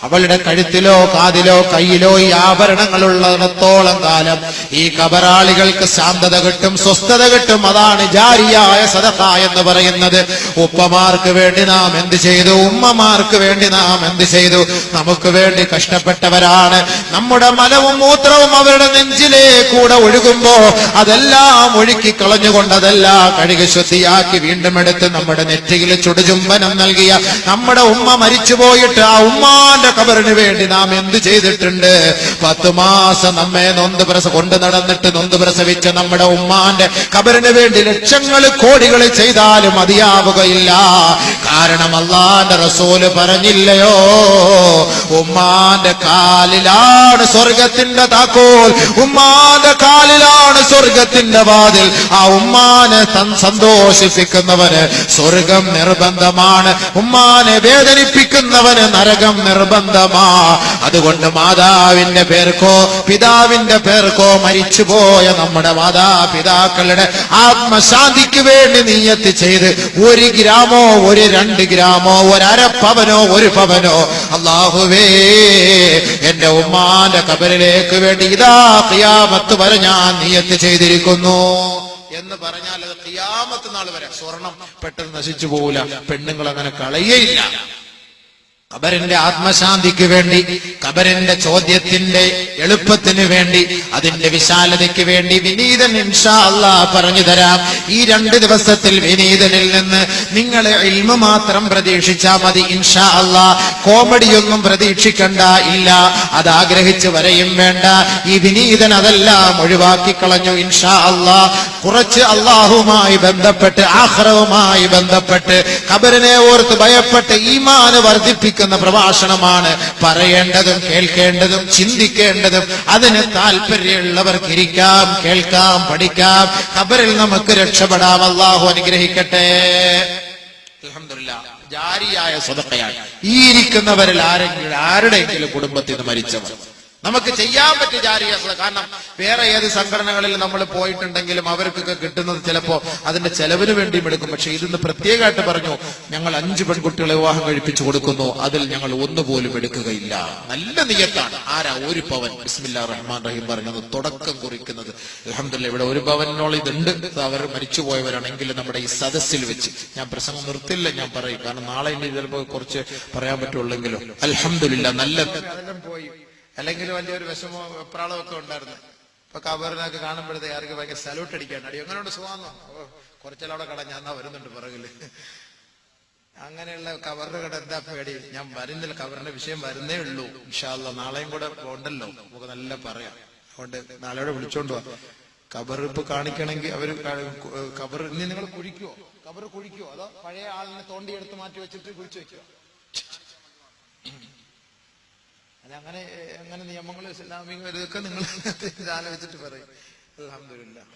അവളുടെ കഴുത്തിലോ കാതിലോ കയ്യിലോ ഈ ആഭരണങ്ങളുള്ളിടത്തോളം കാലം ഈ ഖബറാളികൾക്ക് ശാന്തത കിട്ടും, സ്വസ്ഥത കിട്ടും. അതാണ് ജാരിയായ സദഖ എന്ന് പറയുന്നത്. ഉപ്പമാർക്ക് വേണ്ടി നാം എന്ത് ചെയ്തു, ഉമ്മമാർക്ക് വേണ്ടി നാം എന്ത് ചെയ്തു? നമുക്ക് വേണ്ടി കഷ്ടപ്പെട്ടവരാണ്. നമ്മുടെ മലവും മൂത്രവും അവരുടെ നെഞ്ചിലേ കൂടെ ഒഴുകുമ്പോ അതെല്ലാം ഒഴുക്കി കളഞ്ഞുകൊണ്ട് അതെല്ലാം കഴുകി ശുദ്ധിയാക്കി വീണ്ടും എടുത്ത് നമ്മുടെ നെറ്റിയിൽ ചുടുചുംബനം നൽകിയ നമ്മുടെ ഉമ്മ മരിച്ചുപോയിട്ട് ആ ഉമ്മാന്റെ ഖബറിന് വേണ്ടി നാം എന്ത് ചെയ്തിട്ടുണ്ട്? 10 മാസം നമ്മെ കൊണ്ടു നടന്നിട്ട് നൊന്ത് പ്രസവിച്ച നമ്മുടെ ഉമ്മാന്റെ ഖബറിന് വേണ്ടി ലക്ഷങ്ങൾ കോടികൾ ചെയ്താലും മതിയാവുകയില്ല. കാരണം അല്ലാഹുവിന്റെ റസൂല് പറഞ്ഞില്ലയോ, ഉമ്മാന്റെ കാലിലാണ് സ്വർഗത്തിന്റെ താക്കോൽ, ഉമ്മാന്റെ കാലിലാണ് സ്വർഗത്തിന്റെ വാതിൽ. ആ ഉമ്മാനെ സന്തോഷിപ്പിക്കുന്നവന് സ്വർഗം നിർബന്ധമാണ്, ഉമ്മാനെ വേദനിപ്പിക്കുന്നവന് നരകം നിർബന്ധമാ. അതുകൊണ്ട് മാതാവിന്റെ പേർക്കോ പിതാവിന്റെ പേർക്കോ മരിച്ചുപോയ നമ്മുടെ മാതാപിതാക്കളുടെ ആത്മശാന്തിക്ക് വേണ്ടി നിയ്യത്ത് ചെയ്ത് 1 ഗ്രാമോ 2 ഗ്രാമോ 1/2 പവനോ 1 പവനോ അല്ലാഹുവേ എന്റെ ഉമ്മാന്റെ ഖബറിലേക്ക് വേണ്ടി ഇതാ ഖിയാമത്ത് വരെ ഞാൻ നിയ്യത്ത് ചെയ്തിരിക്കുന്നു എന്ന് പറഞ്ഞാൽ അത് ഖിയാമത്ത് നാൾ വരെ സ്വർണം പെട്ടെന്ന് നശിച്ചു പോവില്ല, പെണ്ണുങ്ങൾ അങ്ങനെ കളയേയില്ല. ഖബറിന്റെ ആത്മശാന്തിക്ക് വേണ്ടി, ഖബറിന്റെ ചോദ്യത്തിന്റെ എളുപ്പത്തിന് വേണ്ടി, അതിന്റെ വിശാലതയ്ക്ക് വേണ്ടി വിനീതൻ ഇൻഷാ അല്ലാഹ് പറഞ്ഞു തരാം. ഈ 2 ദിവസത്തിൽ വിനീതനിൽ നിന്ന് നിങ്ങൾ ഇൽമ മാത്രം പ്രതീക്ഷിച്ചാൽ മതി ഇൻഷാ അല്ലാഹ്. കോമഡിയൊന്നും പ്രതീക്ഷിക്കണ്ട, ഇല്ല, അത് ആഗ്രഹിച്ച് വരെയും വേണ്ട. ഈ വിനീതൻ അതെല്ലാം ഒഴിവാക്കി കളഞ്ഞു ഇൻഷാ അല്ലാഹ്. കുറച്ച് അല്ലാഹുമായി ബന്ധപ്പെട്ട്, ആഖിറവുമായി ബന്ധപ്പെട്ട്, ഖബറിനെ ഓർത്ത് ഭയപ്പെട്ട് ഈമാൻ വർദ്ധിപ്പിക്കാൻ ചിന്തിക്കുന്ന പ്രഭാഷണമാണ്. പറയേണ്ടതും കേൾക്കേണ്ടതും ചിന്തിക്കേണ്ടതും അതിന് താല്പര്യമുള്ളവർക്ക് ഇരിക്കാം, കേൾക്കാം, പഠിക്കാം. ഖബറിൽ നമുക്ക് രക്ഷപ്പെടാം. അല്ലാഹു അനുഗ്രഹിക്കട്ടെ. അൽഹംദുലില്ലാഹ്, ജാരിയായ സദഖയാണ്. ഈ ഇരിക്കുന്നവരിൽ ആരുടെയെങ്കിലും കുടുംബത്തിൽ നിന്ന് മരിച്ചവർ നമുക്ക് ചെയ്യാൻ പറ്റിയ ജാരിയ സദഖ. കാരണം വേറെ ഏത് സംഘടനകളിൽ നമ്മൾ പോയിട്ടുണ്ടെങ്കിലും അവർക്കൊക്കെ കിട്ടുന്നത് ചിലപ്പോ അതിന്റെ ചെലവിന് വേണ്ടിയും എടുക്കും. പക്ഷെ ഇതിന്ന് പ്രത്യേകമായിട്ട് പറഞ്ഞു, ഞങ്ങൾ 5 പെൺകുട്ടികളെ വിവാഹം കഴിപ്പിച്ചു കൊടുക്കുന്നു, അതിൽ ഞങ്ങൾ ഒന്നുപോലും എടുക്കുകയില്ല. നല്ല നിയത്താണ്. ആരാ? 1 പവൻ. ബിസ്മില്ലാഹിർ റഹ്മാനിർ റഹീം പറഞ്ഞത് തുടക്കം കുറിക്കുന്നത്. അൽഹംദുലില്ലാഹ്, ഇവിടെ 1 പവനോളം ഇതുണ്ട്. അവർ മരിച്ചുപോയവരാണെങ്കിൽ നമ്മുടെ ഈ സദസ്സിൽ വെച്ച് ഞാൻ പ്രസംഗം നിർത്തില്ല, ഞാൻ പറയും. കാരണം നാളെ ഇനി ചിലപ്പോൾ കുറച്ച് പറയാൻ പറ്റുള്ളെങ്കിലും അൽഹംദുലില്ലാഹ് നല്ല പോയി. അല്ലെങ്കിൽ വലിയൊരു വിഷമോ വെപ്രാളമൊക്കെ ഉണ്ടായിരുന്നു. ഇപ്പൊ ഖബറിനൊക്കെ കാണുമ്പോഴത്തേക്ക് ആർക്ക് ഭയങ്കര സല്യൂട്ട് അടിക്കാണ്. അടി എങ്ങനെയുണ്ട്, സുഖാന്നോ? കുറച്ചെല്ലാം കട ഞാൻ വരുന്നുണ്ട് പിറകില്. അങ്ങനെയുള്ള ഖബറിന്റെ കട എന്താ പേടി? ഞാൻ വരുന്നില്ല, ഖബറിന്റെ വിഷയം വരുന്നേ ഉള്ളൂ. ഇൻഷാ അല്ലാഹ് നാളെയും കൂടെ ഉണ്ടല്ലോ, നമുക്ക് നല്ല പറയാം. അതുകൊണ്ട് നാളെയോടെ വിളിച്ചോണ്ട് പോവാ. ഖബർ ഇപ്പൊ കാണിക്കണമെങ്കിൽ അവര് ഖബർ ഇനി നിങ്ങൾ കുഴിക്കുവോ? ഖബർ കുഴിക്കുവോ? അതോ പഴയ ആളിനെ തോണ്ടിയെടുത്ത് മാറ്റി വെച്ചിട്ട് കുഴിച്ചു വെക്കുവോ? അങ്ങനെ അങ്ങനെ നിയമങ്ങൾ ഇസ്ലാമിക ഇതൊക്കെ നിങ്ങൾ ആലോചിച്ചിട്ട് പറയും. അൽഹംദുലില്ലാഹ്,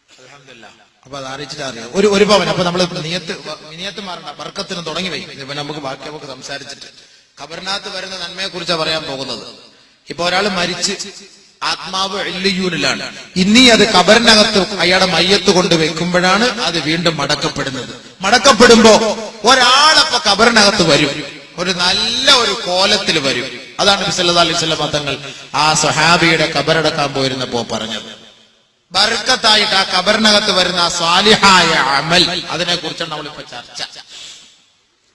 അൽഹംദുലില്ലാഹ്. അപ്പൊ അത് അറിയിച്ചിട്ട് അറിയാം. ഒരു പവൻ. അപ്പൊ നമ്മള് നിയത്ത് മാറണ്ട, ബർക്കത്തിന് തുടങ്ങി വയ്ക്കും. ഇപ്പൊ നമുക്ക് ബാക്കി നമുക്ക് സംസാരിച്ചിട്ട് ഖബറിനകത്ത് വരുന്ന നന്മയെ കുറിച്ചാണ് പറയാൻ പോകുന്നത്. ഇപ്പൊ ഒരാൾ മരിച്ച് ആത്മാവ് ഇല്ലിയൂനിലാണ്. ഇനി അത് ഖബറിനകത്ത് അയാളുടെ മയ്യത്ത് കൊണ്ട് വെക്കുമ്പോഴാണ് അത് വീണ്ടും മടക്കപ്പെടുന്നത്. മടക്കപ്പെടുമ്പോ ഒരാളപ്പോ ഖബറിനകത്ത് വരും, ഒരു നല്ല ഒരു കോലത്തിൽ വരും. അതാണ് നബി സല്ലല്ലാഹു അലൈഹി വസല്ലം തങ്ങൾ ആ സ്വഹാബിയുടെ ഖബറടക്കാൻ പോയിരുന്നപ്പോ പറഞ്ഞത്. ബർക്കത്തായിട്ട് ആ ഖബറിനകത്ത് വരുന്ന ആ സ്വാലിഹായ അമൽ, അതിനെ കുറിച്ചാണ് നമ്മളിപ്പോ ചർച്ച.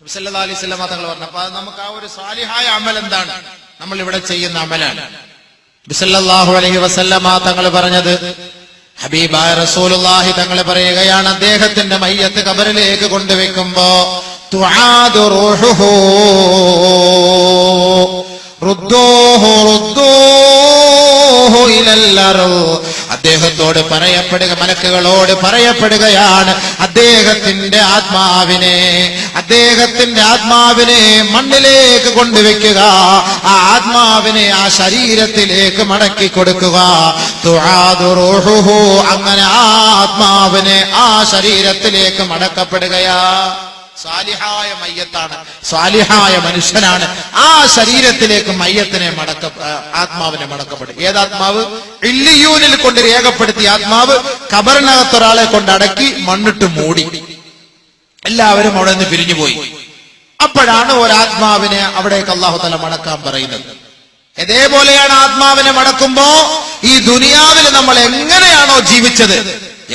നബി സല്ലല്ലാഹു അലൈഹി വസല്ലം തങ്ങൾ പറഞ്ഞപ്പോ നമുക്ക് ആ ഒരു സ്വാലിഹായ അമൽ എന്താണ്? നമ്മൾ ഇവിടെ ചെയ്യുന്ന അമലാണ്. നബി സല്ലല്ലാഹു അലൈഹി വസല്ലം തങ്ങൾ പറഞ്ഞത്, ഹബീബായ റസൂലുള്ളാഹി തങ്ങൾ പറയുകയാണ്, അദ്ദേഹത്തിന്റെ മയ്യത്ത് ഖബറിലേക്ക് കൊണ്ടുവെക്കുമ്പോ തുആദു റൂഹുഹു റുദ്ദൂഹു റുദ്ദൂഹു ഇലൽ അർദ്. അദ്ദേഹത്തോട് പറയപ്പെടുക, മലക്കുകളോട് പറയപ്പെടുകയാണ്, അദ്ദേഹത്തിന്റെ ആത്മാവിനെ മണ്ണിലേക്ക് കൊണ്ടുവെക്കുക, ആ ആത്മാവിനെ ആ ശരീരത്തിലേക്ക് മടക്കി കൊടുക്കുക. തുആദു റൂഹുഹു, അങ്ങനെ ആ ആത്മാവിനെ ആ ശരീരത്തിലേക്ക് മടക്കപ്പെടുകയാ. സാലിഹായ മയ്യത്താണ്, സാലിഹായ മനുഷ്യനാണ്. ആ ശരീരത്തിലേക്ക് മയ്യത്തിനെ ആത്മാവിനെ മടക്കപ്പെടും. ഏതാത്മാവ്? ഇല്ലിയൂനിൽ കൊണ്ട് രേഖപ്പെടുത്തിയ ആത്മാവ് ഖബറിനകത്ത് ഒരാളെ കൊണ്ട് അടക്കി മണ്ണിട്ട് മൂടി. എല്ലാവരും അവിടെ നിന്ന് പിരിഞ്ഞുപോയി. അപ്പോഴാണ് ഒരാത്മാവിനെ അവിടേക്ക് അല്ലാഹു തആല മടക്കാൻ പറയുന്നത്. ഇതേപോലെയാണ് ആത്മാവിനെ മടക്കുമ്പോ ഈ ദുനിയാവിൽ നമ്മൾ എങ്ങനെയാണോ ജീവിച്ചത്,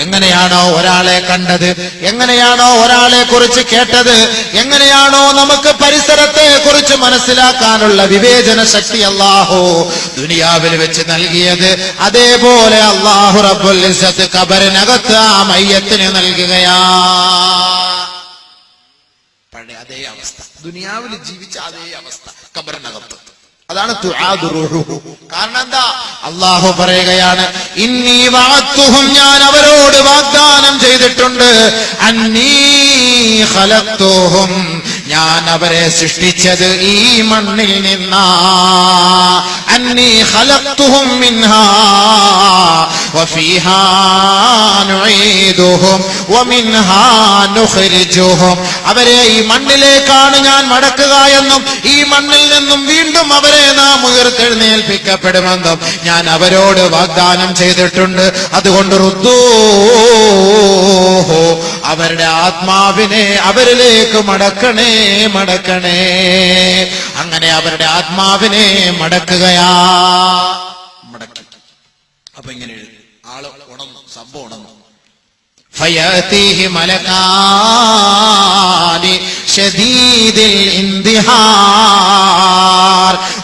എങ്ങനെയാണോ ഒരാളെ കണ്ടത്, എങ്ങനെയാണോ ഒരാളെ കുറിച്ച് കേട്ടത്, എങ്ങനെയാണോ നമുക്ക് പരിസരത്തെ കുറിച്ച് മനസ്സിലാക്കാനുള്ള വിവേചന ശക്തി അല്ലാഹു ദുനിയാവിൽ വെച്ച് നൽകിയത്, അതേപോലെ അല്ലാഹു റബ്ബുൽ ഇസ്സത്ത് ഖബറിനകത്ത് ആ മയ്യത്തിന് നൽകുകയാ. പഴയ അതേ അവസ്ഥ, ദുനിയാവിൽ ജീവിച്ച അതേ അവസ്ഥ ഖബറിനകത്ത്. അതാണ് തുആദു റൂഹുഹു. കാരണം എന്താ? അല്ലാഹു പറയുകയാണ്, ഇന്നി വഅദ്തുഹും, ഞാൻ അവരോട് വാഗ്ദാനം ചെയ്തിട്ടുണ്ട്, അന്നീ ഖലഖ്തുഹും, ഞാൻ അവരെ സൃഷ്ടിച്ചത് ഈ മണ്ണിൽ നിന്നാ. അന്നീ ഖലഖ്തുഹും മിൻഹാ വഫീഹാ നുഈദുഹും വമിൻഹാ നുഖ്രിജുഹും. അവരെ ഈ മണ്ണിലേക്കാണ് ഞാൻ മടക്കുക എന്നും ഈ മണ്ണിൽ നിന്നും വീണ്ടും അവരെ നാം ഉയർത്തെഴുന്നേൽപ്പിക്കപ്പെടുമെന്നും ഞാൻ അവരോട് വാഗ്ദാനം ചെയ്തിട്ടുണ്ട്. അതുകൊണ്ട് റുദ്ദൂഹു, അവരുടെ ആത്മാവിനെ അവരിലേക്ക് മടക്കണേ, മടക്കണേ. അങ്ങനെ അവരുടെ ആത്മാവിനെ മടക്കുകയാ. മടക്കി. അപ്പൊ ഇങ്ങനെ ആള് ഉണർന്നു, സംഭവം ഉണർന്നു. ഫയതീഹി മലകാനി ശദീദിൽ ഇന്തിഹാർ,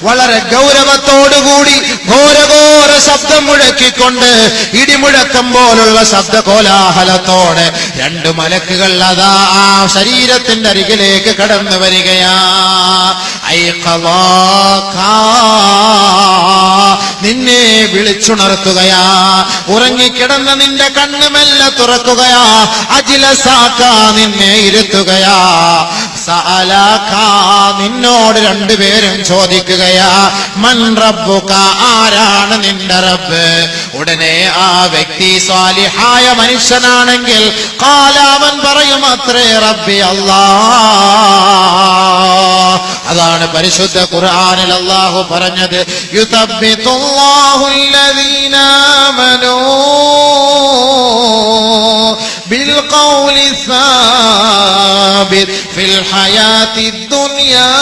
വളരെ ഗൗരവത്തോടുകൂടി ഘോരഘോര ശബ്ദം മുഴക്കിക്കൊണ്ട്, ഇടിമുഴക്കം പോലുള്ള ശബ്ദ കോലാഹലത്തോടെ 2 മലക്കുകൾ അതാ ആ ശരീരത്തിന്റെ അരികിലേക്ക് കടന്നു വരികയാ. നിന്നെ വിളിച്ചുണർത്തുകയാ, ഉറങ്ങിക്കിടന്ന നിന്റെ കണ്ണ് മെല്ലെ തുറക്കുകയാ, അജിലസാക്ക, നിന്നെ ഇരുത്തുകയാ, സഅലക നിന്നോട് രണ്ടുപേരും ചോദിക്കുകയാ മൻ റബ്ബുക ആരാണ് നിന്റെ റബ്ബ് ഉടനെ ആ വ്യക്തി സാലിഹായ മനുഷ്യനാണെങ്കിൽ ഖാല അവൻ പറയും അത്രേ റബ്ബി അല്ലാഹ് അതാണ് പരിശുദ്ധ ഖുർആനിൽ അല്ലാഹു പറഞ്ഞത് യുസബ്ബിതുല്ലാഹു അല്ലദീന ആമനൂ بالقول الثابت في الحياة الدنيا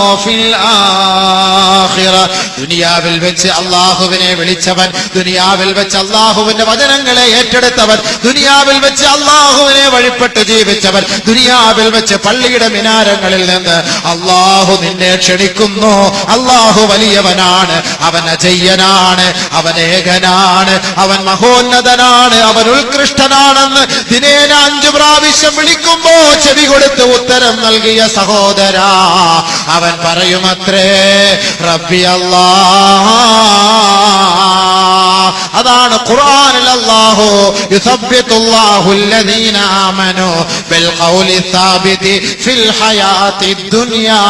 وفي الآخرة ദുനിയാവിൽ വെച്ച് അല്ലാഹുവിനെ വിളിച്ചവൻ ദുനിയാവിൽ വെച്ച് അല്ലാഹുവിന്റെ വചനങ്ങളെ ഏറ്റെടുത്തവൻ ദുനിയാവിൽ വെച്ച് അല്ലാഹുവിനെ വഴിപ്പെട്ട് ജീവിച്ചവൻ ദുനിയാവിൽ വെച്ച് പള്ളിയുടെ മിനാരങ്ങളിൽ നിന്ന് അല്ലാഹു നിന്നെ ക്ഷണിക്കുന്നു അല്ലാഹു വലിയവനാണ് അവൻ അജയ്യനാണ് അവൻ ഏകനാണ് അവൻ മഹോന്നതനാണ് അവൻ ഉത്കൃഷ്ടനാണെന്ന് ദിനേന 5 പ്രാവശ്യം വിളിക്കുമ്പോ ചെവി കൊടുത്ത് ഉത്തരം നൽകിയ സഹോദരാ അവൻ പറയുമത്രേ റബ്ബി അല്ലാഹ് അതാണ് ഖുർആനിൽ അല്ലാഹു യുസബ്ബിതുല്ലാഹു അല്ലദീന ആമനൂ ബിൽ ഖൗലി സാബിതി ഫിൽ ഹയാത്തി ദുനിയാ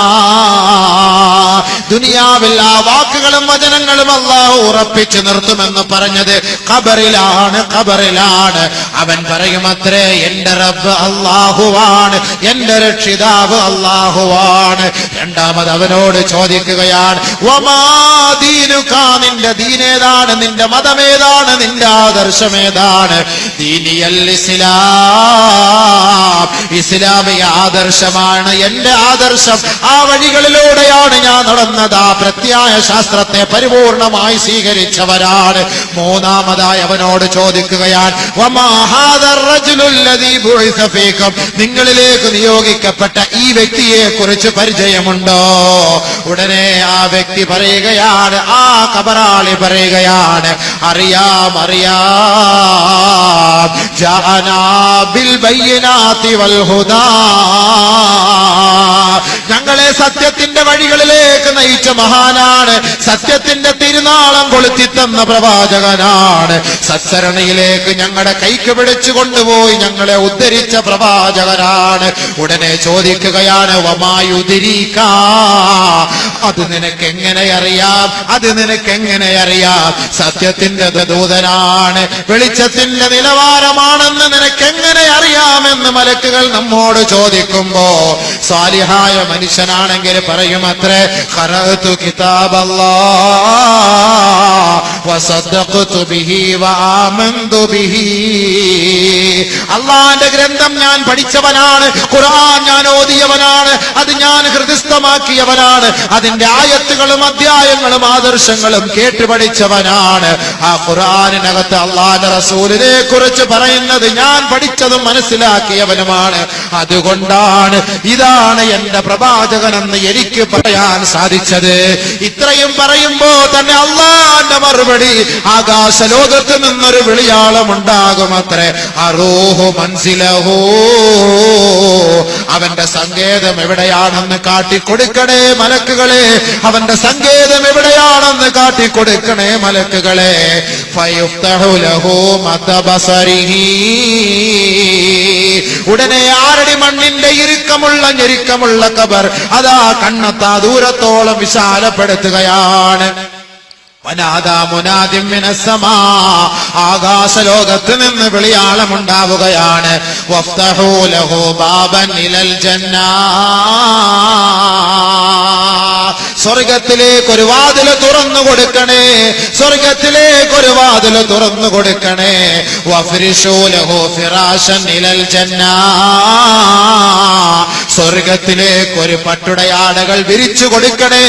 ദുനിയാവിൽ ആ വാക്കുകളും വചനങ്ങളും അല്ലാഹു ഉറപ്പിച്ചു നിർത്തുമെന്ന് പറഞ്ഞത് ഖബറിലാണ് അവൻ പറയുമത്രേ എന്റെ റബ്ബ് അല്ലാഹുവാണ് എന്റെ രക്ഷിതാവ് അല്ലാഹുവാണ് രണ്ടാമത് അവനോട് ചോദിക്കുകയാണ് വമാ ദീനുക നിന്റെ ദീനേതാണ് നിന്റെ മതമേതാണ് നിന്റെ ആദർശമേതാണ് ദീനിയൽ ഇസ്ലാം ഇസ്ലാമിക ആദർശമാണ് എന്റെ ആദർശം ആ വഴികളിലൂടെയാണ് ഞാൻ നടന്നത് ആ പ്രത്യായ ശാസ്ത്രത്തെ പരിപൂർണമായി സ്വീകരിച്ചവരാണ് മൂന്നാമതായി അവനോട് ചോദിക്കുകയാണ് വമാ ഹാദർ റജുലുൽ ലദീ ബുഇസ ഫീകും നിങ്ങളിലേക്ക് നിയോഗിക്കപ്പെട്ട ഈ വ്യക്തിയെ കുറിച്ച് പരിചയമുണ്ടോ ഉടനെ ആ വ്യക്തി പറയുകയാണ് ആ ഖബറാളി പറയുകയാണ് അറിയാം ജാഅനാ ബിൽ ബയ്യിനാതി വൽ ഹുദാ ഞങ്ങളെ സത്യത്തിന്റെ വഴികളിലേക്ക് നയിച്ച മഹാനാണ് സത്യത്തിന്റെ തിരുനാളം കൊളുത്തിത്തന്ന പ്രവാചകനാണ് സത്സരണിയിലേക്ക് ഞങ്ങളുടെ കൈക്ക് പിടിച്ചു കൊണ്ടുപോയി ഞങ്ങളെ ഉദ്ധരിച്ച പ്രവാചകനാണ് ഉടനെ ചോദിക്കുകയാണ് വമായുദിരീക അത് നിനക്കെങ്ങനെ അറിയാം സത്യത്തിന്റെ ദൂതനാണ് വെളിച്ചത്തിന്റെ നിലവാരമാണെന്ന് നിനക്കെങ്ങനെ അറിയാമെന്ന് മലക്കുകൾ നമ്മോട് ചോദിക്കുമ്പോ സാലിഹായ മനുഷ്യനാണെങ്കിൽ പറയുമത്രേ ഖറഅതു കിതാബല്ലാഹ് വസദ്ദഖതു ബിഹി വആമന്തു ബിഹി അല്ലാഹുവിന്റെ ഗ്രന്ഥം ഞാൻ പഠിച്ചവനാണ് ഖുർആൻ ഞാൻ ഓതിയവനാണ് അത് ഞാൻ ഹൃദയസ്ഥമാക്കിയവനാണ് അതിന്റെ ആയത്തുകളും അധ്യായങ്ങളും ആദർശങ്ങളും കേട്ടുപഠിച്ചവനാണ് ആ ഖുർആനിനകത്ത് അല്ലാഹുവിന്റെ റസൂലിനെ കുറിച്ച് പറയുന്നത് ഞാൻ പഠിച്ചതും മനസ്സിലാക്കിയവനുമാണ് അതുകൊണ്ടാണ് ഇതാണ് എന്റെ പ്രവാചകനെന്ന് എനിക്ക് പറയാൻ സാധിച്ചത് ഇത്രയും പറയുമ്പോ തന്നെ അല്ലാഹുവിന്റെ മറുപടി ആകാശ ലോകത്ത് നിന്നൊരു വിളിയാളം ഉണ്ടാകുമത്രേ അറൂഹു മൻസിലഹു അവന്റെ സങ്കേതം എവിടെയാണെന്ന് കാട്ടിക്കൊടുക്കണേ മലക്കുകളെ അവന്റെ സങ്കേതം എവിടെയാണെന്ന് കാട്ടിക്കൊടുക്കണേ മലക്കുകളെ ഫയുഫ്തഹു ലഹു മതബസരിഹി ഉടനെ 6 അടി മണ്ണിന്റെ ഞെരുക്കമുള്ള ഖബർ അതാ കണ്ണെത്താ ദൂരത്തോളം വിശാലപ്പെടുത്തുകയാണ് ആകാശ ലോകത്ത് നിന്ന് വിളിയാളമുണ്ടാവുകയാണ് വഫ്തഹൂ ലഹു ബാബൻ ഇലൽ ജന്നാ സ്വർഗത്തിലേക്കൊരു വാതിൽ തുറന്നു കൊടുക്കണേ വഫ്രിശൂ ലഹു ഫിറാശൻ ഇലൽ ജന്നാ സ്വർഗത്തിലേക്കൊരു പട്ടുടയാടകൾ വിരിച്ചു കൊടുക്കണേ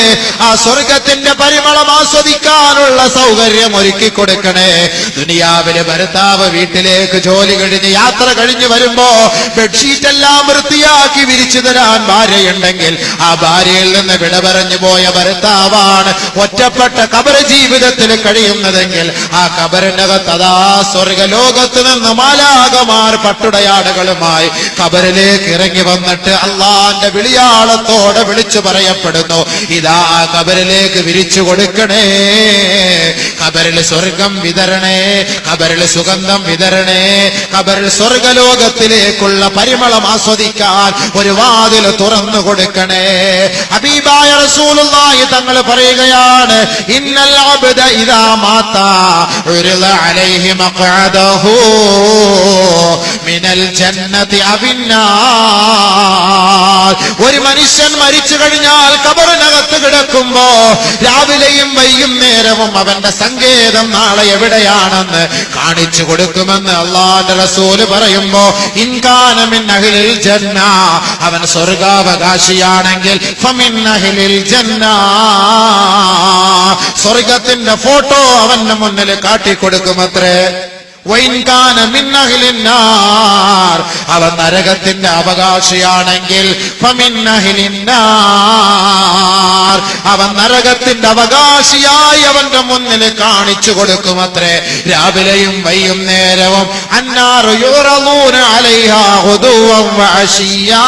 ആ സ്വർഗത്തിന്റെ പരിമളം ആസ്വദിക്കാനുള്ള സൗകര്യം ഒരുക്കി കൊടുക്കണേ ദുനിയാവിലെ ഭർത്താവ് വീട്ടിലേക്ക് ജോലി കഴിഞ്ഞ് യാത്ര കഴിഞ്ഞു വരുമ്പോ ബെഡ്ഷീറ്റ് എല്ലാം വൃത്തിയാക്കി വിരിച്ചു തരാൻ ഭാര്യയുണ്ടെങ്കിൽ ആ ഭാര്യയിൽ നിന്ന് വിട പറഞ്ഞു പോയ ഭർത്താവാണ് ഒറ്റപ്പെട്ട ഖബർ ജീവിതത്തിൽ കഴിയുന്നതെങ്കിൽ ആ ഖബറിനകത്ത് അതാ സ്വർഗലോകത്ത് നിന്ന് മാലാകമാർ പട്ടുടയാടകളുമായി ഖബറിലേക്ക് ഇറങ്ങി വന്നിട്ട് അള്ളാന്റെ വിളിയാളത്തോടെ വിളിച്ചു പറയപ്പെടുന്നു, ഇതാ ഖബറിലേക്ക് വിരിച്ചു കൊടുക്കണേ, ഖബറിൽ സ്വർഗം വിതരണേ, ഖബറിൽ സുഗന്ധം വിതരണേ, ഖബറിൽ സ്വർഗലോകത്തിലേക്കുള്ള പരിമളം ആസ്വദിക്കാൻ ഒരു വാതിൽ തുറന്നു കൊടുക്കണേ. ഹബീബായ റസൂലുള്ളാഹി തങ്ങൾ പറയുകയാണ്, ഇന്നൽ അബ്ദ ഇദാ മാത ഉരിദ അലൈഹി മഖഅദഹു മിനൽ ജന്നതി അവിന്നാർ. ഒരു മനുഷ്യൻ മരിച്ചു കഴിഞ്ഞാൽ ഖബറിനകത്ത് കിടക്കുമ്പോ രാവിലെയും വൈകുന്നേരവും അവന്റെ സങ്കേതം നാളെ എവിടെയാണെന്ന് കാണിച്ചു കൊടുക്കുമെന്ന് അല്ലാഹുവിന്റെ റസൂൽ പറയുമ്പോ, ഇൻകാന മിൻ അഹ്ലിൽ ജന്ന, അവൻ സ്വർഗാവകാശിയാണെങ്കിൽ ഫമിൻ അഹ്ലിൽ ജന്ന, സ്വർഗത്തിന്റെ ഫോട്ടോ അവന്റെ മുന്നിൽ കാട്ടിക്കൊടുക്കുമത്രേ. വൈൻകാന മിൻ അഹ്ലിന്നാർ, അവൻ നരകത്തിന്റെ അവകാശിയാണെങ്കിൽ ഫമിൻ അഹ്ലിന്നാർ, അവൻ നരകത്തിന്റെ അവകാശിയായി അവന്റെ മുന്നിൽ കാണിച്ചു കൊടുക്കുമത്രേ. രാവിലെയും വൈകുന്നേരവും അന്നാറു യുറദൂന അലൈഹാ ഗുദുവൻ വഅശിയ്യാ,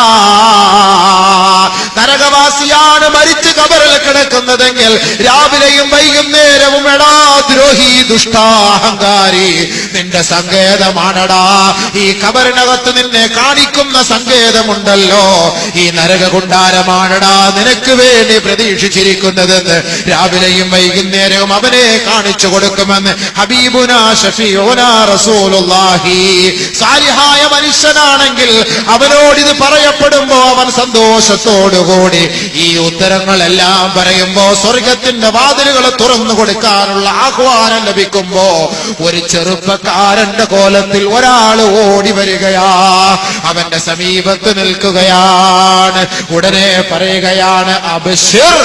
നരകവാസിയാണ് മരിച്ച് ഖബറിൽ കിടക്കുന്നതെങ്കിൽ രാവിലെയും വൈകുന്നേരവും എടാ ദ്രോഹി, ദുഷ്ടാഹങ്കാരി, നിന്റെ സങ്കേതമാണടാ, ഈ ഖബറിനകത്ത് നിന്നെ കാണിക്കുന്ന സങ്കേതമുണ്ടല്ലോ, ഈ നരകകുണ്ടാരമാണടാ നിനക്ക് വേണ്ടി പ്രതീക്ഷിച്ചിരിക്കുന്നതെന്ന് രാവിലെയും വൈകുന്നേരവും അവനെ കാണിച്ചു കൊടുക്കുമെന്ന് ഹബീബുനാ ഷഫീഉനാ റസൂലുള്ളാഹി. സാലിഹായ മനുഷ്യനാണെങ്കിൽ അവനോടിത് പറയപ്പെടുമ്പോ അവൻ സന്തോഷത്തോടുകൂടി ഈ ഉത്തരങ്ങളെല്ലാം പറയുമ്പോ സ്വർഗത്തിന്റെ വാതിലുകൾ തുറന്നു കൊടുക്കാനുള്ള ആഹ്വാനം ലഭിക്കുമ്പോ ഒരു ചെറുപ്പക്കാരന്റെ കോലത്തിൽ ഒരാൾ ഓടി വരികയാ, അവന്റെ സമീപത്ത് നിൽക്കുകയാണ്. ഉടനെ പറയുകയാണ്, അബ്ശിർ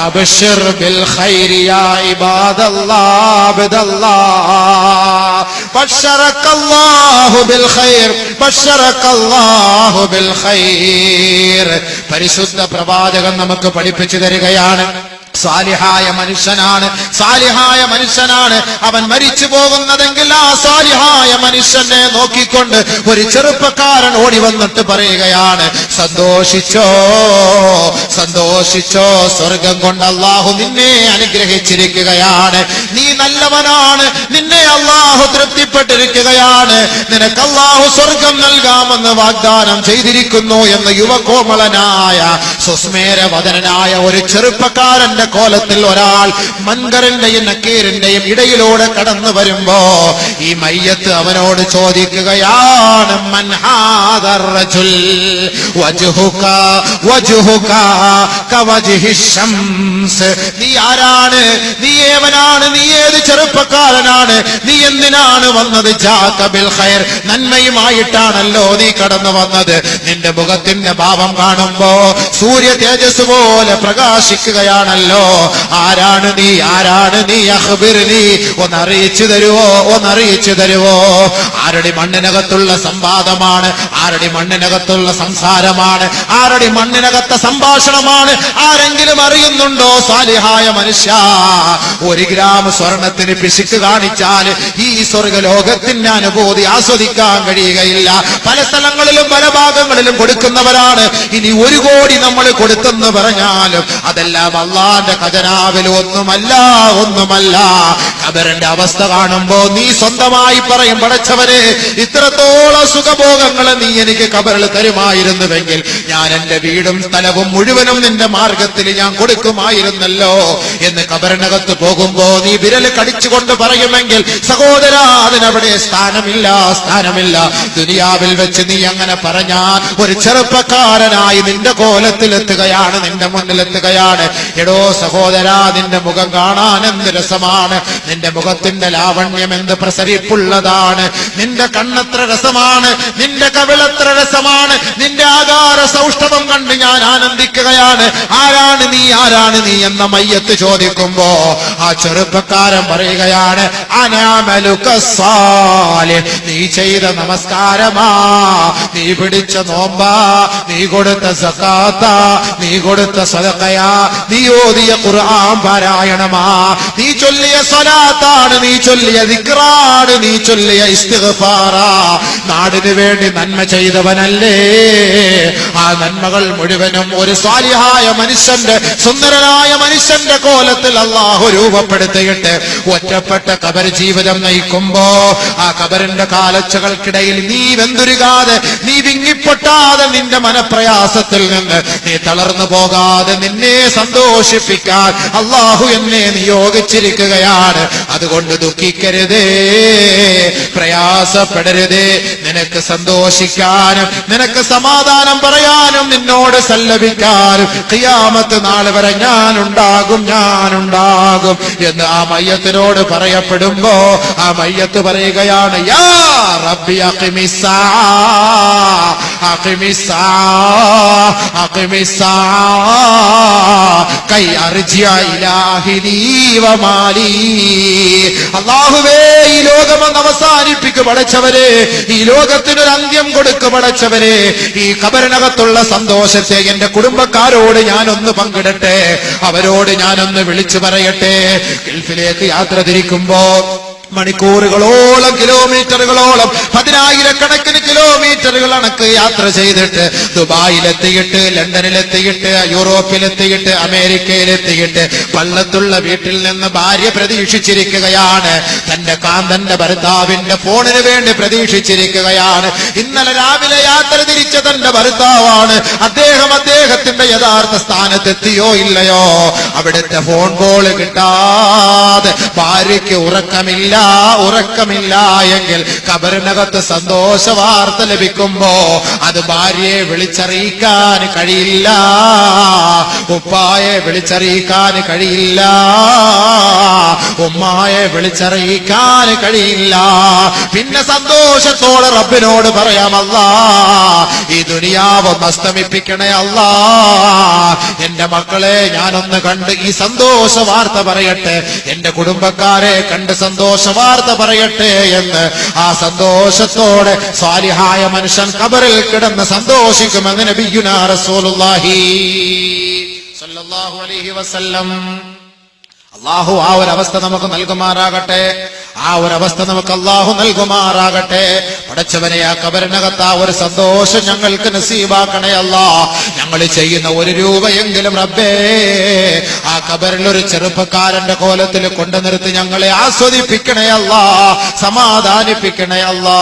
അബ്ശിർ ബിൽ ഖൈരി യാ ഇബാദല്ലാഹ് അബ്ദല്ലാഹ്, ബശറക്കല്ലാഹു ബിൽ ഖൈർ ബശറക്കല്ലാഹു ബിൽ ഖൈർ. പരിശുദ്ധ പ്രവാചകൻ നമുക്ക് പഠിപ്പിച്ചു തരികയാണ്, സാലിഹായ മനുഷ്യനാണ്, സാലിഹായ മനുഷ്യനാണ് അവൻ മരിച്ചു പോകുന്നതെങ്കിൽ ആ സാലിഹായ മനുഷ്യനെ നോക്കിക്കൊണ്ട് ഒരു ചെറുപ്പക്കാരൻ ഓടി വന്നിട്ട് പറയുകയാണ്, സന്തോഷിച്ചോ സന്തോഷിച്ചോ, സ്വർഗം കൊണ്ട് അല്ലാഹു നിന്നെ അനുഗ്രഹിച്ചിരിക്കുകയാണ്, നീ നല്ലവനാണ്, നിന്നെ അല്ലാഹു തൃപ്തിപ്പെട്ടിരിക്കുകയാണ്, നിനക്ക് അല്ലാഹു സ്വർഗം നൽകാമെന്ന് വാഗ്ദാനം ചെയ്തിരിക്കുന്നു എന്ന് യുവകോമളനായ സുസ്മേരവദനായ ഒരു ചെറുപ്പക്കാരന്റെ കോലത്തിൽ ഒരാൾ മൻകറിന്റെയും നക്കീറിന്റെയും ഇടയിലൂടെ കടന്നു വരുമ്പോ ഈ മയ്യത്ത് അവനോട് ചോദിക്കുകയാണ്, മൻ ഹാദർ റജുൽ വജ്ഹുക വജ്ഹുക കവജ്ഹി ശംസ്, നീ ആരാണ്, നീ ഏവനാണ്, നീ ഏത് ചെറുപ്പക്കാരനാണ്, നീ എന്തിനാണ് വന്നത്? ജാക ബിൽ ഖൈർ, നന്മയുമായിട്ടാണല്ലോ നീ കടന്നു വന്നത്, നിന്റെ മുഖത്തിന്റെ ഭാവം കാണുമ്പോ സൂര്യ തേജസ് പോലെ പ്രകാശിക്കുകയാണല്ലോ, ആരാണ് നീ, ആരാണ് നീ, അഖ്ബിർനി, ഒന്ന് അറിയിച്ചു തരുവോ, ഒന്ന് അറിയിച്ചു തരുവോ. ആരുടെ മണ്ണിനകത്തുള്ള സംവാദമാണ്, ആരുടെ മണ്ണിനകത്തുള്ള സംസാരമാണ്, ആരുടെ മണ്ണിനകത്തെ സംഭാഷണമാണ്, ആരെങ്കിലും അറിയുന്നുണ്ടോ? സാലിഹായ മനുഷ്യ, 1 ഗ്രാം സ്വർണത്തിന് പിശുക്ക് കാണിച്ചാൽ ഈ സ്വർഗലോകത്തിന്റെ അനുഭൂതി ആസ്വദിക്കാൻ കഴിയുകയില്ല. പല സ്ഥലങ്ങളിലും പല ഭാഗങ്ങളിലും കൊടുക്കുന്നവരാണ്. ഇനി 1 കോടി നമ്മൾ കൊടുത്തെന്ന് പറഞ്ഞാലും അതെല്ലാം അള്ളാന്റെ ഖജനാവിൽ ഒന്നുമല്ല, ഒന്നുമല്ല. ഖബറിന്റെ അവസ്ഥ കാണുമ്പോ നീ സ്വന്തമായി പറയും, പടച്ചവനെ ഇത്രത്തോളം സുഖഭോഗങ്ങൾ നീ എനിക്ക് ഖബറിൽ തരുമായിരുന്നുവെങ്കിൽ ഞാൻ എന്റെ വീടും സ്ഥലവും മുഴുവനും നിന്റെ മാർഗത്തിൽ ഞാൻ കൊടുക്കുമായിരുന്നല്ലോ എന്ന് ഖബറിനകത്ത് പോകുമ്പോ നീ വിരൽ കടിച്ചുകൊണ്ട് പറയുമെങ്കിൽ സഹോദരാ, അതിനവിടെ സ്ഥാനമില്ല, സ്ഥാനമില്ല. ദുനിയാവിൽ വെച്ച് നീ അങ്ങനെ പറഞ്ഞാൽ ഒരു ചെറുപ്പക്കാരനായി നിന്റെ കോലത്തിലെത്തുകയാണ്, നിന്റെ മുന്നിലെത്തുകയാണ്. എടോ സഹോദരാ, നിന്റെ മുഖം കാണാൻ എന്ത് രസമാണ്, നിന്റെ മുഖത്തിന്റെ ലാവണ്യം എന്ത് പ്രസരിപ്പുള്ളതാണ്, നിന്റെ കണ്ണെത്ര രസമാണ്, നിന്റെ കവിളെത്ര രസമാണ്, നിന്റെ ആകാര സൗഷ്ഠവം കണ്ട് ഞാൻ ആനന്ദിക്കുകയാണ്. ആരാണ് നീ, ആരാണ് നീ എന്ന മയ്യത്ത് ചോദിക്കുമ്പോ ആ ചെറുപ്പക്കാരൻ പറയുകയാണ്, അനാമലുക സാലിഹ്, നീ ചെയ്ത നമസ്കാരമാ, നീ പിടിച്ച നോമ്പാ, നീ കൊടുത്ത സകാത്താ, നീ കൊടുത്ത സദഖയാ, നീ ഓതിയ ഖുർആൻ പാരായണമാ, നീ ചൊല്ലിയ സ്വലാത്താണ്, നീ ചൊല്ലിയ ദിക്റാണ്, നീ ചൊല്ലിയ ഇസ്തിഗ്ഫാറാ. നാടിനു വേണ്ടി നന്മ ചെയ്തവനല്ലേ? ആ നന്മകൾ മുഴുവനും ഒരു സ്വാലിഹായ മനുഷ്യന്റെ, സുന്ദരനായ മനുഷ്യന്റെ കോലത്തിൽ അള്ളാഹു രൂപപ്പെടുത്തിയിട്ട് ഒറ്റപ്പെട്ട ഖബർ ജീവിതം നയിക്കുമ്പോ ആ ഖബറിന്റെ കാലച്ചകൾക്കിടയിൽ നീ വെന്തുരുകാതെ, നീ വിങ്ങിപ്പൊട്ടാതെ, നിന്റെ മനപ്രയാസത്തിൽ നിന്ന് നീ തളർന്നു പോകാതെ നിന്നെ സന്തോഷിപ്പിക്കാൻ അള്ളാഹു എന്നെ നിയോഗിച്ചിരിക്കുകയാണ്. അതുകൊണ്ട് ദുഃഖിക്കരുതേ, പ്രയാസപ്പെടരുതേ. നിനക്ക് സന്തോഷിക്കാനും നിനക്ക് സമാധാനം പറയാനും നിന്നോട് സല്ലപിക്കാനും ഖിയാമത്ത് നാൾ വരെ ഞാനുണ്ടാകും എന്ന് ആ മയ്യത്തിനോട് പറയപ്പെടുമ്പോ ആ മയ്യത്ത് പറയുകയാണ്, യാ റബ്ബി അഖിമിസ്സാ കൈ അർജിഅ ഇലാഹിനി വമാലി. അല്ലാഹുവേ, ഈ ലോകമെന്ന് അവസാനിപ്പിക്കു പടച്ചവരെ, ഈ ലോകത്തിനൊരു അന്ത്യം കൊടുക്കു പടച്ചവരെ. ഈ ഖബറിനകത്തുള്ള സന്തോഷത്തെ എന്റെ കുടുംബക്കാരോട് ഞാനൊന്ന് പങ്കിടട്ടെ, അവരോട് ഞാനൊന്ന് വിളിച്ചു പറയട്ടെ. ഗൾഫിലേക്ക് യാത്ര തിരിക്കുമ്പോ മണിക്കൂറുകളോളം, കിലോമീറ്ററുകളോളം, 10,000-കണക്കിന് കിലോമീറ്ററുകൾ കണക്ക് യാത്ര ചെയ്തിട്ട് ദുബായിലെത്തിയിട്ട്, ലണ്ടനിലെത്തിയിട്ട്, യൂറോപ്പിലെത്തിയിട്ട്, അമേരിക്കയിലെത്തിയിട്ട് പള്ളത്തുള്ള വീട്ടിൽ നിന്ന് ഭാര്യ പ്രതീക്ഷിച്ചിരിക്കുകയാണ്. തന്റെ കാന്തന്റെ ഭർത്താവിന്റെ ഫോണിന് വേണ്ടി പ്രതീക്ഷിച്ചിരിക്കുകയാണ്. ഇന്നലെ രാവിലെ യാത്ര തിരിച്ച തന്റെ ഭർത്താവാണ്. അദ്ദേഹത്തിന്റെ യഥാർത്ഥ സ്ഥാനത്തെത്തിയോ ഇല്ലയോ? അവിടുത്തെ ഫോൺ കോൾ കിട്ടാതെ ഭാര്യയ്ക്ക് ഉറക്കമില്ല എങ്കിൽ ഖബറിനകത്ത് സന്തോഷ വാർത്ത ലഭിക്കുമ്പോ അത് ഭാര്യയെ വിളിച്ചറിയിക്കാൻ കഴിയില്ല, ഉപ്പായെ വിളിച്ചറിയിക്കാൻ കഴിയില്ല, ഉമ്മായെ വിളിച്ചറിയിക്കാൻ കഴിയില്ല. പിന്നെ സന്തോഷത്തോടെ റബ്ബിനോട് പറയാം, അല്ലാ ഈ ദുനിയാവ് അസ്തമിപ്പിക്കണേ അല്ലാ, എന്റെ മക്കളെ ഞാനൊന്ന് കണ്ട് ഈ സന്തോഷ വാർത്ത പറയട്ടെ, എന്റെ കുടുംബക്കാരെ കണ്ട് സന്തോഷ വാർത്ത പറയട്ടെ എന്ന് ആ സന്തോഷത്തോടെ സ്വാലിഹായ മനുഷ്യൻ ഖബറിൽ കിടന്ന് സന്തോഷിക്കുമെന്ന് നബിയുനാ റസൂലുള്ളാഹി സ്വല്ലല്ലാഹു അലൈഹി വസല്ലം. അല്ലാഹു ആ ഒരു അവസ്ഥ നമുക്ക് നൽകുമാറാകട്ടെ, ആ ഒരു അവസ്ഥ നമുക്ക് അല്ലാഹു നൽകുമാറാകട്ടെ. പടച്ചവനെ, ആ ഖബറിനകത്ത് ആ ഒരു സന്തോഷം ഞങ്ങൾക്ക് നസീബാക്കണേ അല്ലാ. ഞങ്ങൾ ചെയ്യുന്ന 1 രൂപയെങ്കിലും റബ്ബേ ആ ഖബറിൽ ഒരു ചെറുപ്പക്കാരന്റെ കോലത്തിൽ കൊണ്ടു നിർത്തി ഞങ്ങളെ ആസ്വദിപ്പിക്കണേ അല്ലാ, സമാധാനിപ്പിക്കണേ അല്ലാ.